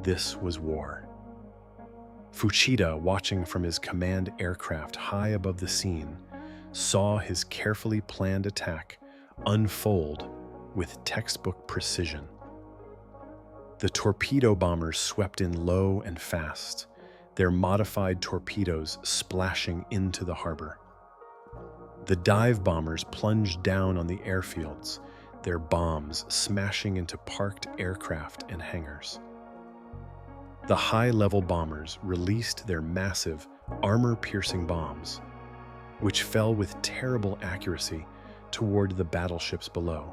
Speaker 1: This was war. Fuchida, watching from his command aircraft high above the scene, saw his carefully planned attack unfold with textbook precision. The torpedo bombers swept in low and fast, their modified torpedoes splashing into the harbor. The dive bombers plunged down on the airfields, their bombs smashing into parked aircraft and hangars. The high-level bombers released their massive, armor-piercing bombs, which fell with terrible accuracy toward the battleships below.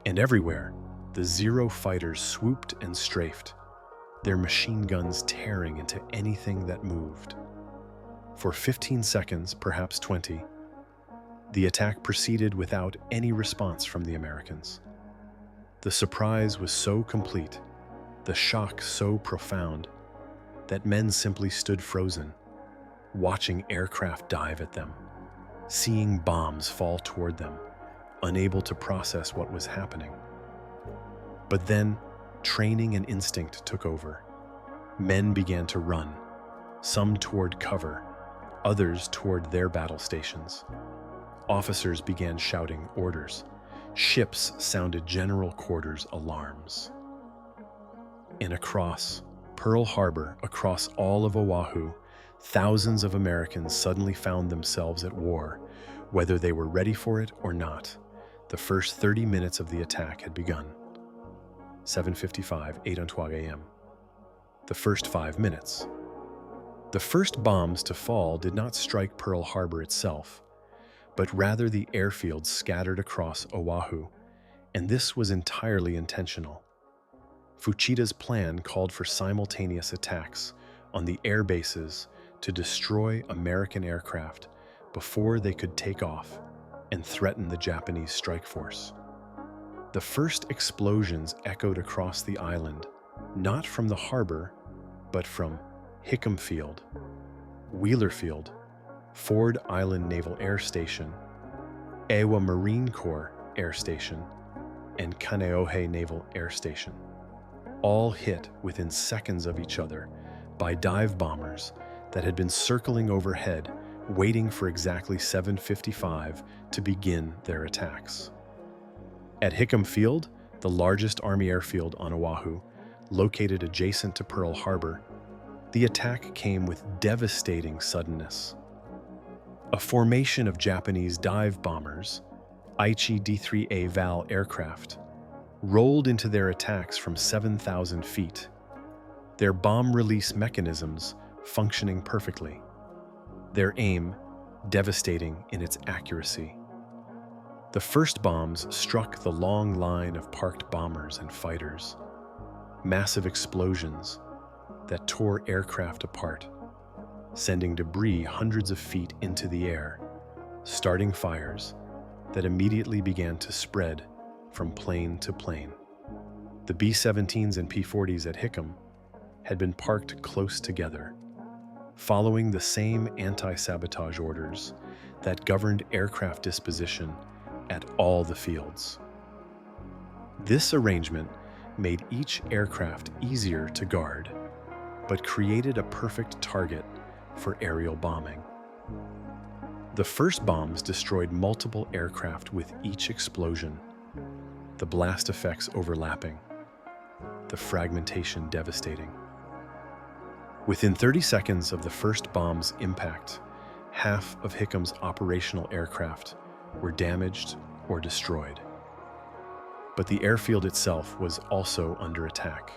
Speaker 1: And everywhere, the Zero fighters swooped and strafed, their machine guns tearing into anything that moved. For 15 seconds, perhaps 20, the attack proceeded without any response from the Americans. The surprise was so complete, the shock so profound, that men simply stood frozen, watching aircraft dive at them, seeing bombs fall toward them, unable to process what was happening. But then, training and instinct took over. Men began to run, some toward cover, others toward their battle stations. Officers began shouting orders. Ships sounded general quarters alarms. And across Pearl Harbor, across all of Oahu, thousands of Americans suddenly found themselves at war, whether they were ready for it or not. The first 30 minutes of the attack had begun. 7:55, 8:00 a.m. The first 5 minutes. The first bombs to fall did not strike Pearl Harbor itself, but rather the airfields scattered across Oahu, and this was entirely intentional. Fuchida's plan called for simultaneous attacks on the air bases to destroy American aircraft before they could take off and threaten the Japanese strike force. The first explosions echoed across the island, not from the harbor, but from Hickam Field, Wheeler Field, Ford Island Naval Air Station, Ewa Marine Corps Air Station, and Kaneohe Naval Air Station, all hit within seconds of each other by dive bombers that had been circling overhead, waiting for exactly 7:55 to begin their attacks. At Hickam Field, the largest Army airfield on Oahu, located adjacent to Pearl Harbor, the attack came with devastating suddenness. A formation of Japanese dive bombers, Aichi D-3A Val aircraft, rolled into their attacks from 7,000 feet, their bomb release mechanisms functioning perfectly, their aim devastating in its accuracy. The first bombs struck the long line of parked bombers and fighters, massive explosions that tore aircraft apart, sending debris hundreds of feet into the air, starting fires that immediately began to spread from plane to plane. The B-17s and P-40s at Hickam had been parked close together, following the same anti-sabotage orders that governed aircraft disposition at all the fields. This arrangement made each aircraft easier to guard, but created a perfect target for aerial bombing. The first bombs destroyed multiple aircraft with each explosion, the blast effects overlapping, the fragmentation devastating. Within 30 seconds of the first bomb's impact, half of Hickham's operational aircraft were damaged or destroyed. But the airfield itself was also under attack.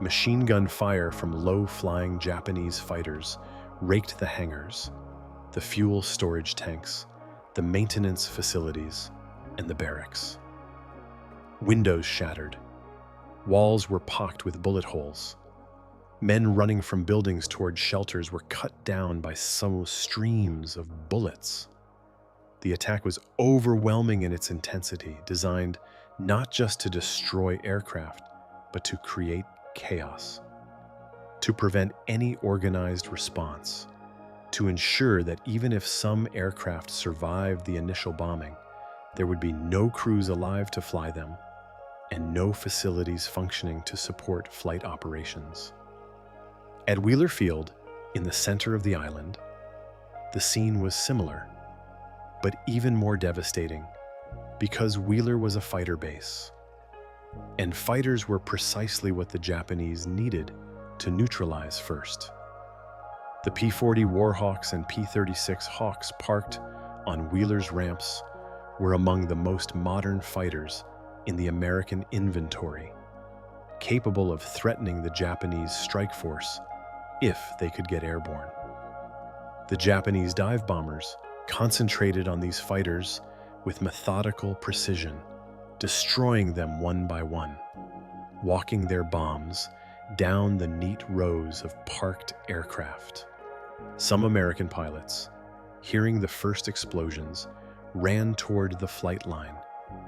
Speaker 1: Machine gun fire from low-flying Japanese fighters raked the hangars, the fuel storage tanks, the maintenance facilities, and the barracks. Windows shattered. Walls were pocked with bullet holes. Men running from buildings toward shelters were cut down by some streams of bullets. The attack was overwhelming in its intensity, designed not just to destroy aircraft, but to create chaos, to prevent any organized response, to ensure that even if some aircraft survived the initial bombing, there would be no crews alive to fly them and no facilities functioning to support flight operations. At Wheeler Field, in the center of the island, the scene was similar, but even more devastating, because Wheeler was a fighter base, and fighters were precisely what the Japanese needed to neutralize first. The P-40 Warhawks and P-36 Hawks parked on Wheeler's ramps were among the most modern fighters in the American inventory, capable of threatening the Japanese strike force if they could get airborne. The Japanese dive bombers concentrated on these fighters with methodical precision, destroying them one by one, walking their bombs down the neat rows of parked aircraft. Some American pilots, hearing the first explosions, ran toward the flight line,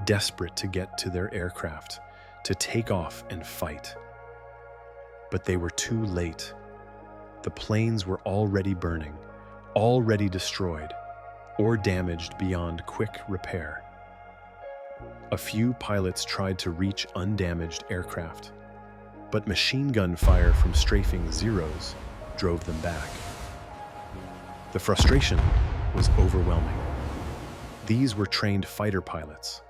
Speaker 1: desperate to get to their aircraft, to take off and fight. But they were too late. The planes were already burning, already destroyed, or damaged beyond quick repair. A few pilots tried to reach undamaged aircraft, but machine gun fire from strafing Zeros drove them back. The frustration was overwhelming. These were trained fighter pilots,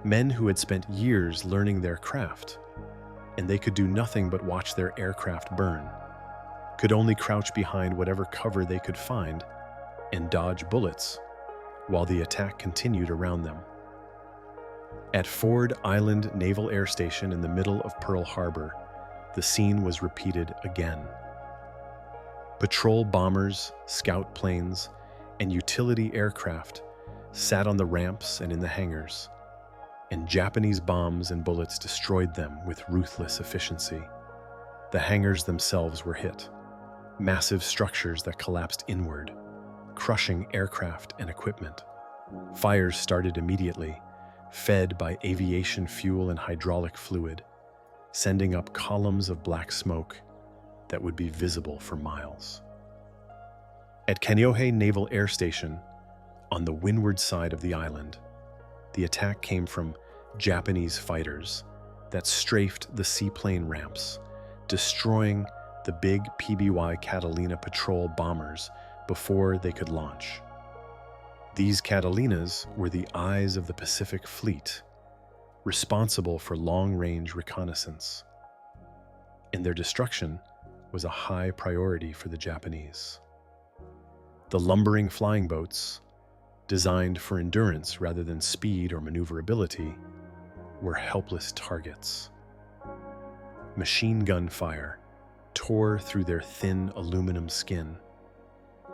Speaker 1: men who had spent years learning their craft, and they could do nothing but watch their aircraft burn, could only crouch behind whatever cover they could find and dodge bullets while the attack continued around them. At Ford Island Naval Air Station in the middle of Pearl Harbor, the scene was repeated again. Patrol bombers, scout planes, and utility aircraft sat on the ramps and in the hangars, and Japanese bombs and bullets destroyed them with ruthless efficiency. The hangars themselves were hit, massive structures that collapsed inward, crushing aircraft and equipment. Fires started immediately, fed by aviation fuel and hydraulic fluid, sending up columns of black smoke that would be visible for miles. At Kaneohe Naval Air Station, on the windward side of the island, the attack came from Japanese fighters that strafed the seaplane ramps, destroying the big PBY Catalina patrol bombers before they could launch. These Catalinas were the eyes of the Pacific Fleet, responsible for long-range reconnaissance, and their destruction was a high priority for the Japanese. The lumbering flying boats, designed for endurance rather than speed or maneuverability, were helpless targets. Machine gun fire tore through their thin aluminum skin,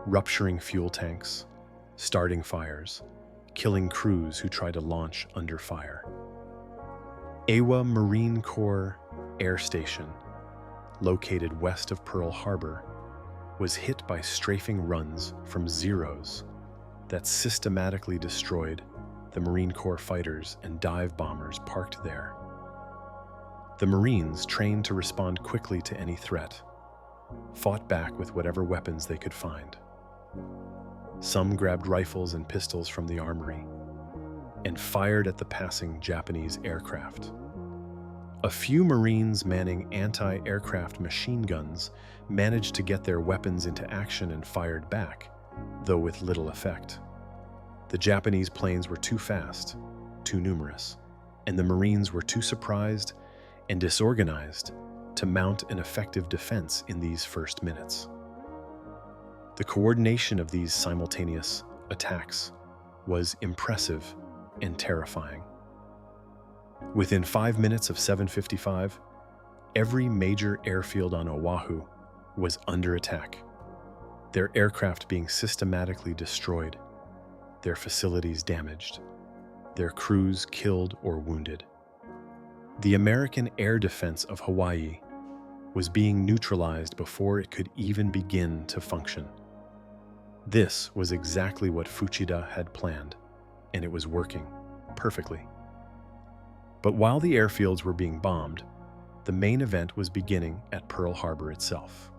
Speaker 1: rupturing fuel tanks, starting fires, killing crews who tried to launch under fire. Ewa Marine Corps Air Station, located west of Pearl Harbor, was hit by strafing runs from Zeros that systematically destroyed the Marine Corps fighters and dive bombers parked there. The Marines, trained to respond quickly to any threat, fought back with whatever weapons they could find. Some grabbed rifles and pistols from the armory. and fired at the passing Japanese aircraft. A few Marines manning anti-aircraft machine guns managed to get their weapons into action and fired back, though with little effect. The Japanese planes were too fast, too numerous, and the Marines were too surprised and disorganized to mount an effective defense in these first minutes. The coordination of these simultaneous attacks was impressive and terrifying. Within 5 minutes of 7:55, every major airfield on Oahu was under attack, their aircraft being systematically destroyed, their facilities damaged, their crews killed or wounded. The American air defense of Hawaii was being neutralized before it could even begin to function. This was exactly what Fuchida had planned, and it was working perfectly. But while the airfields were being bombed, the main event was beginning at Pearl Harbor itself.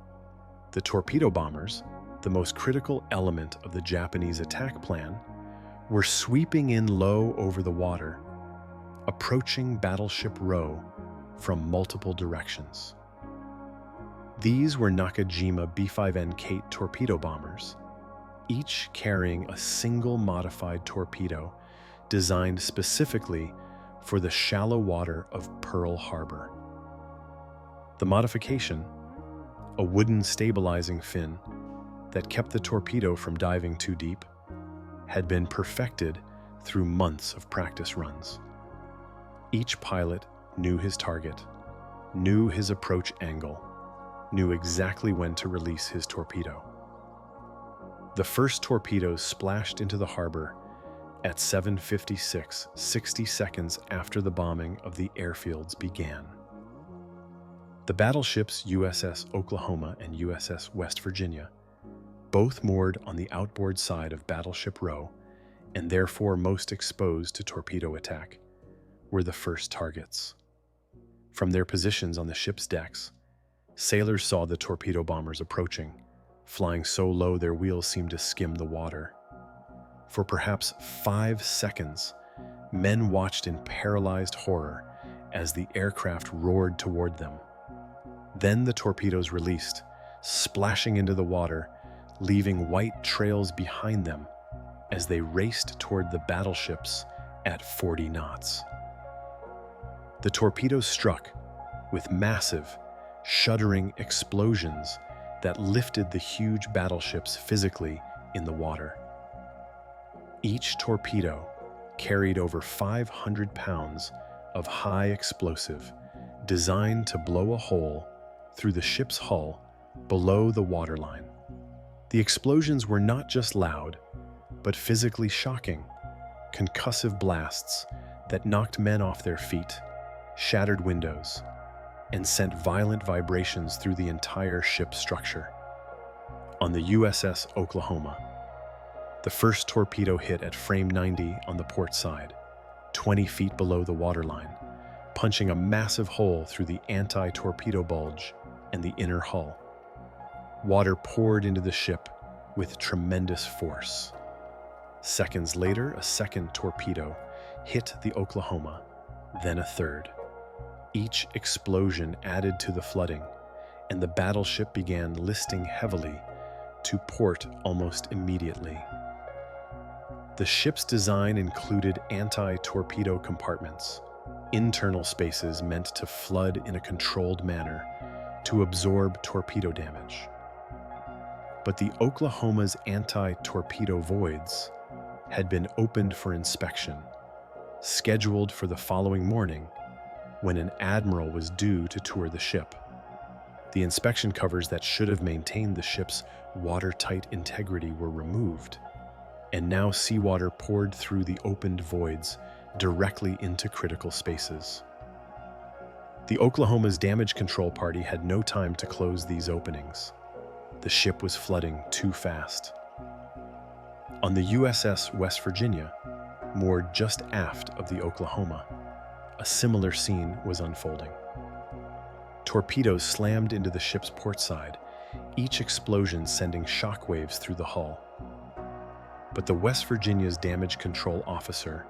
Speaker 1: The torpedo bombers, the most critical element of the Japanese attack plan, were sweeping in low over the water, approaching Battleship Row from multiple directions. These were Nakajima B-5N Kate torpedo bombers, each carrying a single modified torpedo designed specifically for the shallow water of Pearl Harbor. The modification, a wooden stabilizing fin that kept the torpedo from diving too deep, had been perfected through months of practice runs. Each pilot knew his target, knew his approach angle, knew exactly when to release his torpedo. The first torpedoes splashed into the harbor at 7:56, 60 seconds after the bombing of the airfields began. The battleships USS Oklahoma and USS West Virginia, both moored on the outboard side of Battleship Row and therefore most exposed to torpedo attack, were the first targets. From their positions on the ship's decks, sailors saw the torpedo bombers approaching, flying so low their wheels seemed to skim the water. For perhaps 5 seconds, men watched in paralyzed horror as the aircraft roared toward them. Then the torpedoes released, splashing into the water, leaving white trails behind them as they raced toward the battleships at 40 knots. The torpedoes struck with massive, shuddering explosions that lifted the huge battleships physically in the water. Each torpedo carried over 500 pounds of high explosive designed to blow a hole through the ship's hull below the waterline. The explosions were not just loud, but physically shocking, concussive blasts that knocked men off their feet, shattered windows, and sent violent vibrations through the entire ship's structure. On the USS Oklahoma, the first torpedo hit at frame 90 on the port side, 20 feet below the waterline, punching a massive hole through the anti-torpedo bulge and the inner hull. Water poured into the ship with tremendous force. Seconds later, a second torpedo hit the Oklahoma, then a third. Each explosion added to the flooding, and the battleship began listing heavily to port almost immediately. The ship's design included anti-torpedo compartments, internal spaces meant to flood in a controlled manner to absorb torpedo damage. But the Oklahoma's anti-torpedo voids had been opened for inspection, scheduled for the following morning when an admiral was due to tour the ship. The inspection covers that should have maintained the ship's watertight integrity were removed, and now seawater poured through the opened voids directly into critical spaces. The Oklahoma's damage control party had no time to close these openings. The ship was flooding too fast. On the USS West Virginia, moored just aft of the Oklahoma, a similar scene was unfolding. Torpedoes slammed into the ship's port side, each explosion sending shockwaves through the hull. But the West Virginia's damage control officer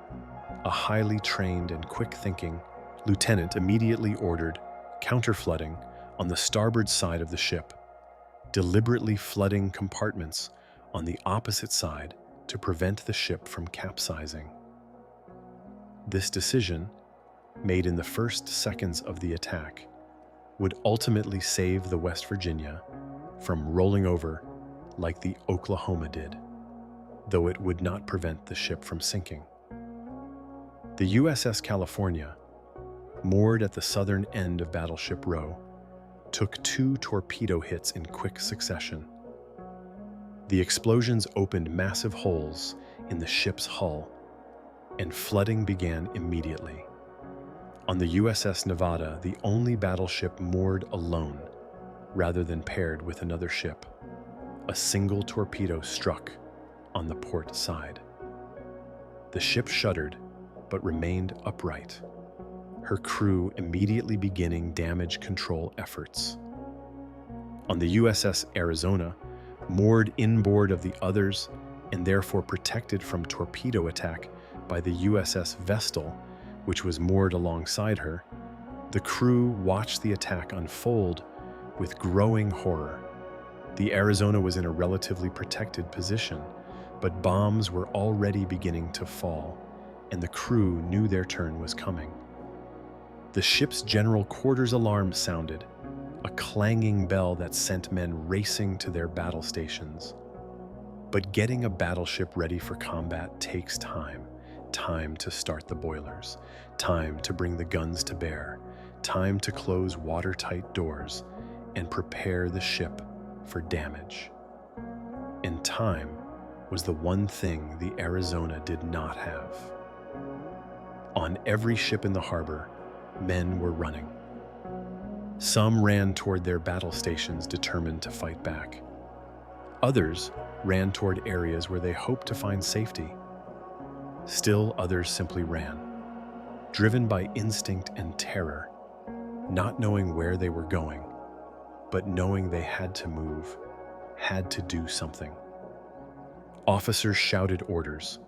Speaker 1: A highly trained and quick-thinking lieutenant immediately ordered counterflooding on the starboard side of the ship, deliberately flooding compartments on the opposite side to prevent the ship from capsizing. This decision, made in the first seconds of the attack, would ultimately save the West Virginia from rolling over like the Oklahoma did, though it would not prevent the ship from sinking. The USS California, moored at the southern end of Battleship Row, took 2 torpedo hits in quick succession. The explosions opened massive holes in the ship's hull, and flooding began immediately. On the USS Nevada, the only battleship moored alone, rather than paired with another ship, a single torpedo struck on the port side. The ship shuddered, but remained upright, her crew immediately beginning damage control efforts. On the USS Arizona, moored inboard of the others and therefore protected from torpedo attack by the USS Vestal, which was moored alongside her, the crew watched the attack unfold with growing horror. The Arizona was in a relatively protected position, but bombs were already beginning to fall, and the crew knew their turn was coming. The ship's general quarters alarm sounded, a clanging bell that sent men racing to their battle stations. But getting a battleship ready for combat takes time. Time to start the boilers, time to bring the guns to bear, time to close watertight doors and prepare the ship for damage. And time was the one thing the Arizona did not have. On every ship in the harbor, men were running. Some ran toward their battle stations determined to fight back. Others ran toward areas where they hoped to find safety. Still others simply ran, driven by instinct and terror, not knowing where they were going, but knowing they had to move, had to do something. Officers shouted orders,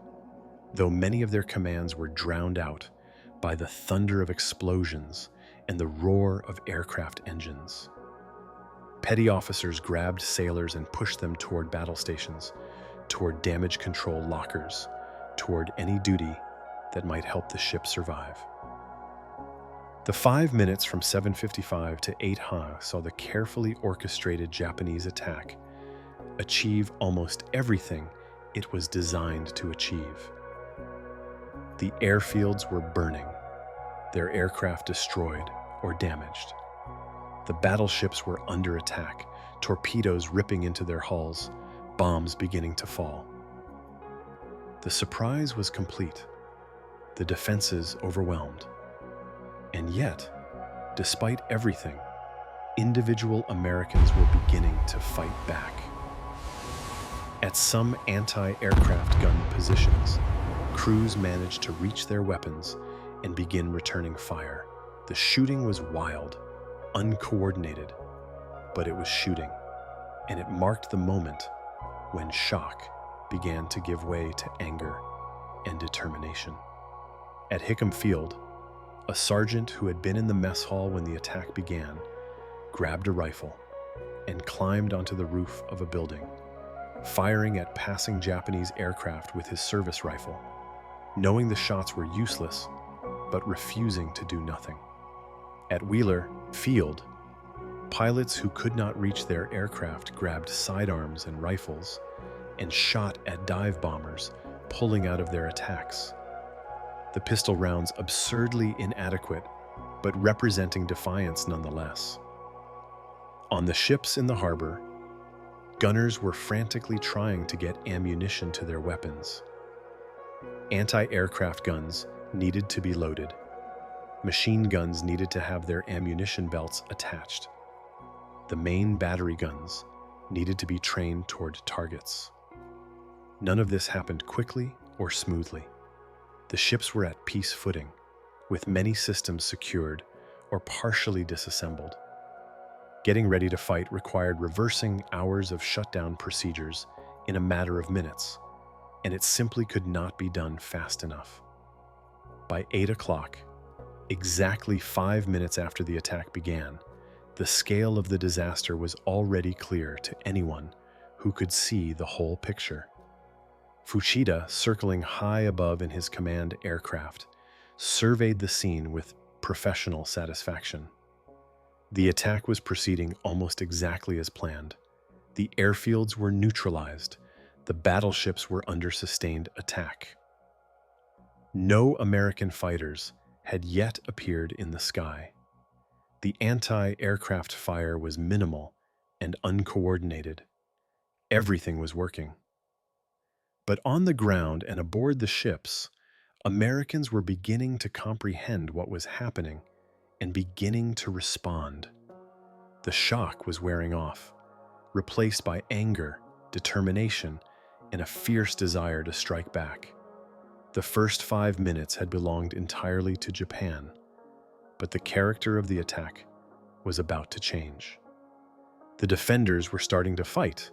Speaker 1: though many of their commands were drowned out by the thunder of explosions and the roar of aircraft engines. Petty officers grabbed sailors and pushed them toward battle stations, toward damage control lockers, toward any duty that might help the ship survive. The 5 minutes from 7:55 to 8:00 saw the carefully orchestrated Japanese attack achieve almost everything it was designed to achieve. The airfields were burning, their aircraft destroyed or damaged. The battleships were under attack, torpedoes ripping into their hulls, bombs beginning to fall. The surprise was complete, the defenses overwhelmed. And yet, despite everything, individual Americans were beginning to fight back. At some anti-aircraft gun positions, crews managed to reach their weapons and begin returning fire. The shooting was wild, uncoordinated, but it was shooting, and it marked the moment when shock began to give way to anger and determination. At Hickam Field, a sergeant who had been in the mess hall when the attack began grabbed a rifle and climbed onto the roof of a building, firing at passing Japanese aircraft with his service rifle, knowing the shots were useless, but refusing to do nothing. At Wheeler Field, pilots who could not reach their aircraft grabbed sidearms and rifles and shot at dive bombers pulling out of their attacks. The pistol rounds absurdly inadequate, but representing defiance nonetheless. On the ships in the harbor, gunners were frantically trying to get ammunition to their weapons. Anti-aircraft guns needed to be loaded. Machine guns needed to have their ammunition belts attached. The main battery guns needed to be trained toward targets. None of this happened quickly or smoothly. The ships were at peace footing, with many systems secured or partially disassembled. Getting ready to fight required reversing hours of shutdown procedures in a matter of minutes, and it simply could not be done fast enough. By 8 o'clock, exactly 5 minutes after the attack began, the scale of the disaster was already clear to anyone who could see the whole picture. Fuchida, circling high above in his command aircraft, surveyed the scene with professional satisfaction. The attack was proceeding almost exactly as planned. The airfields were neutralized. The battleships were under sustained attack. No American fighters had yet appeared in the sky. The anti-aircraft fire was minimal and uncoordinated. Everything was working. But on the ground and aboard the ships, Americans were beginning to comprehend what was happening and beginning to respond. The shock was wearing off, replaced by anger, determination, and a fierce desire to strike back. The first 5 minutes had belonged entirely to Japan, but the character of the attack was about to change. The defenders were starting to fight,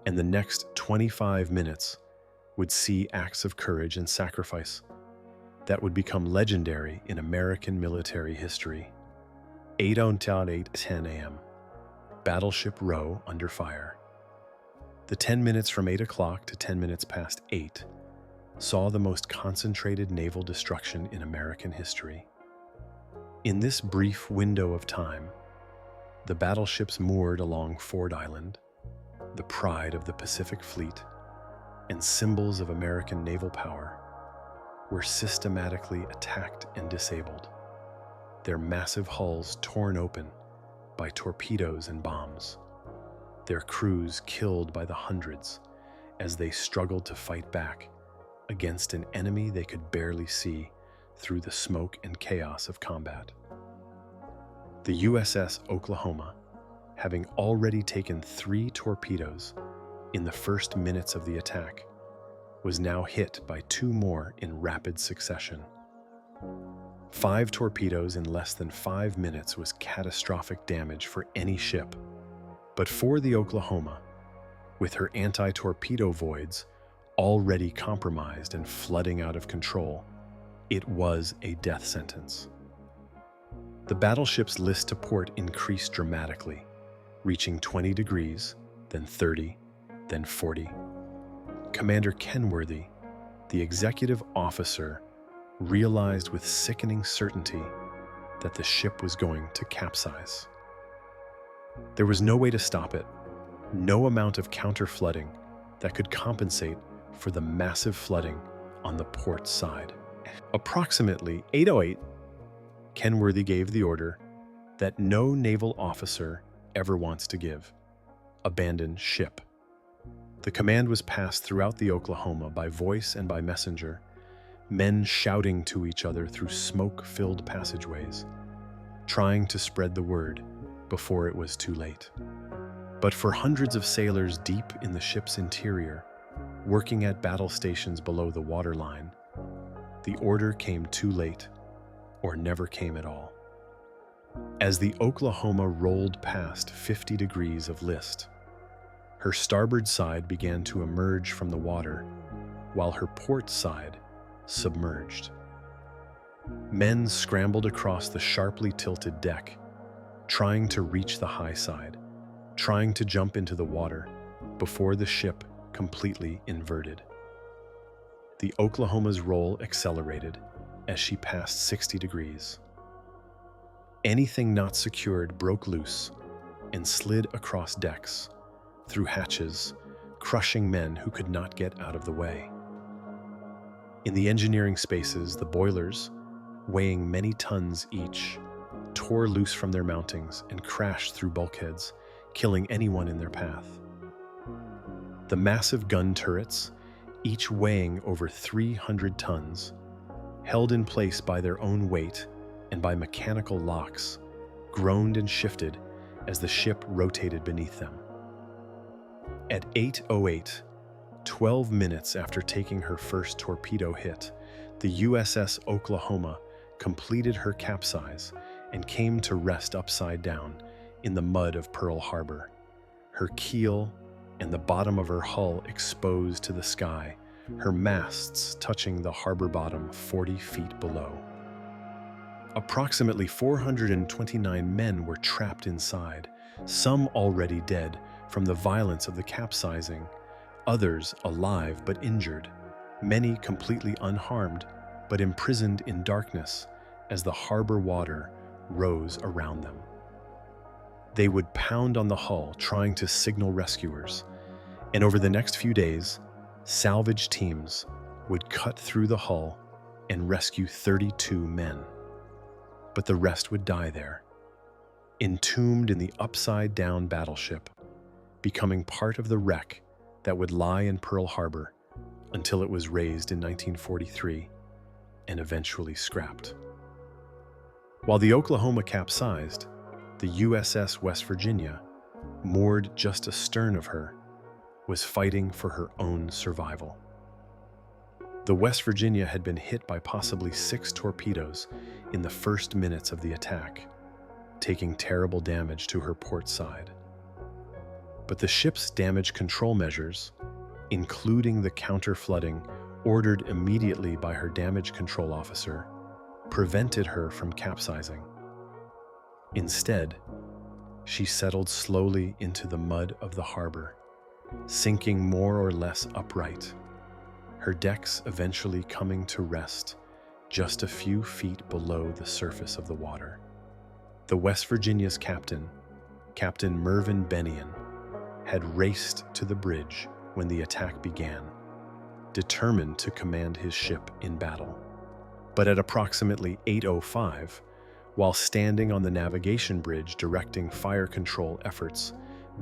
Speaker 1: and the next 25 minutes would see acts of courage and sacrifice that would become legendary in American military history. 8:10 a.m. Battleship Row under fire. The 10 minutes from 8 o'clock to 10 minutes past 8 saw the most concentrated naval destruction in American history. In this brief window of time, the battleships moored along Ford Island, the pride of the Pacific Fleet, and symbols of American naval power, were systematically attacked and disabled, their massive hulls torn open by torpedoes and bombs, their crews killed by the hundreds as they struggled to fight back against an enemy they could barely see through the smoke and chaos of combat. The USS Oklahoma, having already taken 3 torpedoes in the first minutes of the attack, was now hit by 2 more in rapid succession. 5 torpedoes in less than 5 minutes was catastrophic damage for any ship, but for the Oklahoma, with her anti-torpedo voids already compromised and flooding out of control, it was a death sentence. The battleship's list to port increased dramatically, reaching 20 degrees, then 30, then 40. Commander Kenworthy, the executive officer, realized with sickening certainty that the ship was going to capsize. There was no way to stop it, no amount of counter-flooding that could compensate for the massive flooding on the port side. Approximately 8:08, Kenworthy gave the order that no naval officer ever wants to give: abandon ship. The command was passed throughout the Oklahoma by voice and by messenger, men shouting to each other through smoke-filled passageways, trying to spread the word before it was too late. But for hundreds of sailors deep in the ship's interior, working at battle stations below the waterline, the order came too late, or never came at all. As the Oklahoma rolled past 50 degrees of list, her starboard side began to emerge from the water, while her port side submerged. Men scrambled across the sharply tilted deck, trying to reach the high side, trying to jump into the water before the ship completely inverted. The Oklahoma's roll accelerated as she passed 60 degrees. Anything not secured broke loose and slid across decks, through hatches, crushing men who could not get out of the way. In the engineering spaces, the boilers, weighing many tons each, tore loose from their mountings and crashed through bulkheads, killing anyone in their path. The massive gun turrets, each weighing over 300 tons, held in place by their own weight and by mechanical locks, groaned and shifted as the ship rotated beneath them. At 8:08, 12 minutes after taking her first torpedo hit, the USS Oklahoma completed her capsize and came to rest upside down in the mud of Pearl Harbor, her keel and the bottom of her hull exposed to the sky her masts touching the harbor bottom 40 feet below. Approximately 429 men were trapped inside, some already dead from the violence of the capsizing, others alive but injured, many completely unharmed but imprisoned in darkness as the harbor water rose around them. They would pound on the hull trying to signal rescuers, and over the next few days, salvage teams would cut through the hull and rescue 32 men. But the rest would die there, entombed in the upside-down battleship, becoming part of the wreck that would lie in Pearl Harbor until it was raised in 1943 and eventually scrapped. While the Oklahoma capsized, the USS West Virginia, moored just astern of her, was fighting for her own survival. The West Virginia had been hit by possibly 6 torpedoes in the first minutes of the attack, taking terrible damage to her port side. But the ship's damage control measures, including the counter-flooding ordered immediately by her damage control officer, prevented her from capsizing. Instead, she settled slowly into the mud of the harbor, sinking more or less upright, her decks eventually coming to rest just a few feet below the surface of the water. The West Virginia's captain, Captain Mervyn Bennion, had raced to the bridge when the attack began, determined to command his ship in battle. But at approximately 8:05, while standing on the navigation bridge directing fire control efforts,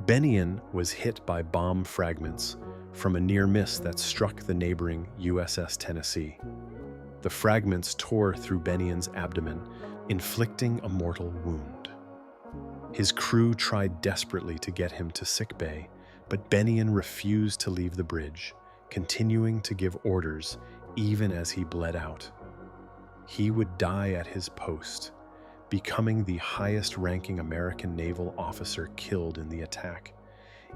Speaker 1: Bennion was hit by bomb fragments from a near miss that struck the neighboring USS Tennessee. The fragments tore through Bennion's abdomen, inflicting a mortal wound. His crew tried desperately to get him to sickbay, but Bennion refused to leave the bridge, continuing to give orders even as he bled out. He would die at his post, becoming the highest-ranking American naval officer killed in the attack,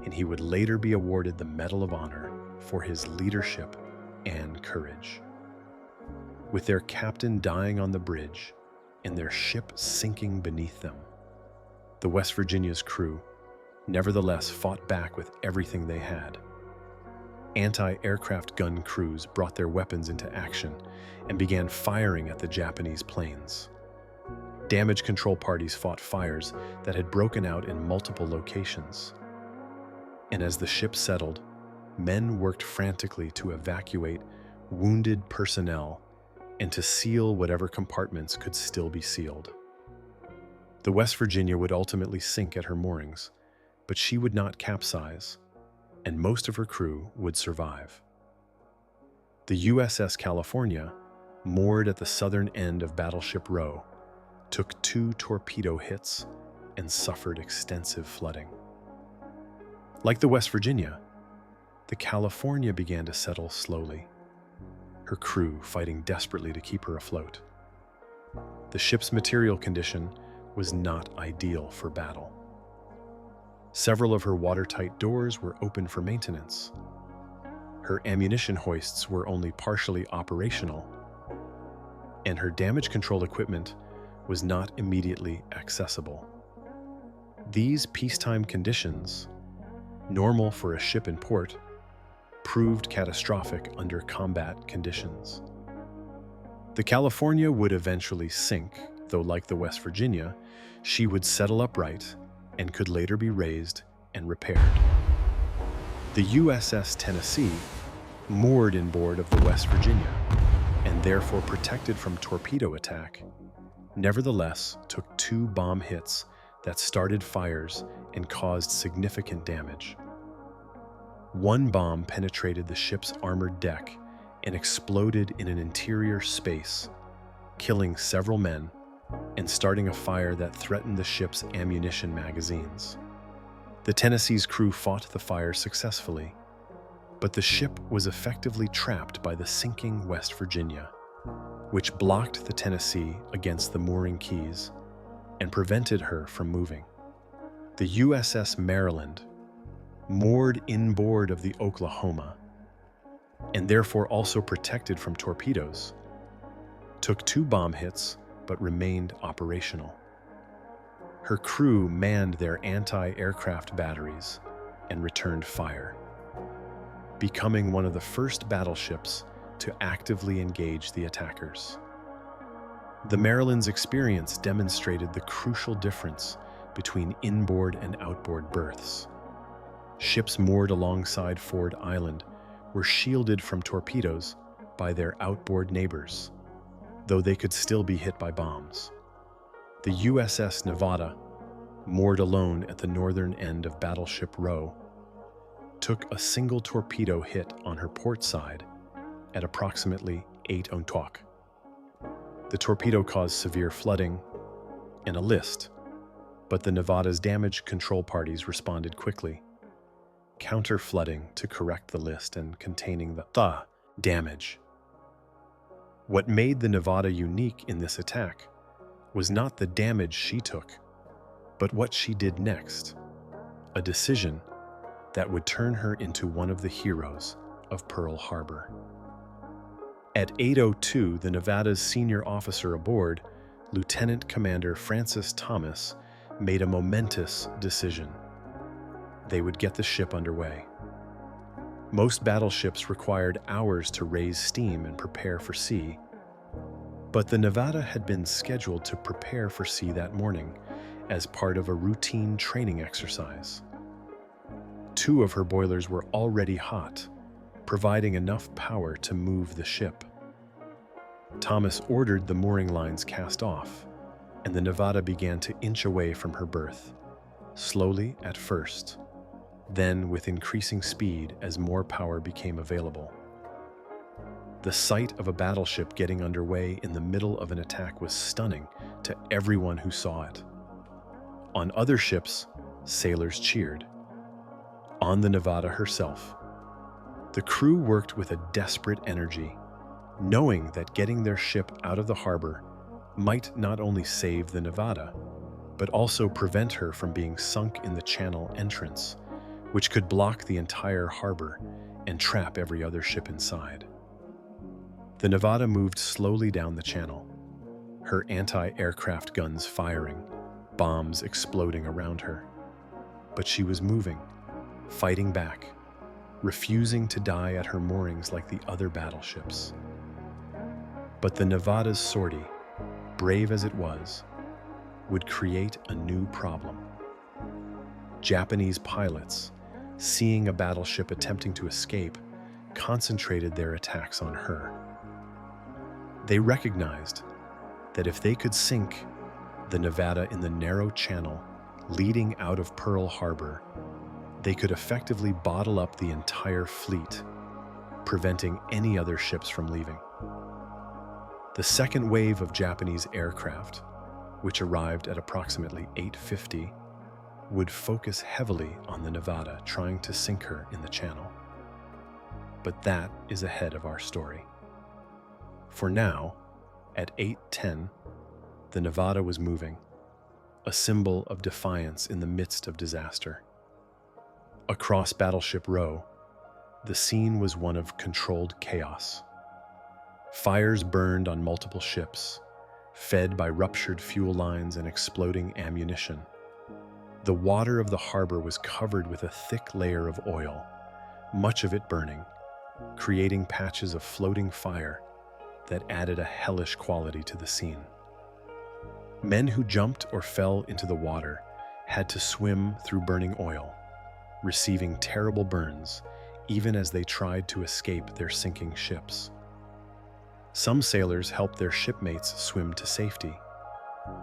Speaker 1: and he would later be awarded the Medal of Honor for his leadership and courage. With their captain dying on the bridge and their ship sinking beneath them, the West Virginia's crew nevertheless fought back with everything they had. Anti-aircraft gun crews brought their weapons into action and began firing at the Japanese planes. Damage control parties fought fires that had broken out in multiple locations. And as the ship settled, men worked frantically to evacuate wounded personnel and to seal whatever compartments could still be sealed. The West Virginia would ultimately sink at her moorings, but she would not capsize, and most of her crew would survive. The USS California, moored at the southern end of Battleship Row, took 2 torpedo hits and suffered extensive flooding. Like the West Virginia, the California began to settle slowly, her crew fighting desperately to keep her afloat. The ship's material condition was not ideal for battle. Several of her watertight doors were open for maintenance. Her ammunition hoists were only partially operational, and her damage control equipment was not immediately accessible. These peacetime conditions, normal for a ship in port, proved catastrophic under combat conditions. The California would eventually sink, though like the West Virginia, she would settle upright and could later be raised and repaired. The USS Tennessee, moored inboard of the West Virginia, and therefore protected from torpedo attack, nevertheless took 2 bomb hits that started fires and caused significant damage. One bomb penetrated the ship's armored deck and exploded in an interior space, killing several men and starting a fire that threatened the ship's ammunition magazines. The Tennessee's crew fought the fire successfully, but the ship was effectively trapped by the sinking West Virginia, which blocked the Tennessee against the mooring keys and prevented her from moving. The USS Maryland, moored inboard of the Oklahoma, and therefore also protected from torpedoes, took 2 bomb hits but remained operational. Her crew manned their anti-aircraft batteries and returned fire, becoming one of the first battleships to actively engage the attackers. The Maryland's experience demonstrated the crucial difference between inboard and outboard berths. Ships moored alongside Ford Island were shielded from torpedoes by their outboard neighbors, though they could still be hit by bombs. The USS Nevada, moored alone at the northern end of Battleship Row, took a single torpedo hit on her port side at approximately 8 o'clock. The torpedo caused severe flooding and a list, but the Nevada's damage control parties responded quickly, counter-flooding to correct the list and containing the damage. What made the Nevada unique in this attack was not the damage she took, but what she did next, a decision that would turn her into one of the heroes of Pearl Harbor. At 8:02, the Nevada's senior officer aboard, Lieutenant Commander Francis Thomas, made a momentous decision. They would get the ship underway. Most battleships required hours to raise steam and prepare for sea, but the Nevada had been scheduled to prepare for sea that morning as part of a routine training exercise. 2 of her boilers were already hot, providing enough power to move the ship. Thomas ordered the mooring lines cast off, and the Nevada began to inch away from her berth, slowly at first, then with increasing speed as more power became available. The sight of a battleship getting underway in the middle of an attack was stunning to everyone who saw it. On other ships, sailors cheered. On the Nevada herself, the crew worked with a desperate energy, knowing that getting their ship out of the harbor might not only save the Nevada, but also prevent her from being sunk in the channel entrance, which could block the entire harbor and trap every other ship inside. The Nevada moved slowly down the channel, her anti-aircraft guns firing, bombs exploding around her. But she was moving, fighting back, refusing to die at her moorings like the other battleships. But the Nevada's sortie, brave as it was, would create a new problem. Japanese pilots, seeing a battleship attempting to escape, concentrated their attacks on her. They recognized that if they could sink the Nevada in the narrow channel leading out of Pearl Harbor, they could effectively bottle up the entire fleet, preventing any other ships from leaving. The second wave of Japanese aircraft, which arrived at approximately 8:50, would focus heavily on the Nevada, trying to sink her in the channel. But that is ahead of our story. For now, at 8:10, the Nevada was moving, a symbol of defiance in the midst of disaster. Across Battleship Row, the scene was one of controlled chaos. Fires burned on multiple ships, fed by ruptured fuel lines and exploding ammunition. The water of the harbor was covered with a thick layer of oil, much of it burning, creating patches of floating fire that added a hellish quality to the scene. Men who jumped or fell into the water had to swim through burning oil, receiving terrible burns even as they tried to escape their sinking ships. Some sailors helped their shipmates swim to safety,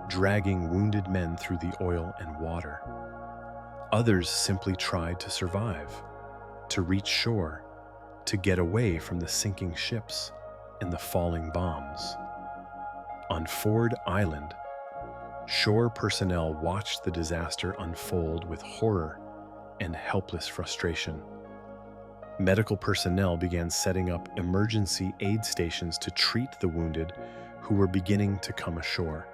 Speaker 1: dragging wounded men through the oil and water. Others simply tried to survive, to reach shore, to get away from the sinking ships and the falling bombs. On Ford Island, shore personnel watched the disaster unfold with horror and helpless frustration. Medical personnel began setting up emergency aid stations to treat the wounded who were beginning to come ashore.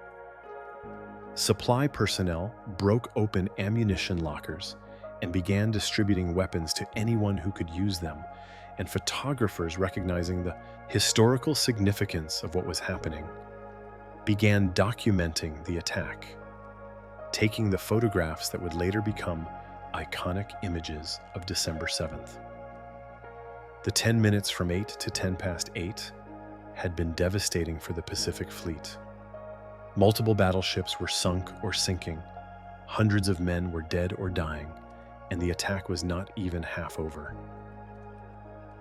Speaker 1: Supply personnel broke open ammunition lockers and began distributing weapons to anyone who could use them, and photographers recognizing the historical significance of what was happening began documenting the attack, taking the photographs that would later become iconic images of December 7th. The 10 minutes from 8 to 10 past 8 had been devastating for the Pacific Fleet. Multiple battleships were sunk or sinking, hundreds of men were dead or dying, and the attack was not even half over.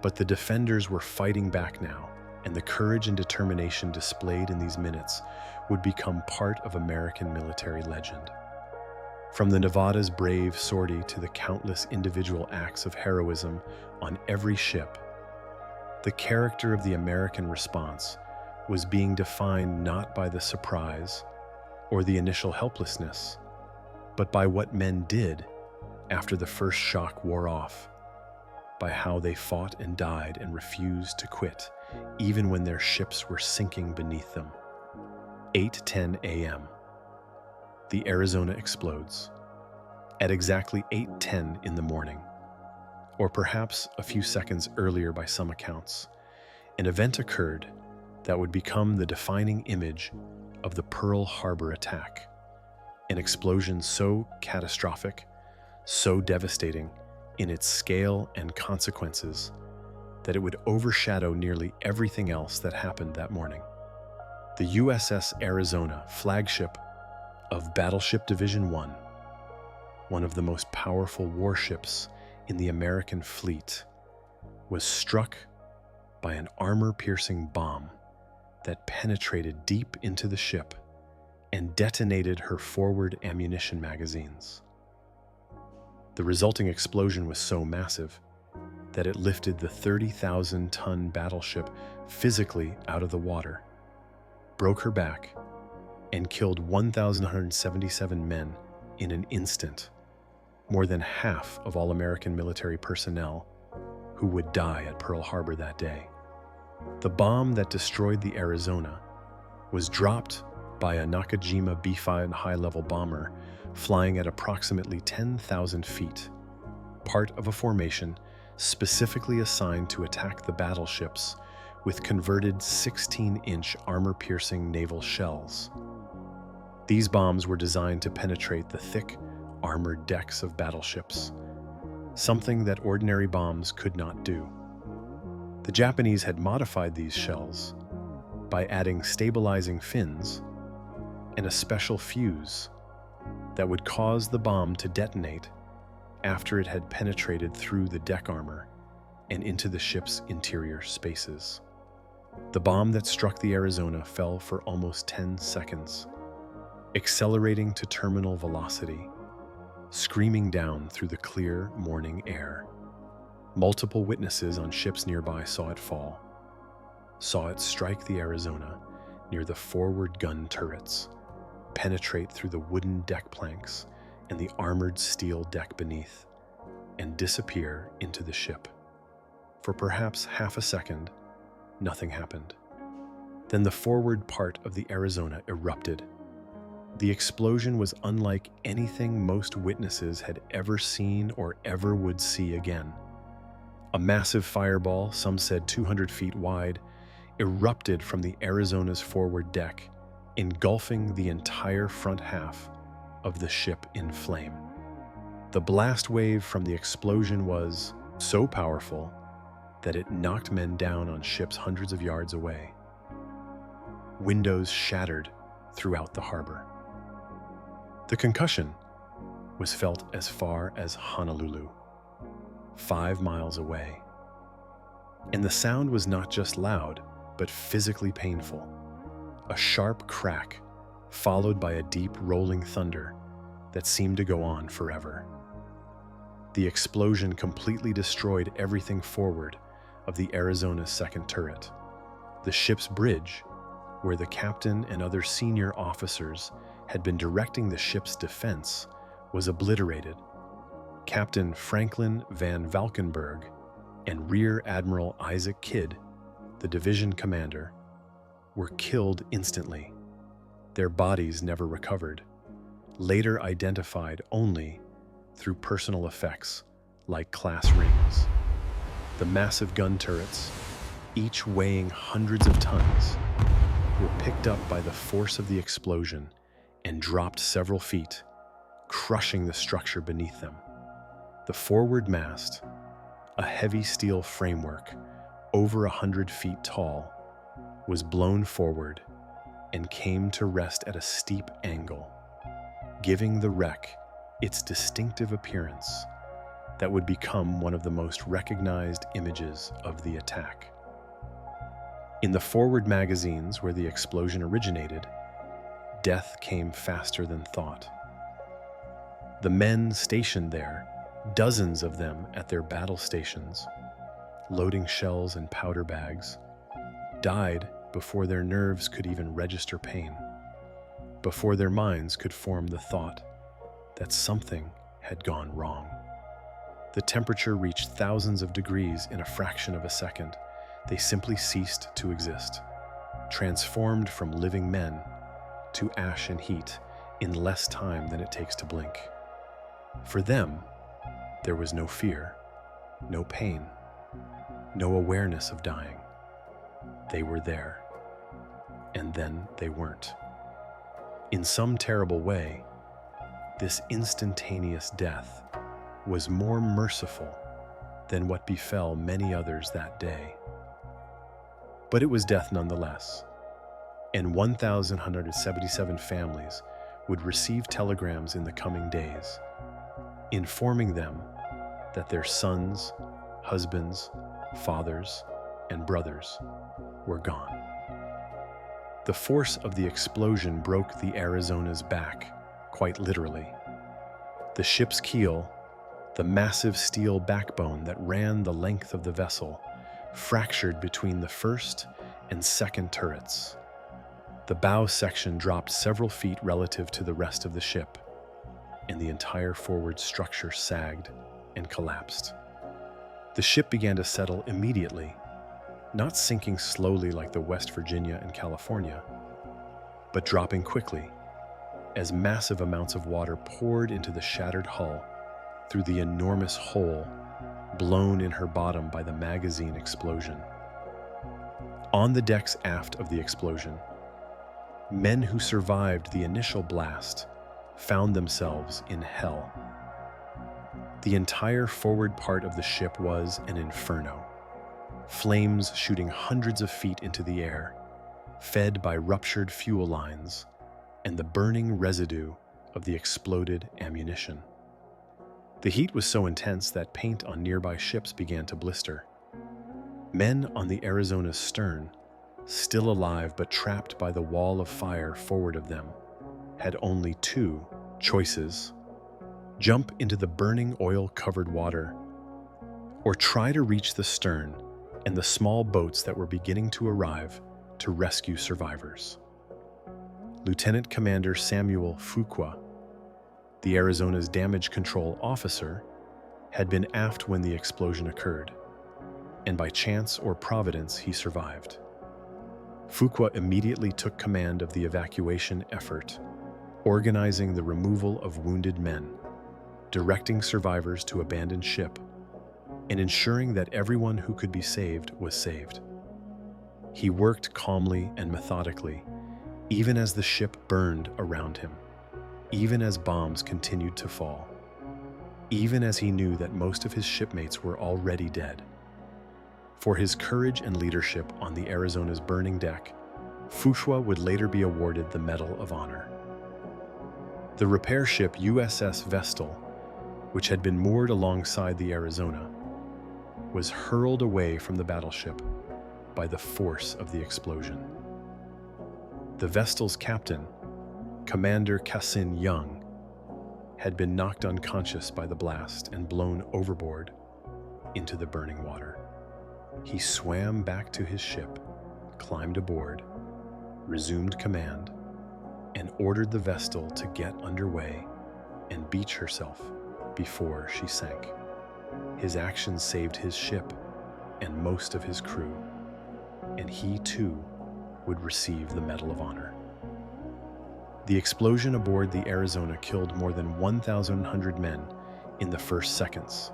Speaker 1: But the defenders were fighting back now, and the courage and determination displayed in these minutes would become part of American military legend. From the Nevada's brave sortie to the countless individual acts of heroism on every ship, the character of the American response was being defined not by the surprise or the initial helplessness, but by what men did after the first shock wore off, by how they fought and died and refused to quit, even when their ships were sinking beneath them. 8:10 a.m. The Arizona explodes. At exactly 8:10 in the morning, or perhaps a few seconds earlier by some accounts, an event occurred that would become the defining image of the Pearl Harbor attack. An explosion so catastrophic, so devastating in its scale and consequences that it would overshadow nearly everything else that happened that morning. The USS Arizona, flagship of Battleship Division 1, one of the most powerful warships in the American fleet, was struck by an armor-piercing bomb that penetrated deep into the ship and detonated her forward ammunition magazines. The resulting explosion was so massive that it lifted the 30,000-ton battleship physically out of the water, broke her back, and killed 1,177 men in an instant, more than half of all American military personnel who would die at Pearl Harbor that day. The bomb that destroyed the Arizona was dropped by a Nakajima B-5 high-level bomber flying at approximately 10,000 feet, part of a formation specifically assigned to attack the battleships with converted 16-inch armor-piercing naval shells. These bombs were designed to penetrate the thick, armored decks of battleships, something that ordinary bombs could not do. The Japanese had modified these shells by adding stabilizing fins and a special fuse that would cause the bomb to detonate after it had penetrated through the deck armor and into the ship's interior spaces. The bomb that struck the Arizona fell for almost 10 seconds, accelerating to terminal velocity, screaming down through the clear morning air. Multiple witnesses on ships nearby saw it fall, saw it strike the Arizona near the forward gun turrets, penetrate through the wooden deck planks and the armored steel deck beneath, and disappear into the ship. For perhaps half a second, nothing happened. Then the forward part of the Arizona erupted. The explosion was unlike anything most witnesses had ever seen or ever would see again. A massive fireball, some said 200 feet wide, erupted from the Arizona's forward deck, engulfing the entire front half of the ship in flame. The blast wave from the explosion was so powerful that it knocked men down on ships hundreds of yards away. Windows shattered throughout the harbor. The concussion was felt as far as Honolulu, 5 miles away. And the sound was not just loud, but physically painful. A sharp crack, followed by a deep rolling thunder that seemed to go on forever. The explosion completely destroyed everything forward of the Arizona's second turret. The ship's bridge, where the captain and other senior officers had been directing the ship's defense, was obliterated. Captain Franklin Van Valkenburg and Rear Admiral Isaac Kidd, the division commander, were killed instantly. Their bodies never recovered, later identified only through personal effects like class rings. The massive gun turrets, each weighing hundreds of tons, were picked up by the force of the explosion and dropped several feet, crushing the structure beneath them. The forward mast, a heavy steel framework over 100 feet tall, was blown forward and came to rest at a steep angle, giving the wreck its distinctive appearance that would become one of the most recognized images of the attack. In the forward magazines where the explosion originated, death came faster than thought. The men stationed there, dozens of them at their battle stations, loading shells and powder bags, died before their nerves could even register pain, before their minds could form the thought that something had gone wrong. The temperature reached thousands of degrees in a fraction of a second. They simply ceased to exist, transformed from living men to ash and heat in less time than it takes to blink. For them, there was no fear, no pain, no awareness of dying. They were there, and then they weren't. In some terrible way, this instantaneous death was more merciful than what befell many others that day. But it was death nonetheless, and 1,177 families would receive telegrams in the coming days, informing them that their sons, husbands, fathers, and brothers were gone. The force of the explosion broke the Arizona's back, quite literally. The ship's keel, the massive steel backbone that ran the length of the vessel, fractured between the first and second turrets. The bow section dropped several feet relative to the rest of the ship, and the entire forward structure sagged and collapsed. The ship began to settle immediately, not sinking slowly like the West Virginia and California, but dropping quickly as massive amounts of water poured into the shattered hull through the enormous hole blown in her bottom by the magazine explosion. On the decks aft of the explosion, men who survived the initial blast found themselves in hell. The entire forward part of the ship was an inferno, flames shooting hundreds of feet into the air, fed by ruptured fuel lines and the burning residue of the exploded ammunition. The heat was so intense that paint on nearby ships began to blister. Men on the Arizona's stern, still alive but trapped by the wall of fire forward of them, had only two choices: jump into the burning oil-covered water, or try to reach the stern and the small boats that were beginning to arrive to rescue survivors. Lieutenant Commander Samuel Fuqua, the Arizona's damage control officer, had been aft when the explosion occurred, and by chance or providence he survived. Fuqua immediately took command of the evacuation effort, organizing the removal of wounded men, directing survivors to abandon ship, and ensuring that everyone who could be saved was saved. He worked calmly and methodically, even as the ship burned around him, even as bombs continued to fall, even as he knew that most of his shipmates were already dead. For his courage and leadership on the Arizona's burning deck, Fuqua would later be awarded the Medal of Honor. The repair ship USS Vestal, which had been moored alongside the Arizona, was hurled away from the battleship by the force of the explosion. The Vestal's captain, Commander Cassin Young, had been knocked unconscious by the blast and blown overboard into the burning water. He swam back to his ship, climbed aboard, resumed command, and ordered the Vestal to get underway and beach herself before she sank. His actions saved his ship and most of his crew, and he too would receive the Medal of Honor. The explosion aboard the Arizona killed more than 1,100 men in the first seconds.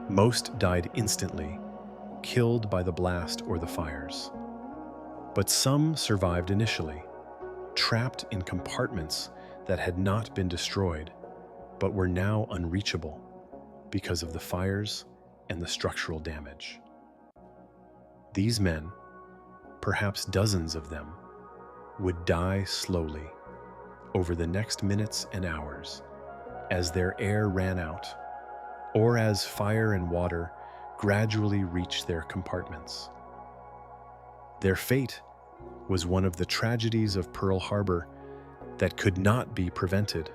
Speaker 1: Most died instantly, killed by the blast or the fires. But some survived initially, trapped in compartments that had not been destroyed, but were now unreachable because of the fires and the structural damage. These men, perhaps dozens of them, would die slowly over the next minutes and hours as their air ran out, or as fire and water gradually reached their compartments. Their fate was one of the tragedies of Pearl Harbor that could not be prevented.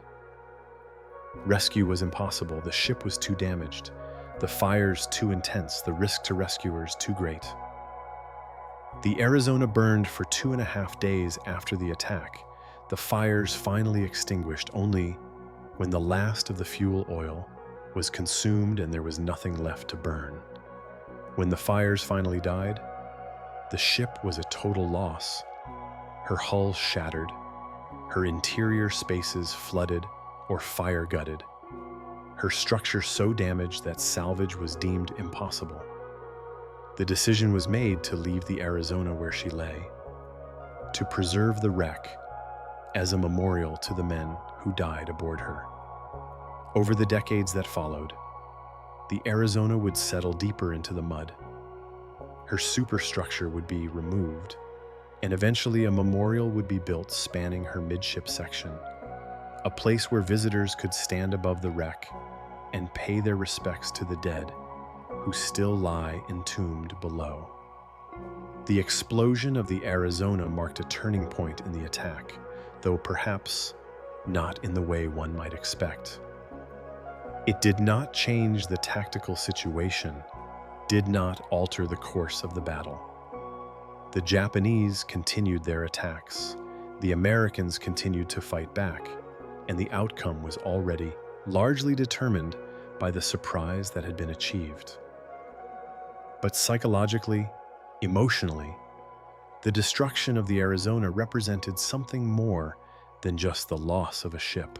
Speaker 1: Rescue was impossible. The ship was too damaged, the fires too intense, the risk to rescuers too great. The Arizona burned for 2.5 days after the attack, the fires finally extinguished only when the last of the fuel oil was consumed and there was nothing left to burn. When the fires finally died, the ship was a total loss. Her hull shattered, her interior spaces flooded or fire-gutted, her structure so damaged that salvage was deemed impossible. The decision was made to leave the Arizona where she lay, to preserve the wreck as a memorial to the men who died aboard her. Over the decades that followed, the Arizona would settle deeper into the mud. Her superstructure would be removed, and eventually a memorial would be built spanning her midship section, a place where visitors could stand above the wreck and pay their respects to the dead who still lie entombed below. The explosion of the Arizona marked a turning point in the attack, though perhaps not in the way one might expect. It did not change the tactical situation, did not alter the course of the battle. The Japanese continued their attacks, the Americans continued to fight back, and the outcome was already largely determined by the surprise that had been achieved. But psychologically, emotionally, the destruction of the Arizona represented something more than just the loss of a ship.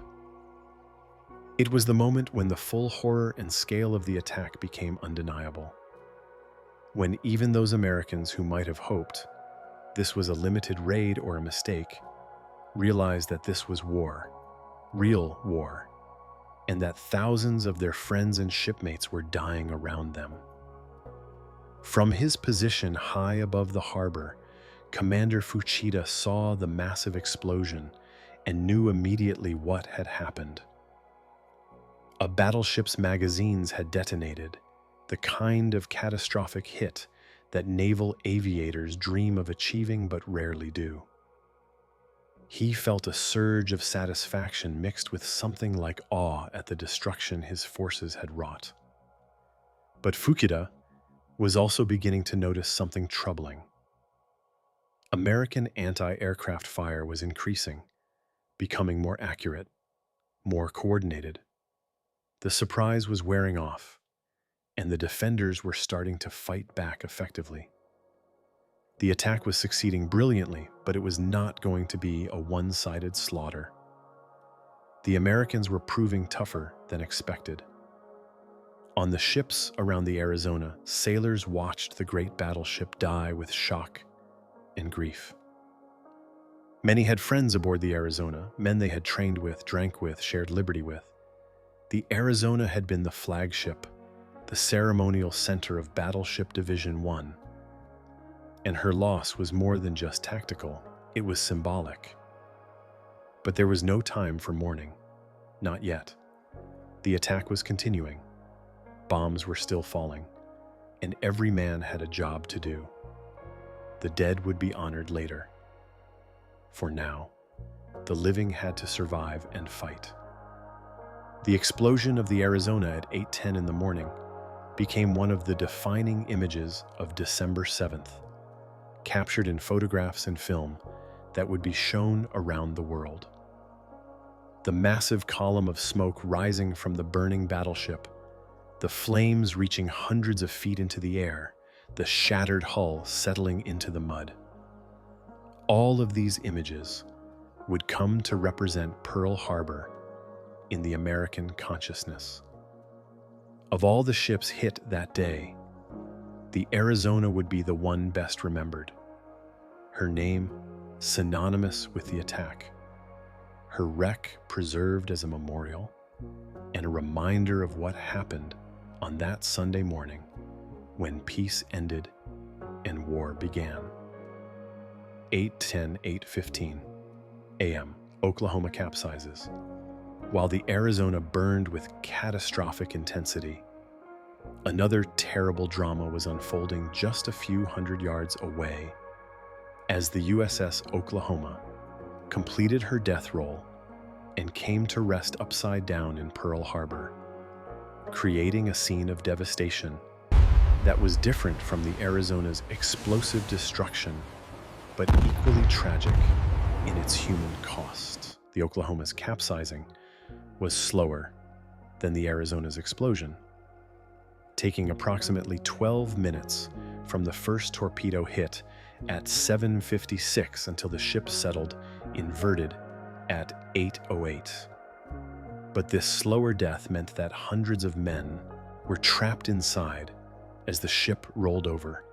Speaker 1: It was the moment when the full horror and scale of the attack became undeniable. When even those Americans who might have hoped this was a limited raid or a mistake realized that this was war, real war, and that thousands of their friends and shipmates were dying around them. From his position high above the harbor, Commander Fuchida saw the massive explosion and knew immediately what had happened. A battleship's magazines had detonated, the kind of catastrophic hit that naval aviators dream of achieving but rarely do. He felt a surge of satisfaction mixed with something like awe at the destruction his forces had wrought. But Fuchida was also beginning to notice something troubling. American anti-aircraft fire was increasing, becoming more accurate, more coordinated. The surprise was wearing off, and the defenders were starting to fight back effectively. The attack was succeeding brilliantly, but it was not going to be a one-sided slaughter. The Americans were proving tougher than expected. On the ships around the Arizona, sailors watched the great battleship die with shock and grief. Many had friends aboard the Arizona, men they had trained with, drank with, shared liberty with. The Arizona had been the flagship, the ceremonial center of Battleship Division 1. And her loss was more than just tactical, it was symbolic. But there was no time for mourning. Not yet. The attack was continuing. Bombs were still falling, and every man had a job to do. The dead would be honored later. For now, the living had to survive and fight. The explosion of the Arizona at 8:10 in the morning became one of the defining images of December 7th, captured in photographs and film that would be shown around the world. The massive column of smoke rising from the burning battleship, the flames reaching hundreds of feet into the air, the shattered hull settling into the mud. All of these images would come to represent Pearl Harbor in the American consciousness. Of all the ships hit that day, the Arizona would be the one best remembered. Her name synonymous with the attack, her wreck preserved as a memorial, and a reminder of what happened on that Sunday morning when peace ended and war began. 8:15 a.m., Oklahoma capsizes. While the Arizona burned with catastrophic intensity, another terrible drama was unfolding just a few hundred yards away as the USS Oklahoma completed her death roll and came to rest upside down in Pearl Harbor, creating a scene of devastation that was different from the Arizona's explosive destruction, but equally tragic in its human cost. The Oklahoma's capsizing was slower than the Arizona's explosion, taking approximately 12 minutes from the first torpedo hit at 7:56 until the ship settled inverted at 8:08. But this slower death meant that hundreds of men were trapped inside as the ship rolled over,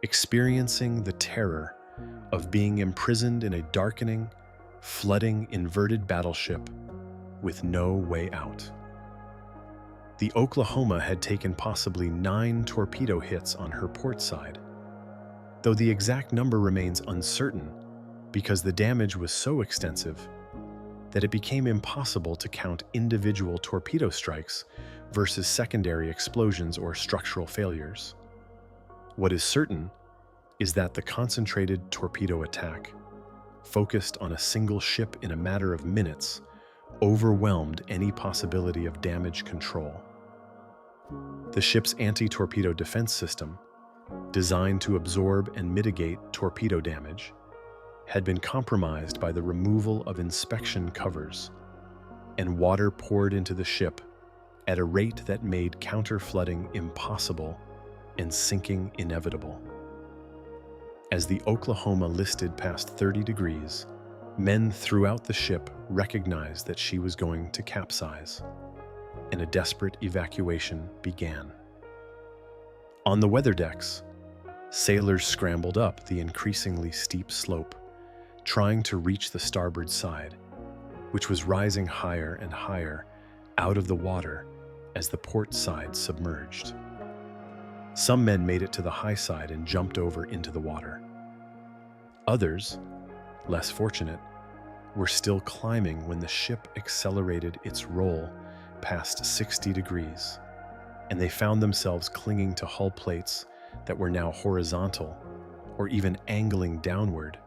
Speaker 1: experiencing the terror of being imprisoned in a darkening, flooding, inverted battleship with no way out. The Oklahoma had taken possibly 9 torpedo hits on her port side, though the exact number remains uncertain because the damage was so extensive that it became impossible to count individual torpedo strikes versus secondary explosions or structural failures. What is certain is that the concentrated torpedo attack, focused on a single ship in a matter of minutes, overwhelmed any possibility of damage control. The ship's anti-torpedo defense system, designed to absorb and mitigate torpedo damage, had been compromised by the removal of inspection covers, and water poured into the ship at a rate that made counter-flooding impossible and sinking inevitable. As the Oklahoma listed past 30 degrees, men throughout the ship recognized that she was going to capsize, and a desperate evacuation began. On the weather decks, sailors scrambled up the increasingly steep slope, trying to reach the starboard side, which was rising higher and higher out of the water as the port side submerged. Some men made it to the high side and jumped over into the water. Others, less fortunate, were still climbing when the ship accelerated its roll past 60 degrees, and they found themselves clinging to hull plates that were now horizontal or even angling downward,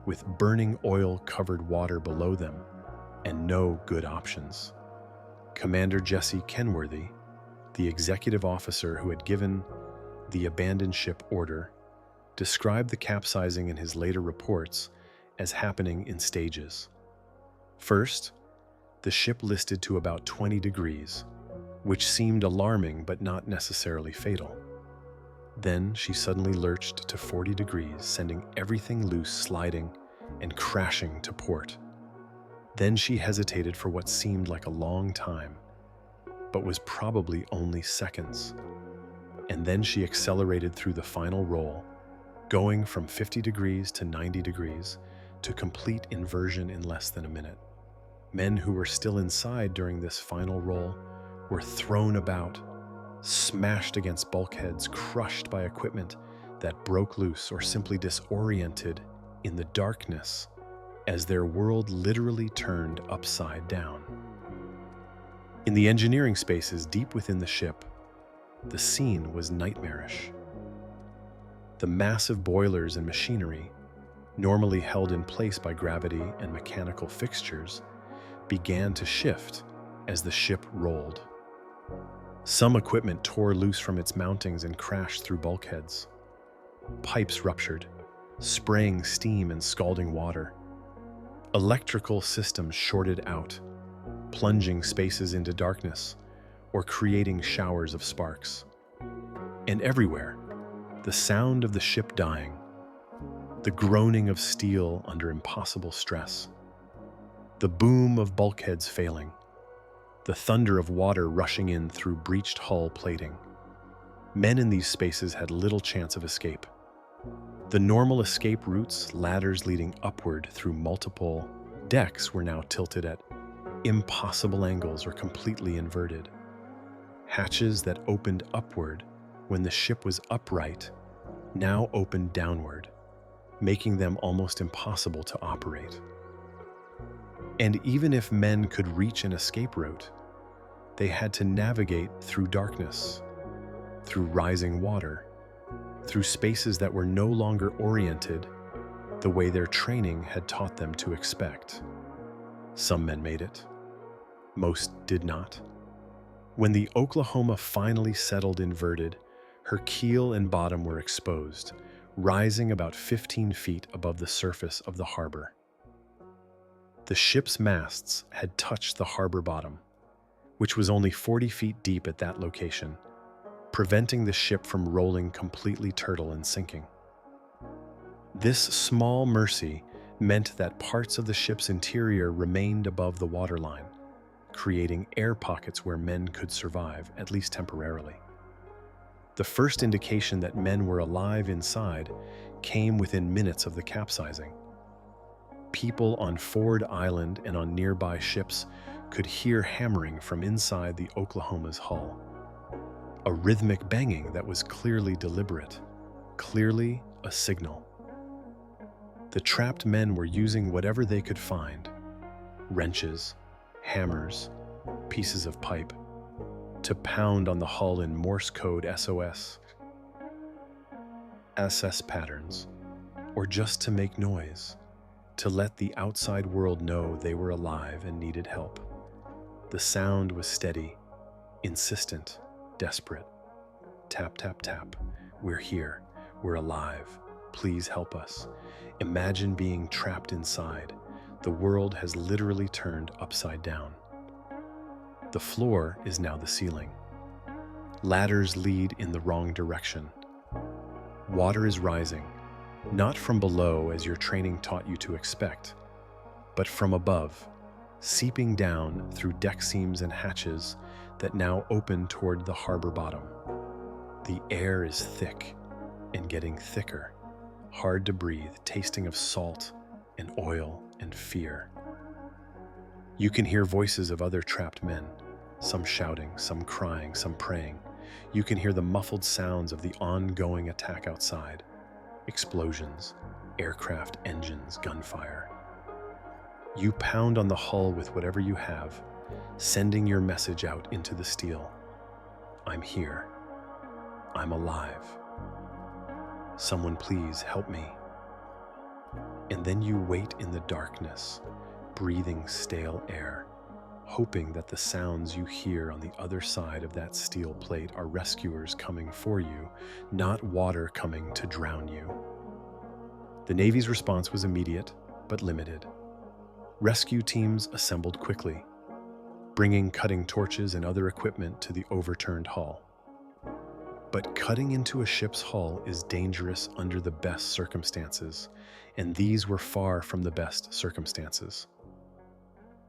Speaker 1: with burning oil-covered water below them and no good options. Commander Jesse Kenworthy, the executive officer who had given the abandoned ship order, described the capsizing in his later reports as happening in stages. First, the ship listed to about 20 degrees, which seemed alarming but not necessarily fatal. Then she suddenly lurched to 40 degrees, sending everything loose, sliding and crashing to port. Then she hesitated for what seemed like a long time, but was probably only seconds. And then she accelerated through the final roll, going from 50 degrees to 90 degrees to complete inversion in less than a minute. Men who were still inside during this final roll were thrown about, smashed against bulkheads, crushed by equipment that broke loose, or simply disoriented in the darkness as their world literally turned upside down. In the engineering spaces deep within the ship, the scene was nightmarish. The massive boilers and machinery, normally held in place by gravity and mechanical fixtures, began to shift as the ship rolled. Some equipment tore loose from its mountings and crashed through bulkheads. Pipes ruptured, spraying steam and scalding water. Electrical systems shorted out, plunging spaces into darkness or creating showers of sparks. And everywhere, the sound of the ship dying, the groaning of steel under impossible stress, the boom of bulkheads failing, the thunder of water rushing in through breached hull plating. Men in these spaces had little chance of escape. The normal escape routes, ladders leading upward through multiple decks, were now tilted at impossible angles or completely inverted. Hatches that opened upward when the ship was upright now opened downward, making them almost impossible to operate. And even if men could reach an escape route, they had to navigate through darkness, through rising water, through spaces that were no longer oriented the way their training had taught them to expect. Some men made it. Most did not. When the Oklahoma finally settled inverted, her keel and bottom were exposed, rising about 15 feet above the surface of the harbor. The ship's masts had touched the harbor bottom, which was only 40 feet deep at that location, preventing the ship from rolling completely turtle and sinking. This small mercy meant that parts of the ship's interior remained above the waterline, creating air pockets where men could survive, at least temporarily. The first indication that men were alive inside came within minutes of the capsizing. People on Ford Island and on nearby ships could hear hammering from inside the Oklahoma's hull. A rhythmic banging that was clearly deliberate, clearly a signal. The trapped men were using whatever they could find: wrenches, hammers, pieces of pipe, to pound on the hull in Morse code SOS, SS patterns, or just to make noise, to let the outside world know they were alive and needed help. The sound was steady, insistent, desperate. Tap, tap, tap. We're here. We're alive. Please help us. Imagine being trapped inside. The world has literally turned upside down. The floor is now the ceiling. Ladders lead in the wrong direction. Water is rising, not from below as your training taught you to expect, but from above, seeping down through deck seams and hatches that now open toward the harbor bottom. The air is thick and getting thicker, hard to breathe, tasting of salt and oil and fear. You can hear voices of other trapped men, some shouting, some crying, some praying. You can hear the muffled sounds of the ongoing attack outside. Explosions, aircraft engines, gunfire. You pound on the hull with whatever you have, sending your message out into the steel. I'm here. I'm alive. Someone please help me. And then you wait in the darkness, breathing stale air, hoping that the sounds you hear on the other side of that steel plate are rescuers coming for you, not water coming to drown you. The Navy's response was immediate, but limited. Rescue teams assembled quickly, bringing cutting torches and other equipment to the overturned hull. But cutting into a ship's hull is dangerous under the best circumstances, and these were far from the best circumstances.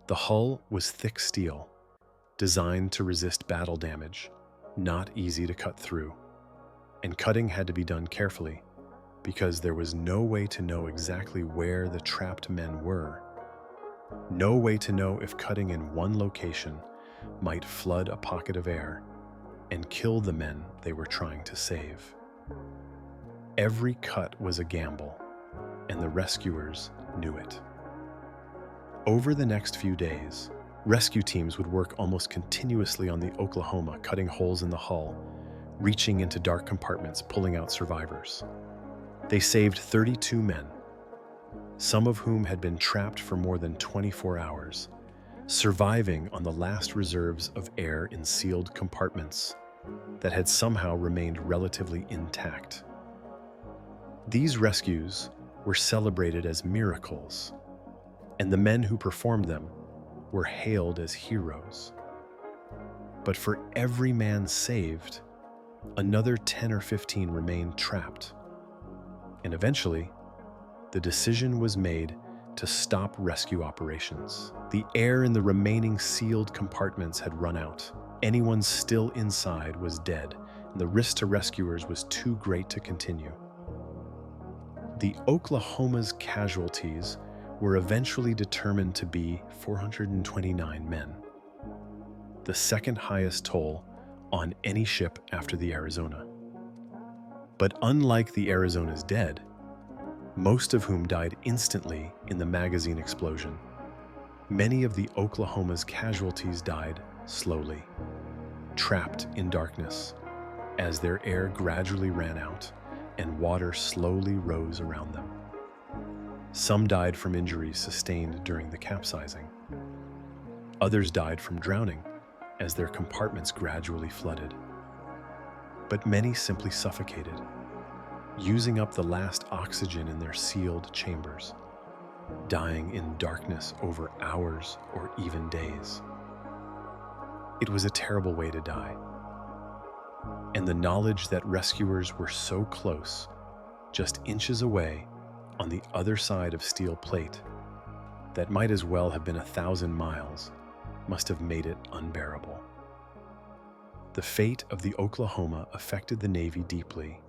Speaker 1: The hull was thick steel, designed to resist battle damage, not easy to cut through. And cutting had to be done carefully, because there was no way to know exactly where the trapped men were. No way to know if cutting in one location might flood a pocket of air and kill the men they were trying to save. Every cut was a gamble, and the rescuers knew it. Over the next few days, rescue teams would work almost continuously on the Oklahoma, cutting holes in the hull, reaching into dark compartments, pulling out survivors. They saved 32 men, some of whom had been trapped for more than 24 hours, surviving on the last reserves of air in sealed compartments that had somehow remained relatively intact. These rescues were celebrated as miracles, and the men who performed them were hailed as heroes. But for every man saved, another 10 or 15 remained trapped. And eventually, the decision was made to stop rescue operations. The air in the remaining sealed compartments had run out. Anyone still inside was dead, and the risk to rescuers was too great to continue. The Oklahoma's casualties were eventually determined to be 429 men, the second highest toll on any ship after the Arizona. But unlike the Arizona's dead, most of whom died instantly in the magazine explosion, many of the Oklahoma's casualties died slowly, trapped in darkness, as their air gradually ran out and water slowly rose around them. Some died from injuries sustained during the capsizing. Others died from drowning as their compartments gradually flooded. But many simply suffocated, using up the last oxygen in their sealed chambers, dying in darkness over hours or even days. It was a terrible way to die, and the knowledge that rescuers were so close, just inches away on the other side of steel plate, that might as well have been 1,000 miles, must have made it unbearable. The fate of the Oklahoma affected the Navy deeply,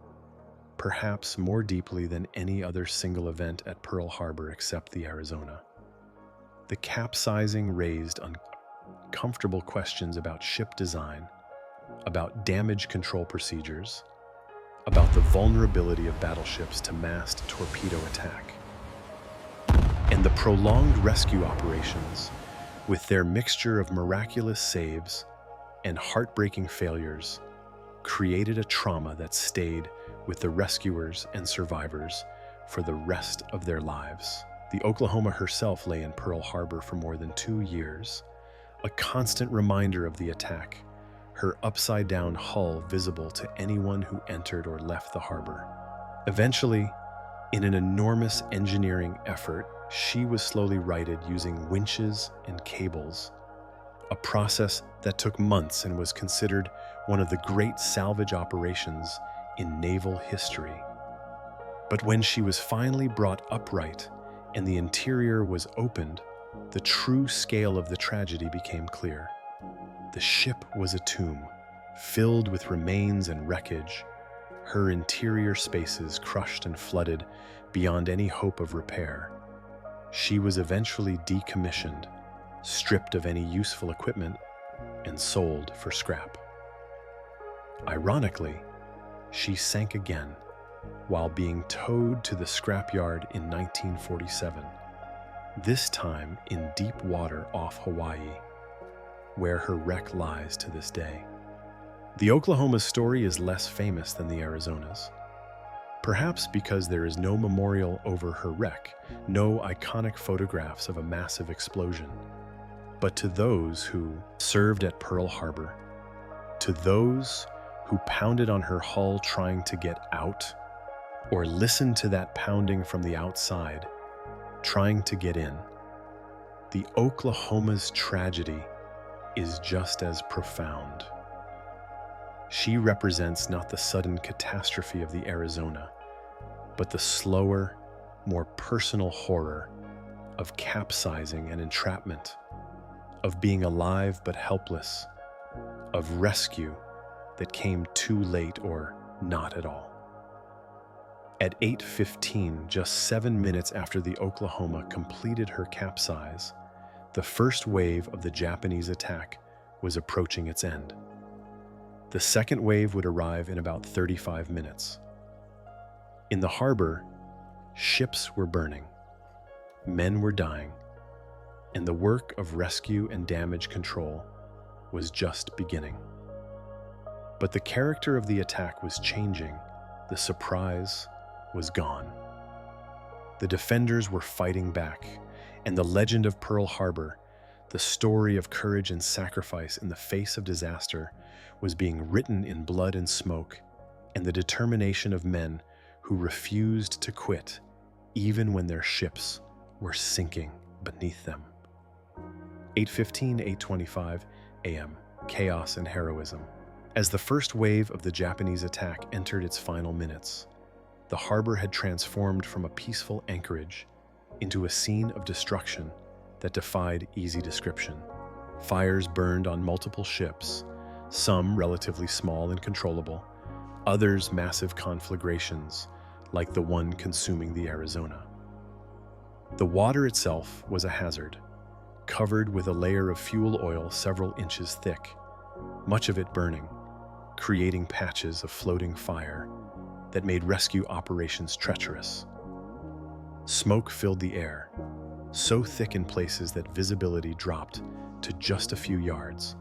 Speaker 1: perhaps more deeply than any other single event at Pearl Harbor except the Arizona. The capsizing raised uncomfortable questions about ship design, about damage control procedures, about the vulnerability of battleships to massed torpedo attack. And the prolonged rescue operations, with their mixture of miraculous saves and heartbreaking failures, created a trauma that stayed with the rescuers and survivors for the rest of their lives. The Oklahoma herself lay in Pearl Harbor for more than 2 years, a constant reminder of the attack, her upside-down hull visible to anyone who entered or left the harbor. Eventually, in an enormous engineering effort, she was slowly righted using winches and cables, a process that took months and was considered one of the great salvage operations in naval history. But when she was finally brought upright and the interior was opened, the true scale of the tragedy became clear. The ship was a tomb, filled with remains and wreckage, her interior spaces crushed and flooded beyond any hope of repair. She was eventually decommissioned, stripped of any useful equipment, and sold for scrap. Ironically, she sank again while being towed to the scrapyard in 1947, this time in deep water off Hawaii, where her wreck lies to this day. The Oklahoma's story is less famous than the Arizona's, perhaps because there is no memorial over her wreck, no iconic photographs of a massive explosion. But to those who served at Pearl Harbor, to those who pounded on her hull trying to get out, or listened to that pounding from the outside, trying to get in, the Oklahoma's tragedy is just as profound. She represents not the sudden catastrophe of the Arizona, but the slower, more personal horror of capsizing and entrapment, of being alive but helpless, of rescue that came too late or not at all. At 8:15, just 7 minutes after the Oklahoma completed her capsize, the first wave of the Japanese attack was approaching its end. The second wave would arrive in about 35 minutes. In the harbor, ships were burning, men were dying, and the work of rescue and damage control was just beginning. But the character of the attack was changing. The surprise was gone. The defenders were fighting back, and the legend of Pearl Harbor, the story of courage and sacrifice in the face of disaster, was being written in blood and smoke, and the determination of men who refused to quit even when their ships were sinking beneath them. 8:15, 8:25 a.m. Chaos and heroism. As the first wave of the Japanese attack entered its final minutes, the harbor had transformed from a peaceful anchorage into a scene of destruction that defied easy description. Fires burned on multiple ships, some relatively small and controllable, others massive conflagrations, like the one consuming the Arizona. The water itself was a hazard, covered with a layer of fuel oil several inches thick, much of it burning, creating patches of floating fire that made rescue operations treacherous. Smoke filled the air, so thick in places that visibility dropped to just a few yards,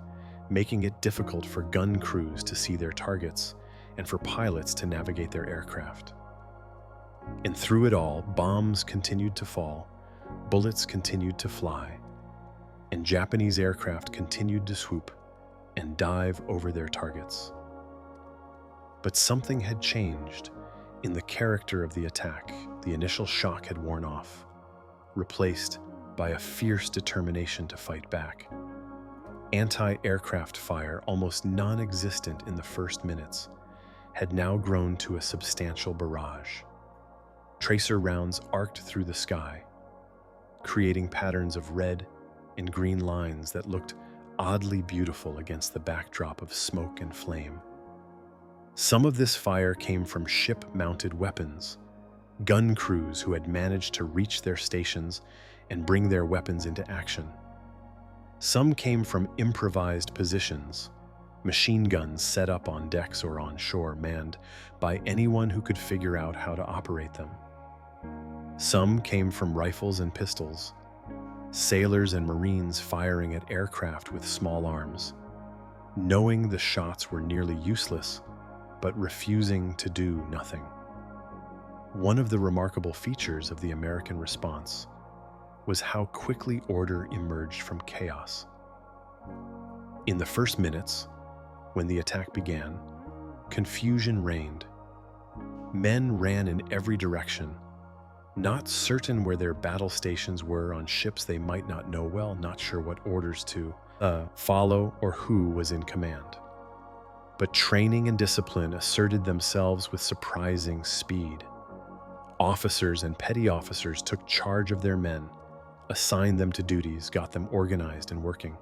Speaker 1: making it difficult for gun crews to see their targets and for pilots to navigate their aircraft. And through it all, bombs continued to fall, bullets continued to fly, and Japanese aircraft continued to swoop and dive over their targets. But something had changed in the character of the attack. The initial shock had worn off, replaced by a fierce determination to fight back. Anti-aircraft fire, almost non-existent in the first minutes, had now grown to a substantial barrage. Tracer rounds arced through the sky, creating patterns of red and green lines that looked oddly beautiful against the backdrop of smoke and flame. Some of this fire came from ship-mounted weapons, gun crews who had managed to reach their stations and bring their weapons into action. Some came from improvised positions, machine guns set up on decks or on shore, manned by anyone who could figure out how to operate them. Some came from rifles and pistols, sailors and Marines firing at aircraft with small arms, knowing the shots were nearly useless, but refusing to do nothing. One of the remarkable features of the American response was how quickly order emerged from chaos. In the first minutes, when the attack began, confusion reigned. Men ran in every direction, not certain where their battle stations were on ships they might not know well, not sure what orders to follow or who was in command. But training and discipline asserted themselves with surprising speed. Officers and petty officers took charge of their men, assigned them to duties, got them organized and working.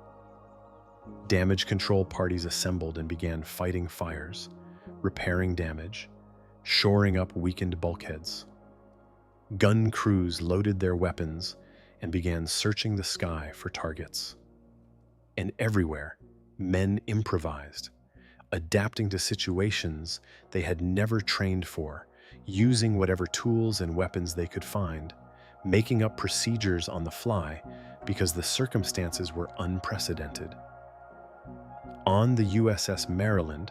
Speaker 1: Damage control parties assembled and began fighting fires, repairing damage, shoring up weakened bulkheads. Gun crews loaded their weapons and began searching the sky for targets. And everywhere, men improvised, adapting to situations they had never trained for, using whatever tools and weapons they could find, making up procedures on the fly because the circumstances were unprecedented. On the USS Maryland,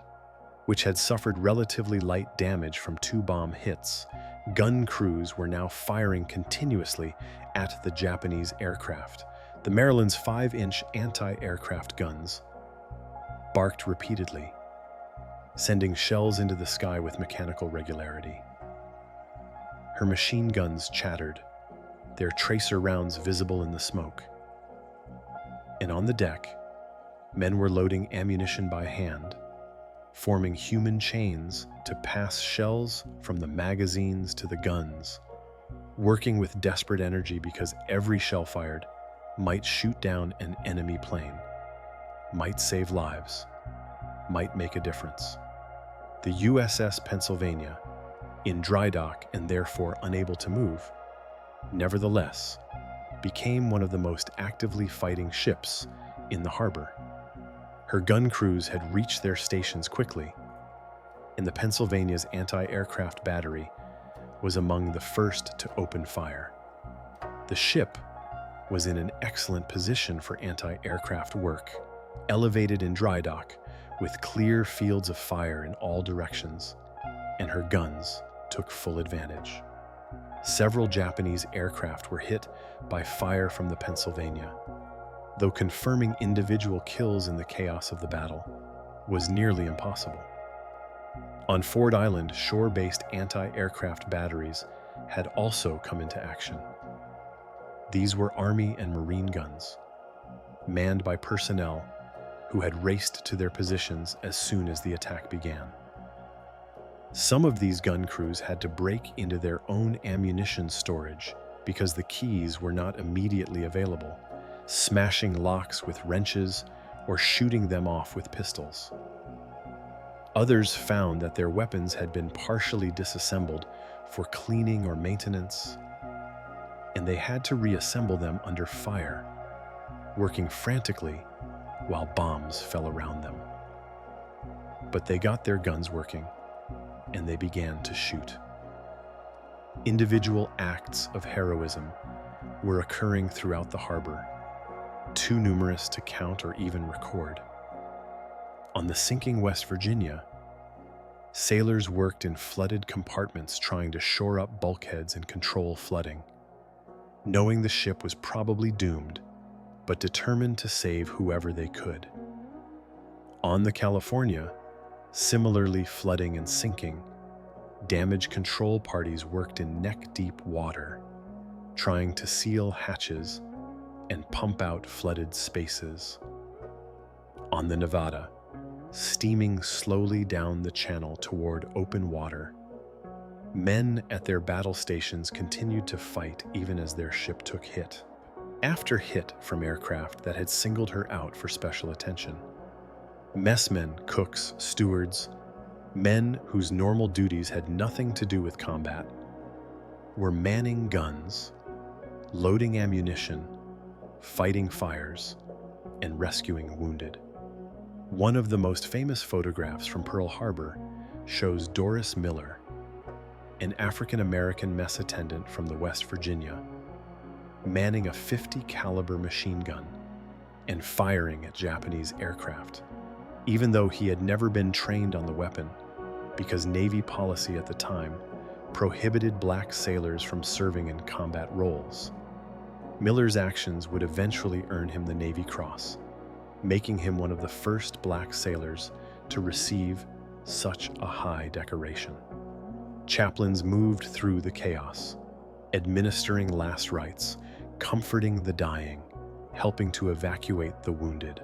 Speaker 1: which had suffered relatively light damage from 2 bomb hits, gun crews were now firing continuously at the Japanese aircraft. The Maryland's 5-inch anti-aircraft guns barked repeatedly, sending shells into the sky with mechanical regularity. Her machine guns chattered, their tracer rounds visible in the smoke. And on the deck, men were loading ammunition by hand, forming human chains to pass shells from the magazines to the guns, working with desperate energy because every shell fired might shoot down an enemy plane, might save lives, might make a difference. The USS Pennsylvania, in dry dock and therefore unable to move, nevertheless became one of the most actively fighting ships in the harbor. Her gun crews had reached their stations quickly, and the Pennsylvania's anti-aircraft battery was among the first to open fire. The ship was in an excellent position for anti-aircraft work, elevated in dry dock with clear fields of fire in all directions, and her guns took full advantage. Several Japanese aircraft were hit by fire from the Pennsylvania, though confirming individual kills in the chaos of the battle was nearly impossible. On Ford Island, shore-based anti-aircraft batteries had also come into action. These were Army and Marine guns, manned by personnel who had raced to their positions as soon as the attack began. Some of these gun crews had to break into their own ammunition storage because the keys were not immediately available, smashing locks with wrenches or shooting them off with pistols. Others found that their weapons had been partially disassembled for cleaning or maintenance, and they had to reassemble them under fire, working frantically while bombs fell around them. But they got their guns working, and they began to shoot. Individual acts of heroism were occurring throughout the harbor, too numerous to count or even record. On the sinking West Virginia, sailors worked in flooded compartments trying to shore up bulkheads and control flooding, knowing the ship was probably doomed, but determined to save whoever they could. On the California, similarly flooding and sinking, damage control parties worked in neck-deep water, trying to seal hatches and pump out flooded spaces. On the Nevada, steaming slowly down the channel toward open water, men at their battle stations continued to fight even as their ship took hit after hit from aircraft that had singled her out for special attention. Messmen, cooks, stewards, men whose normal duties had nothing to do with combat, were manning guns, loading ammunition, fighting fires, and rescuing wounded. One of the most famous photographs from Pearl Harbor shows Doris Miller, an African-American mess attendant from the West Virginia, manning a .50 caliber machine gun and firing at Japanese aircraft, even though he had never been trained on the weapon, because Navy policy at the time prohibited black sailors from serving in combat roles. Miller's actions would eventually earn him the Navy Cross, making him one of the first black sailors to receive such a high decoration. Chaplains moved through the chaos, administering last rites, comforting the dying, helping to evacuate the wounded.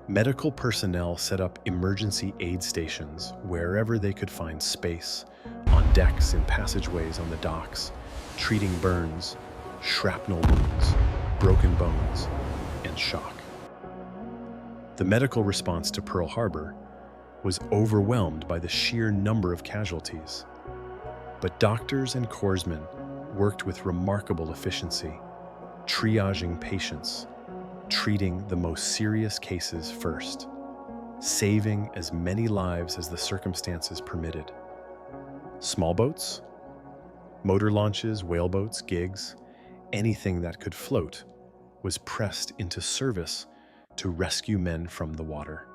Speaker 1: Medical personnel set up emergency aid stations wherever they could find space, on decks, in passageways, on the docks, treating burns, shrapnel wounds, broken bones, and shock. The medical response to Pearl Harbor was overwhelmed by the sheer number of casualties, but doctors and corpsmen worked with remarkable efficiency, triaging patients, treating the most serious cases first, saving as many lives as the circumstances permitted. Small boats, motor launches, whaleboats, gigs, anything that could float was pressed into service to rescue men from the water.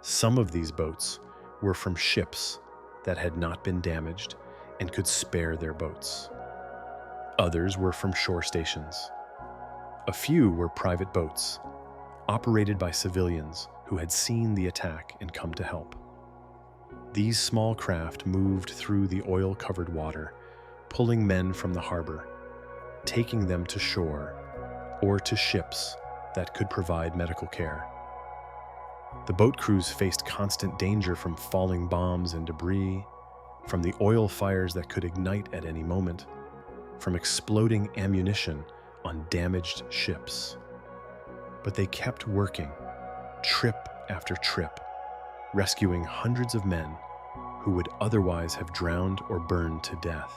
Speaker 1: Some of these boats were from ships that had not been damaged and could spare their boats. Others were from shore stations. A few were private boats, operated by civilians who had seen the attack and come to help. These small craft moved through the oil-covered water, pulling men from the harbor, taking them to shore or to ships that could provide medical care. The boat crews faced constant danger from falling bombs and debris, from the oil fires that could ignite at any moment, from exploding ammunition on damaged ships. But they kept working, trip after trip, rescuing hundreds of men who would otherwise have drowned or burned to death.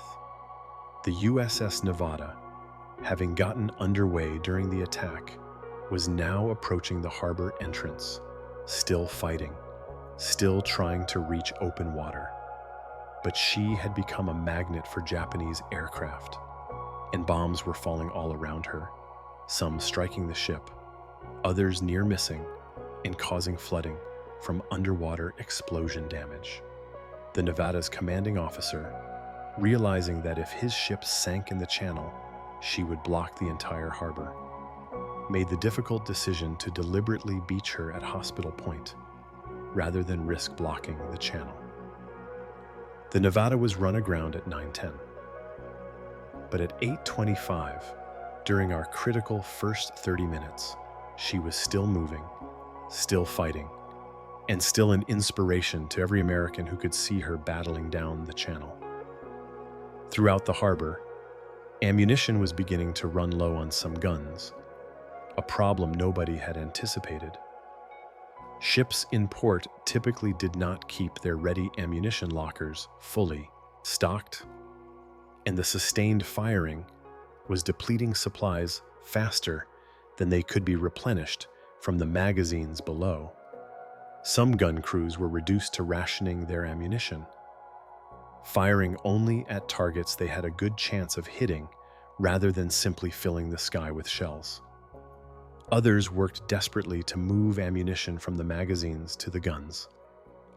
Speaker 1: The USS Nevada, having gotten underway during the attack, was now approaching the harbor entrance, still fighting, still trying to reach open water. But she had become a magnet for Japanese aircraft, and bombs were falling all around her, some striking the ship, others near missing and causing flooding from underwater explosion damage. The Nevada's commanding officer, realizing that if his ship sank in the channel, she would block the entire harbor, made the difficult decision to deliberately beach her at Hospital Point, rather than risk blocking the channel. The Nevada was run aground at 9:10. But at 8:25, during our critical first 30 minutes, she was still moving, still fighting, and still an inspiration to every American who could see her battling down the channel. Throughout the harbor, ammunition was beginning to run low on some guns, a problem nobody had anticipated. Ships in port typically did not keep their ready ammunition lockers fully stocked, and the sustained firing was depleting supplies faster than they could be replenished from the magazines below. Some gun crews were reduced to rationing their ammunition, firing only at targets they had a good chance of hitting rather than simply filling the sky with shells. Others worked desperately to move ammunition from the magazines to the guns,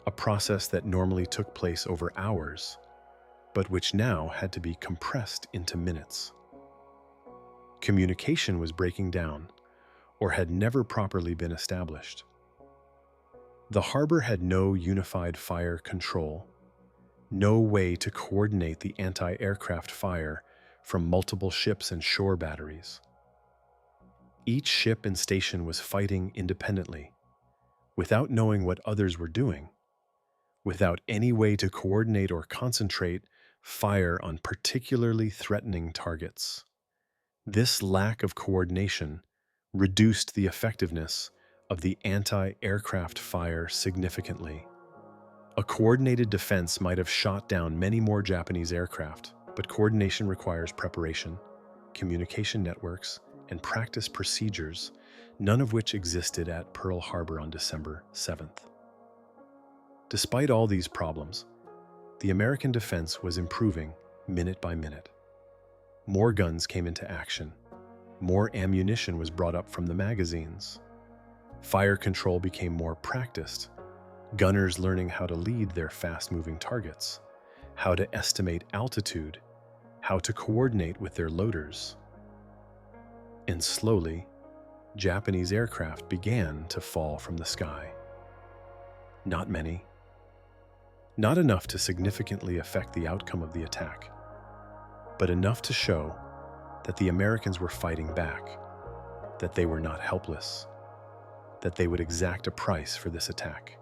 Speaker 1: a process that normally took place over hours, but which now had to be compressed into minutes. Communication was breaking down, or had never properly been established. The harbor had no unified fire control, no way to coordinate the anti-aircraft fire from multiple ships and shore batteries. Each ship and station was fighting independently, without knowing what others were doing, without any way to coordinate or concentrate fire on particularly threatening targets. This lack of coordination reduced the effectiveness of the anti-aircraft fire significantly. A coordinated defense might have shot down many more Japanese aircraft, but coordination requires preparation, communication networks, and practice procedures, none of which existed at Pearl Harbor on December 7th. Despite all these problems, the American defense was improving minute by minute. More guns came into action. More ammunition was brought up from the magazines. Fire control became more practiced, gunners learning how to lead their fast-moving targets, how to estimate altitude, how to coordinate with their loaders. And slowly, Japanese aircraft began to fall from the sky. Not many. Not enough to significantly affect the outcome of the attack, but enough to show that the Americans were fighting back, that they were not helpless, that they would exact a price for this attack.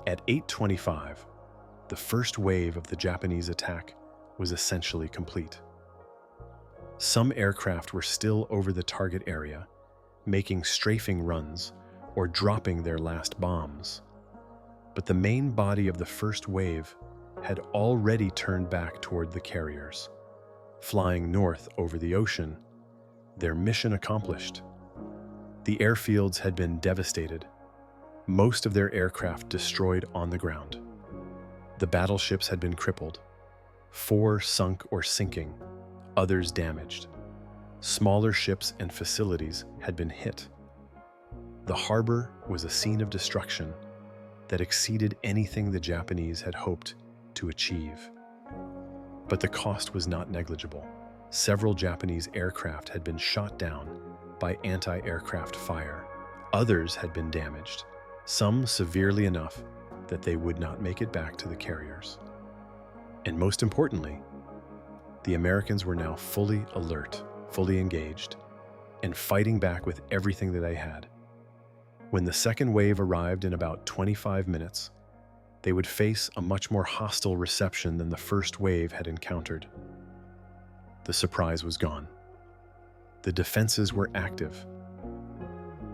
Speaker 1: At 8:25, the first wave of the Japanese attack was essentially complete. Some aircraft were still over the target area, making strafing runs or dropping their last bombs. But the main body of the first wave had already turned back toward the carriers, flying north over the ocean, their mission accomplished. The airfields had been devastated, most of their aircraft destroyed on the ground. The battleships had been crippled, 4 sunk or sinking, others damaged. Smaller ships and facilities had been hit. The harbor was a scene of destruction that exceeded anything the Japanese had hoped to achieve. But the cost was not negligible. Several Japanese aircraft had been shot down by anti-aircraft fire. Others had been damaged, some severely enough that they would not make it back to the carriers. And most importantly, the Americans were now fully alert, fully engaged, and fighting back with everything that they had. When the second wave arrived in about 25 minutes, they would face a much more hostile reception than the first wave had encountered. The surprise was gone. The defenses were active.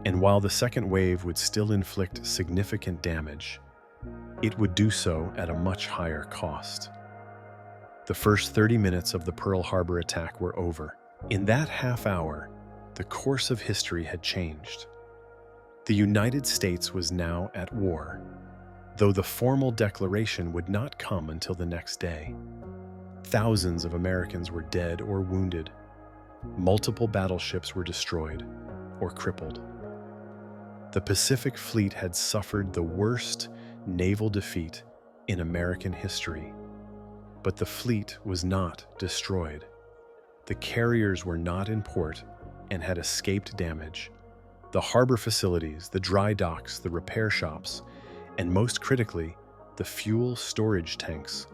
Speaker 1: And while the second wave would still inflict significant damage, it would do so at a much higher cost. The first 30 minutes of the Pearl Harbor attack were over. In that half hour, the course of history had changed. The United States was now at war, though the formal declaration would not come until the next day. Thousands of Americans were dead or wounded. Multiple battleships were destroyed or crippled. The Pacific Fleet had suffered the worst naval defeat in American history. But the fleet was not destroyed. The carriers were not in port and had escaped damage. The harbor facilities, the dry docks, the repair shops, and most critically, the fuel storage tanks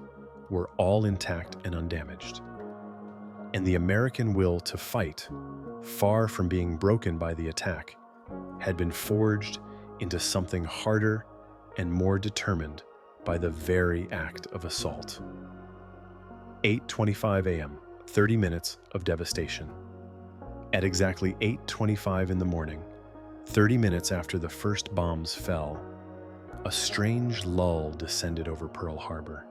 Speaker 1: were all intact and undamaged. And the American will to fight, far from being broken by the attack, had been forged into something harder and more determined by the very act of assault. 8:25 a.m., 30 minutes of devastation. At exactly 8:25 in the morning, 30 minutes after the first bombs fell, a strange lull descended over Pearl Harbor.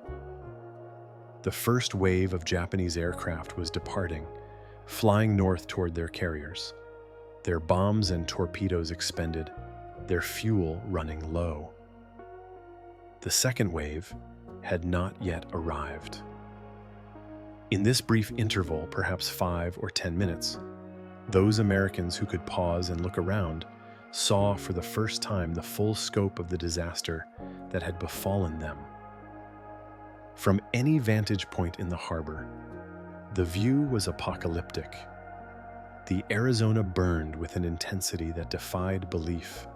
Speaker 1: The first wave of Japanese aircraft was departing, flying north toward their carriers, their bombs and torpedoes expended, their fuel running low. The second wave had not yet arrived. In this brief interval, perhaps 5 or 10 minutes, those Americans who could pause and look around saw for the first time the full scope of the disaster that had befallen them. From any vantage point in the harbor, the view was apocalyptic. The Arizona burned with an intensity that defied belief.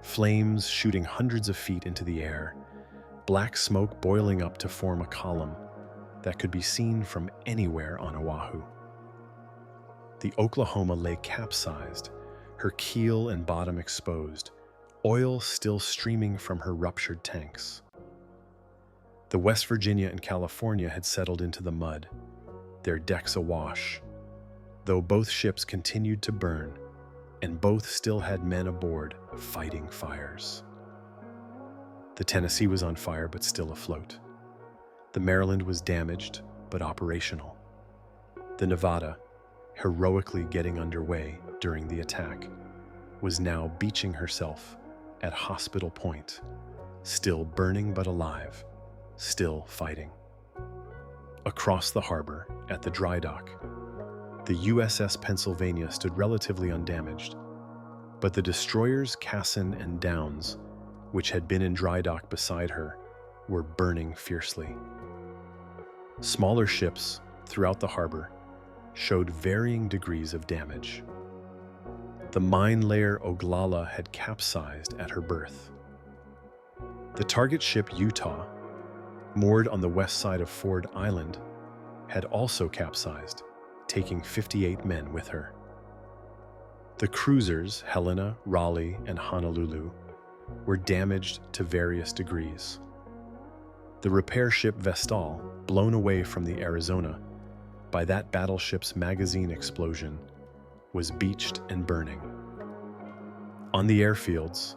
Speaker 1: Flames shooting hundreds of feet into the air, black smoke boiling up to form a column that could be seen from anywhere on Oahu. The Oklahoma lay capsized, her keel and bottom exposed, oil still streaming from her ruptured tanks. The West Virginia and California had settled into the mud, their decks awash, though both ships continued to burn, and both still had men aboard fighting fires. The Tennessee was on fire but still afloat. The Maryland was damaged but operational. The Nevada, heroically getting underway during the attack, was now beaching herself at Hospital Point, still burning but alive, still fighting. Across the harbor, at the dry dock, the USS Pennsylvania stood relatively undamaged, but the destroyers Cassin and Downs, which had been in dry dock beside her, were burning fiercely. Smaller ships throughout the harbor showed varying degrees of damage. The mine layer Oglala had capsized at her berth. The target ship Utah, moored on the west side of Ford Island, had also capsized, taking 58 men with her. The cruisers Helena, Raleigh, and Honolulu were damaged to various degrees. The repair ship Vestal, blown away from the Arizona by that battleship's magazine explosion, was beached and burning. On the airfields,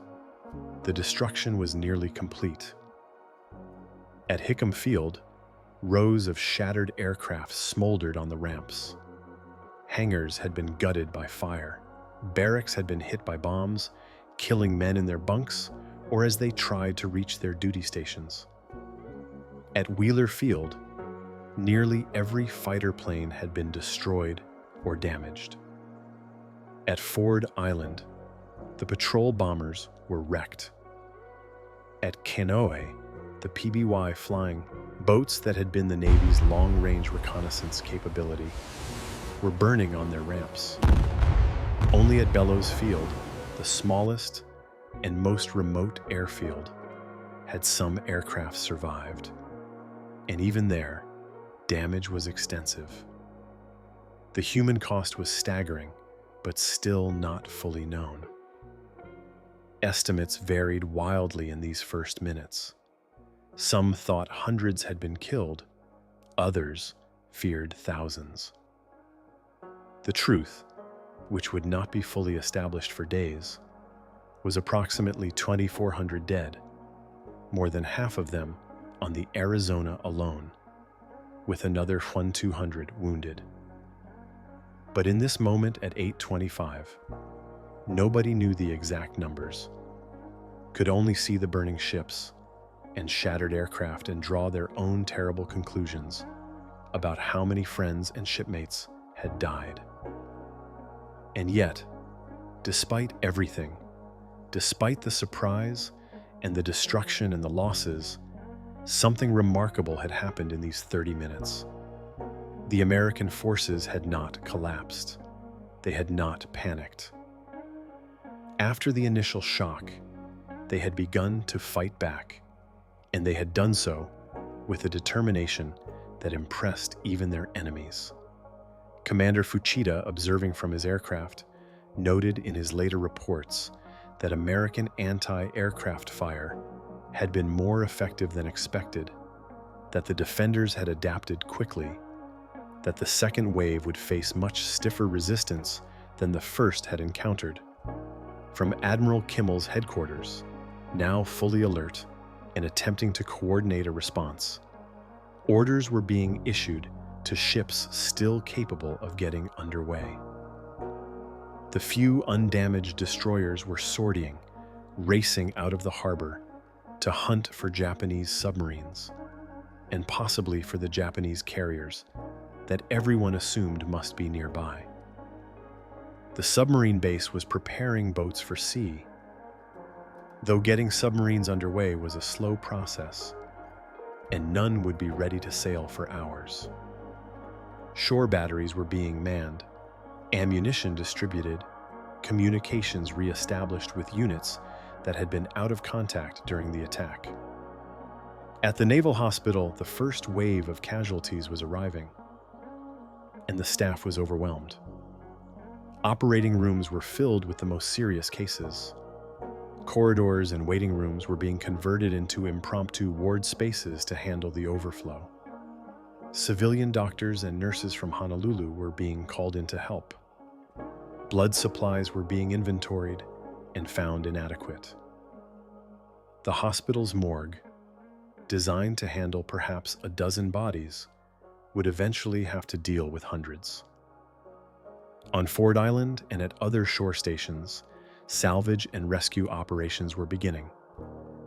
Speaker 1: the destruction was nearly complete. At Hickam Field, rows of shattered aircraft smoldered on the ramps. Hangars had been gutted by fire. Barracks had been hit by bombs, killing men in their bunks or as they tried to reach their duty stations. At Wheeler Field, nearly every fighter plane had been destroyed or damaged. At Ford Island, the patrol bombers were wrecked. At Kaneohe, the PBY flying boats that had been the Navy's long-range reconnaissance capability were burning on their ramps. Only at Bellows Field, the smallest and most remote airfield, had some aircraft survived. And even there, damage was extensive. The human cost was staggering, but still not fully known. Estimates varied wildly in these first minutes. Some thought hundreds had been killed, others feared thousands. The truth, which would not be fully established for days, was approximately 2,400 dead, more than half of them on the Arizona alone, with another 1,200 wounded. But in this moment at 8:25, nobody knew the exact numbers, could only see the burning ships and shattered aircraft and draw their own terrible conclusions about how many friends and shipmates had died. And yet, despite everything, despite the surprise and the destruction and the losses, something remarkable had happened in these 30 minutes. The American forces had not collapsed. They had not panicked. After the initial shock, they had begun to fight back, and they had done so with a determination that impressed even their enemies. Commander Fuchida, observing from his aircraft, noted in his later reports that American anti-aircraft fire had been more effective than expected, that the defenders had adapted quickly, that the second wave would face much stiffer resistance than the first had encountered. From Admiral Kimmel's headquarters, now fully alert and attempting to coordinate a response, orders were being issued to ships still capable of getting underway. The few undamaged destroyers were sortying, racing out of the harbor to hunt for Japanese submarines, and possibly for the Japanese carriers that everyone assumed must be nearby. The submarine base was preparing boats for sea. Though getting submarines underway was a slow process, and none would be ready to sail for hours. Shore batteries were being manned, ammunition distributed, communications re-established with units that had been out of contact during the attack. At the Naval Hospital, the first wave of casualties was arriving, and the staff was overwhelmed. Operating rooms were filled with the most serious cases. Corridors and waiting rooms were being converted into impromptu ward spaces to handle the overflow. Civilian doctors and nurses from Honolulu were being called in to help. Blood supplies were being inventoried and found inadequate. The hospital's morgue, designed to handle perhaps a dozen bodies, would eventually have to deal with hundreds. On Ford Island and at other shore stations, salvage and rescue operations were beginning.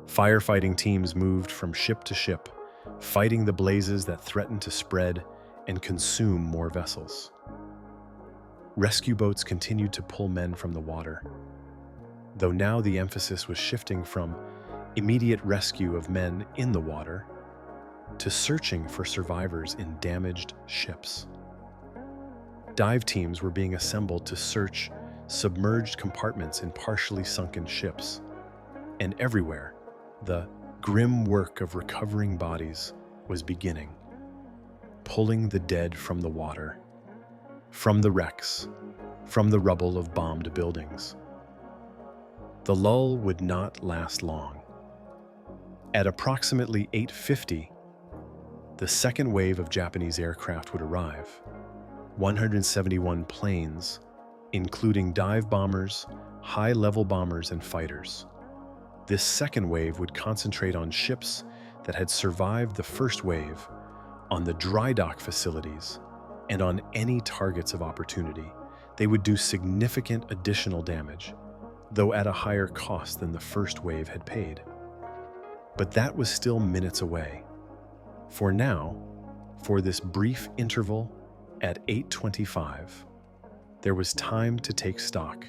Speaker 1: Firefighting teams moved from ship to ship, fighting the blazes that threatened to spread and consume more vessels. Rescue boats continued to pull men from the water, though now the emphasis was shifting from immediate rescue of men in the water to searching for survivors in damaged ships. Dive teams were being assembled to search submerged compartments in partially sunken ships, and everywhere, the grim work of recovering bodies was beginning, pulling the dead from the water, from the wrecks, from the rubble of bombed buildings. The lull would not last long. At approximately 8:50, the second wave of Japanese aircraft would arrive. 171 planes, including dive bombers, high-level bombers, and fighters. This second wave would concentrate on ships that had survived the first wave, on the dry dock facilities, and on any targets of opportunity. They would do significant additional damage, though at a higher cost than the first wave had paid. But that was still minutes away. For now, for this brief interval at 8:25, there was time to take stock,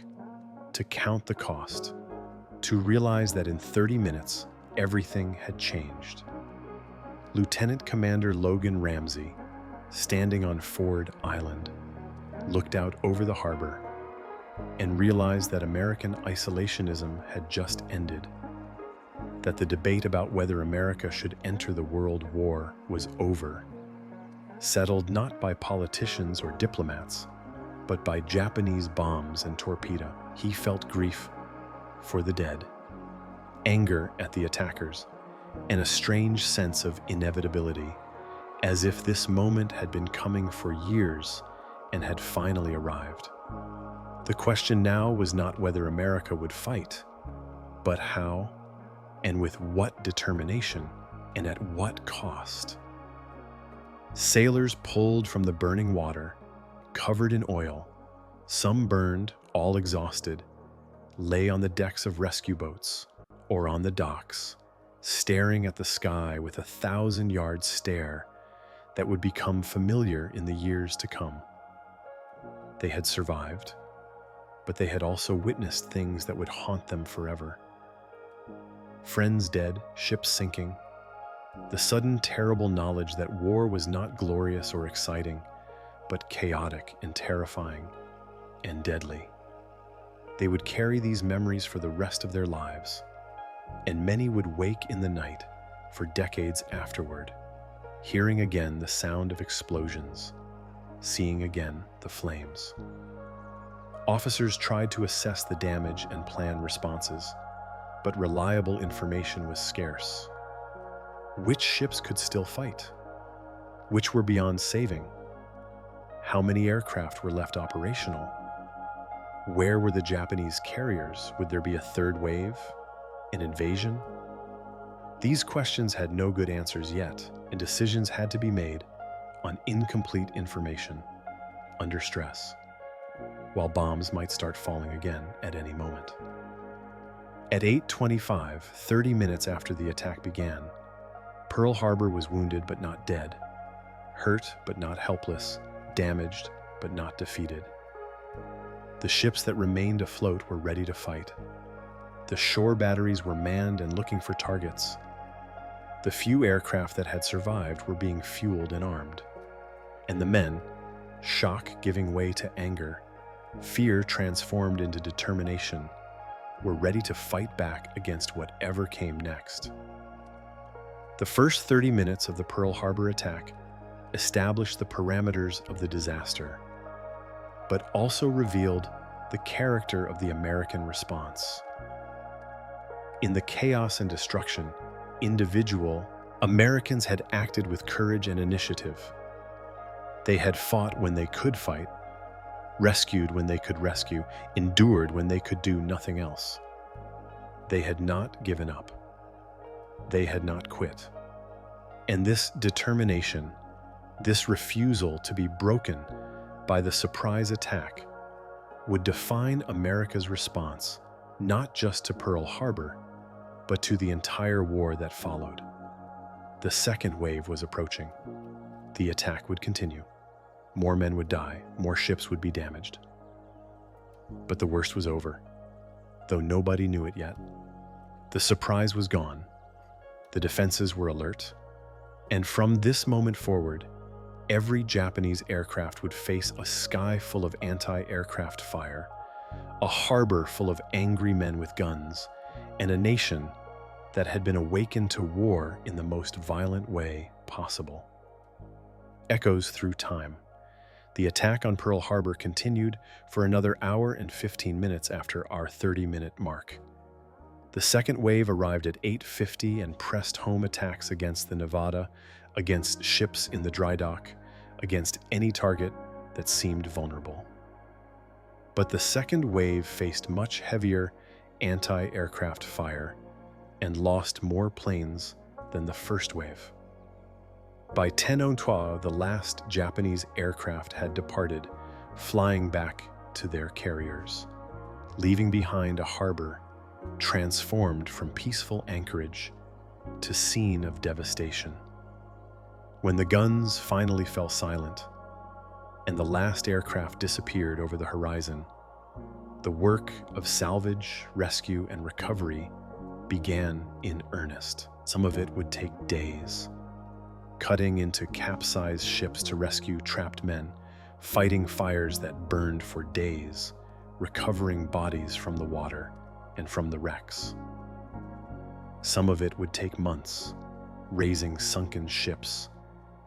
Speaker 1: to count the cost, to realize that in 30 minutes, everything had changed. Lieutenant Commander Logan Ramsey, standing on Ford Island, looked out over the harbor and realized that American isolationism had just ended, that the debate about whether America should enter the World War was over, settled not by politicians or diplomats, but by Japanese bombs and torpedo. He felt grief for the dead, anger at the attackers, and a strange sense of inevitability, as if this moment had been coming for years and had finally arrived. The question now was not whether America would fight, but how and with what determination and at what cost. Sailors pulled from the burning water, covered in oil, some burned, all exhausted, lay on the decks of rescue boats or on the docks, staring at the sky with a 1,000-yard stare that would become familiar in the years to come. They had survived, but they had also witnessed things that would haunt them forever. Friends dead, ships sinking, the sudden terrible knowledge that war was not glorious or exciting, but chaotic and terrifying and deadly. They would carry these memories for the rest of their lives, and many would wake in the night for decades afterward, hearing again the sound of explosions, seeing again the flames. Officers tried to assess the damage and plan responses, but reliable information was scarce. Which ships could still fight? Which were beyond saving? How many aircraft were left operational? Where were the Japanese carriers? Would there be a third wave? An invasion? These questions had no good answers yet, and decisions had to be made on incomplete information, under stress, while bombs might start falling again at any moment. At 8:25, 30 minutes after the attack began, Pearl Harbor was wounded but not dead, hurt but not helpless, damaged but not defeated. The ships that remained afloat were ready to fight. The shore batteries were manned and looking for targets. The few aircraft that had survived were being fueled and armed. And the men, shock giving way to anger, fear transformed into determination, were ready to fight back against whatever came next. The first 30 minutes of the Pearl Harbor attack established the parameters of the disaster, but also revealed the character of the American response. In the chaos and destruction, Americans had acted with courage and initiative. They had fought when they could fight, rescued when they could rescue, endured when they could do nothing else. They had not given up. They had not quit. And this determination, this refusal to be broken by the surprise attack, would define America's response not just to Pearl Harbor, but to the entire war that followed. The second wave was approaching. The attack would continue. More men would die, more ships would be damaged. But the worst was over, though nobody knew it yet. The surprise was gone. The defenses were alert. And from this moment forward, every Japanese aircraft would face a sky full of anti-aircraft fire, a harbor full of angry men with guns, and a nation that had been awakened to war in the most violent way possible. Echoes through time. The attack on Pearl Harbor continued for another hour and 15 minutes after our 30-minute mark. The second wave arrived at 8:50 and pressed home attacks against the Nevada, against ships in the dry dock, against any target that seemed vulnerable. But the second wave faced much heavier anti-aircraft fire and lost more planes than the first wave. By 10:03, the last Japanese aircraft had departed, flying back to their carriers, leaving behind a harbor transformed from peaceful anchorage to scene of devastation. When the guns finally fell silent and the last aircraft disappeared over the horizon, the work of salvage, rescue, and recovery began in earnest. Some of it would take days, cutting into capsized ships to rescue trapped men, fighting fires that burned for days, recovering bodies from the water and from the wrecks. Some of it would take months, raising sunken ships,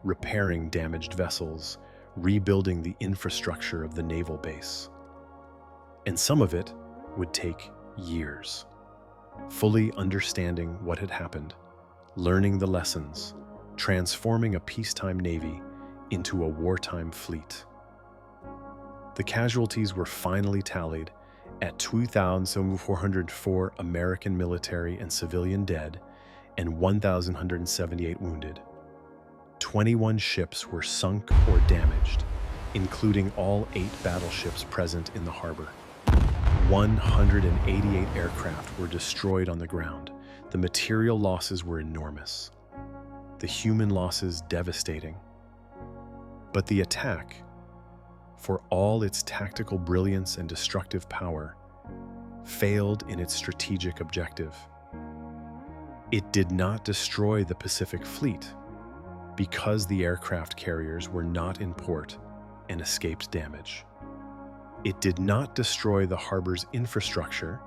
Speaker 1: repairing damaged vessels, rebuilding the infrastructure of the naval base. And some of it would take years, fully understanding what had happened, learning the lessons, transforming a peacetime navy into a wartime fleet. The casualties were finally tallied at 2,404 American military and civilian dead and 1,178 wounded. 21 ships were sunk or damaged, including all 8 battleships present in the harbor. 188 aircraft were destroyed on the ground. The material losses were enormous. The human losses devastating. But the attack, for all its tactical brilliance and destructive power, failed in its strategic objective. It did not destroy the Pacific Fleet because the aircraft carriers were not in port and escaped damage. It did not destroy the harbor's infrastructure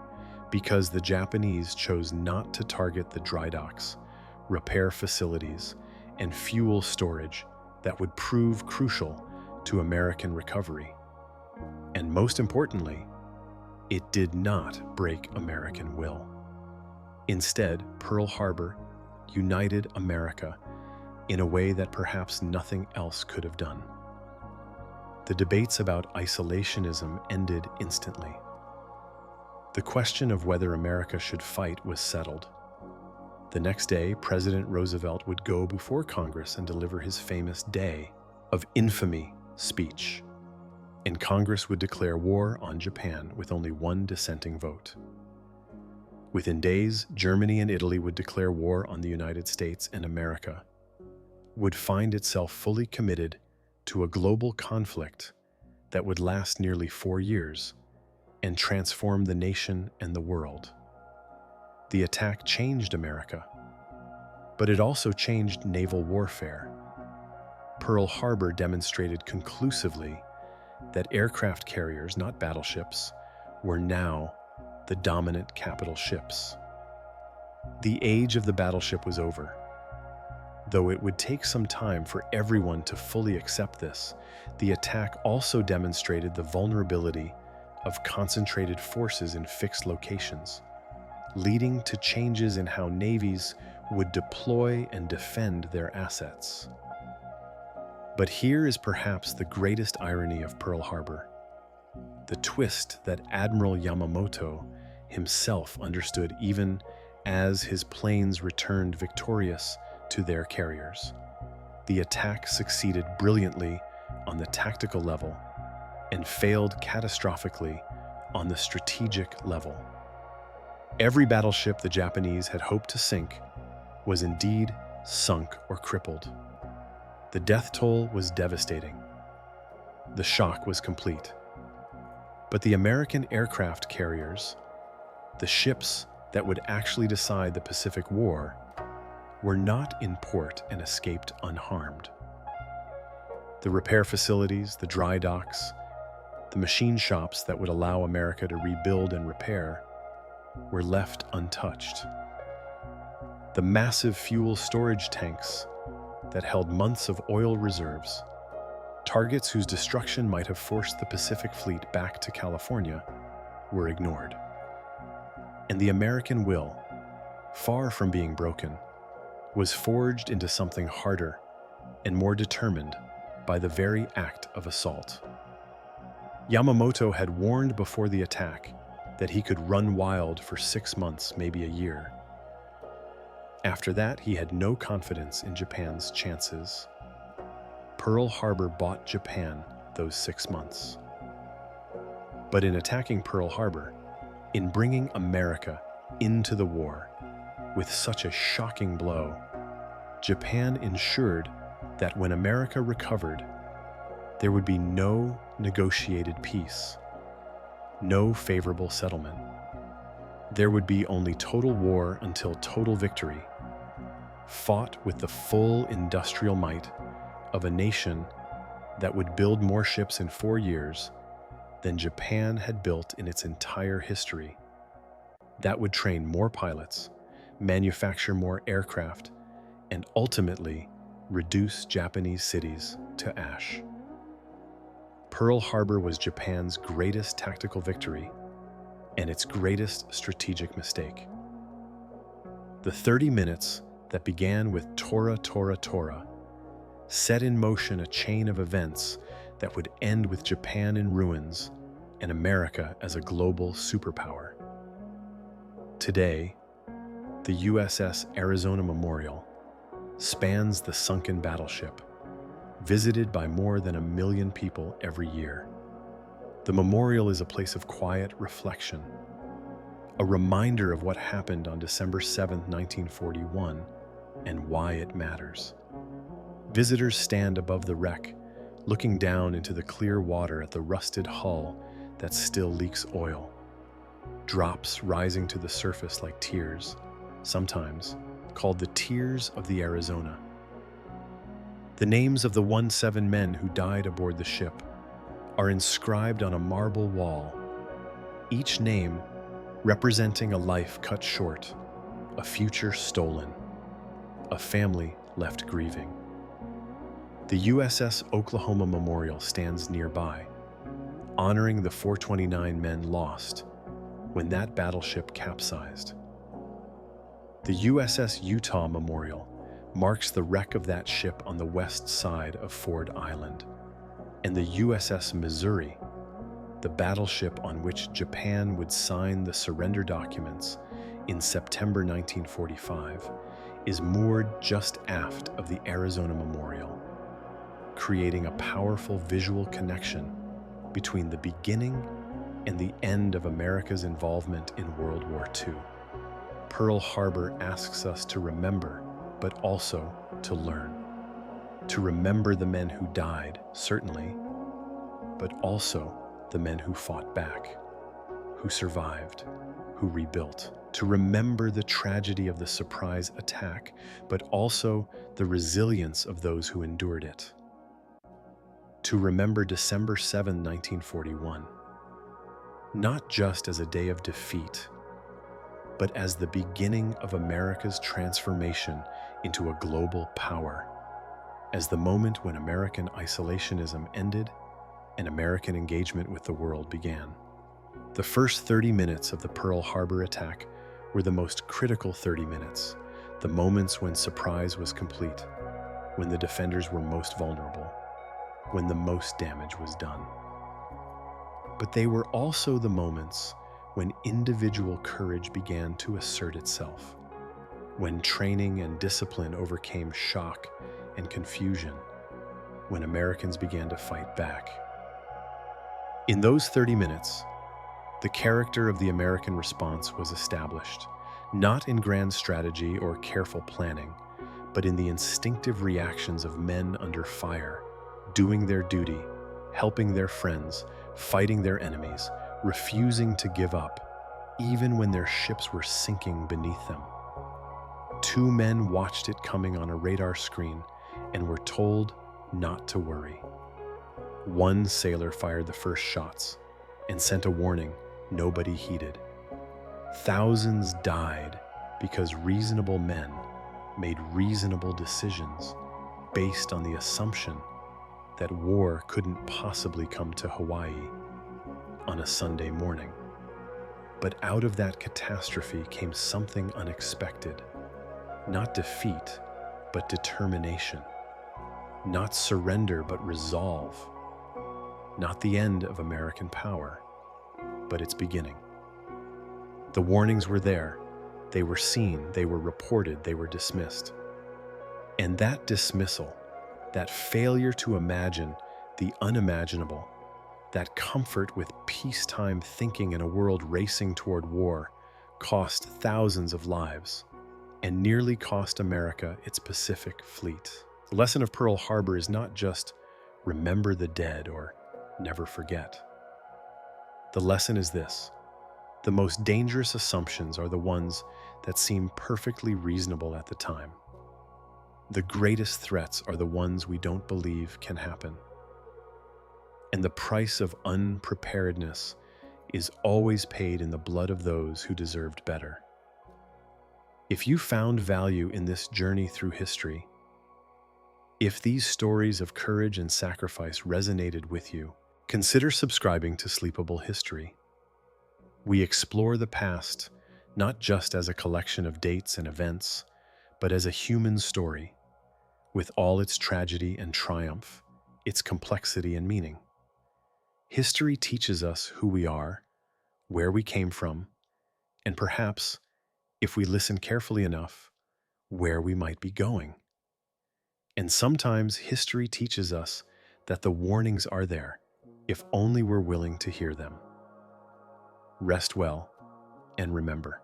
Speaker 1: because the Japanese chose not to target the dry docks, repair facilities, and fuel storage that would prove crucial to American recovery. And most importantly, it did not break American will. Instead, Pearl Harbor united America in a way that perhaps nothing else could have done. the debates about isolationism ended instantly. The question of whether America should fight was settled. The next day, President Roosevelt would go before Congress and deliver his famous Day of Infamy speech, and Congress would declare war on Japan with only one dissenting vote. Within days, Germany and Italy would declare war on the United States, and America would find itself fully committed to a global conflict that would last nearly 4 years and transform the nation and the world. The attack changed America, but it also changed naval warfare. Pearl Harbor demonstrated conclusively that aircraft carriers, not battleships, were now the dominant capital ships. The age of the battleship was over. Though it would take some time for everyone to fully accept this, the attack also demonstrated the vulnerability of concentrated forces in fixed locations, leading to changes in how navies would deploy and defend their assets. But here is perhaps the greatest irony of Pearl Harbor: the twist that Admiral Yamamoto himself understood even as his planes returned victorious to their carriers. The attack succeeded brilliantly on the tactical level and failed catastrophically on the strategic level. Every battleship the Japanese had hoped to sink was indeed sunk or crippled. The death toll was devastating. The shock was complete. But the American aircraft carriers, the ships that would actually decide the Pacific War, were not in port and escaped unharmed. The repair facilities, the dry docks, the machine shops that would allow America to rebuild and repair were left untouched. The massive fuel storage tanks that held months of oil reserves, targets whose destruction might have forced the Pacific Fleet back to California, were ignored. And the American will, far from being broken, was forged into something harder and more determined by the very act of assault. Yamamoto had warned before the attack that he could run wild for 6 months, maybe a year. After that, he had no confidence in Japan's chances. Pearl Harbor bought Japan those 6 months. But in attacking Pearl Harbor, in bringing America into the war with such a shocking blow, Japan ensured that when America recovered, there would be no negotiated peace, no favorable settlement. There would be only total war until total victory, fought with the full industrial might of a nation that would build more ships in 4 years than Japan had built in its entire history, that would train more pilots, manufacture more aircraft, and ultimately reduce Japanese cities to ash. Pearl Harbor was Japan's greatest tactical victory and its greatest strategic mistake. The 30 minutes that began with Tora Tora Tora set in motion a chain of events that would end with Japan in ruins and America as a global superpower. Today, the USS Arizona Memorial spans the sunken battleship, visited by more than 1 million people every year. The memorial is a place of quiet reflection, a reminder of what happened on December 7, 1941, and why it matters. Visitors stand above the wreck, looking down into the clear water at the rusted hull that still leaks oil, drops rising to the surface like tears, sometimes called the tears of the Arizona. The names of the 17 men who died aboard the ship are inscribed on a marble wall, each name representing a life cut short, a future stolen, a family left grieving. The USS Oklahoma Memorial stands nearby, honoring the 429 men lost when that battleship capsized. The USS Utah Memorial marks the wreck of that ship on the west side of Ford Island, and the USS Missouri, the battleship on which Japan would sign the surrender documents in September 1945, is moored just aft of the Arizona Memorial, creating a powerful visual connection between the beginning and the end of America's involvement in World War II. Pearl Harbor asks us to remember, but also to learn. To remember the men who died, certainly, but also the men who fought back, who survived, who rebuilt. To remember the tragedy of the surprise attack, but also the resilience of those who endured it. To remember December 7, 1941, not just as a day of defeat, but as the beginning of America's transformation into a global power, as the moment when American isolationism ended and American engagement with the world began. The first 30 minutes of the Pearl Harbor attack were the most critical 30 minutes, the moments when surprise was complete, when the defenders were most vulnerable, when the most damage was done. But they were also the moments when individual courage began to assert itself, when training and discipline overcame shock and confusion, when Americans began to fight back. In those 30 minutes, the character of the American response was established, not in grand strategy or careful planning, but in the instinctive reactions of men under fire, doing their duty, helping their friends, fighting their enemies, refusing to give up, even when their ships were sinking beneath them. Two men watched it coming on a radar screen and were told not to worry. One sailor fired the first shots and sent a warning nobody heeded. Thousands died because reasonable men made reasonable decisions based on the assumption that war couldn't possibly come to Hawaii on a Sunday morning. But out of that catastrophe came something unexpected. Not defeat, but determination. Not surrender, but resolve. Not the end of American power, but its beginning. The warnings were there. They were seen, they were reported, they were dismissed. And that dismissal, that failure to imagine the unimaginable, that comfort with peacetime thinking in a world racing toward war, cost thousands of lives and nearly cost America its Pacific fleet. The lesson of Pearl Harbor is not just remember the dead or never forget. The lesson is this: the most dangerous assumptions are the ones that seem perfectly reasonable at the time. The greatest threats are the ones we don't believe can happen. And the price of unpreparedness is always paid in the blood of those who deserved better. If you found value in this journey through history, if these stories of courage and sacrifice resonated with you, consider subscribing to Sleepable History. We explore the past not just as a collection of dates and events, but as a human story, with all its tragedy and triumph, its complexity and meaning. History teaches us who we are, where we came from, and perhaps, if we listen carefully enough, where we might be going. And sometimes history teaches us that the warnings are there, if only we're willing to hear them. Rest well, and remember,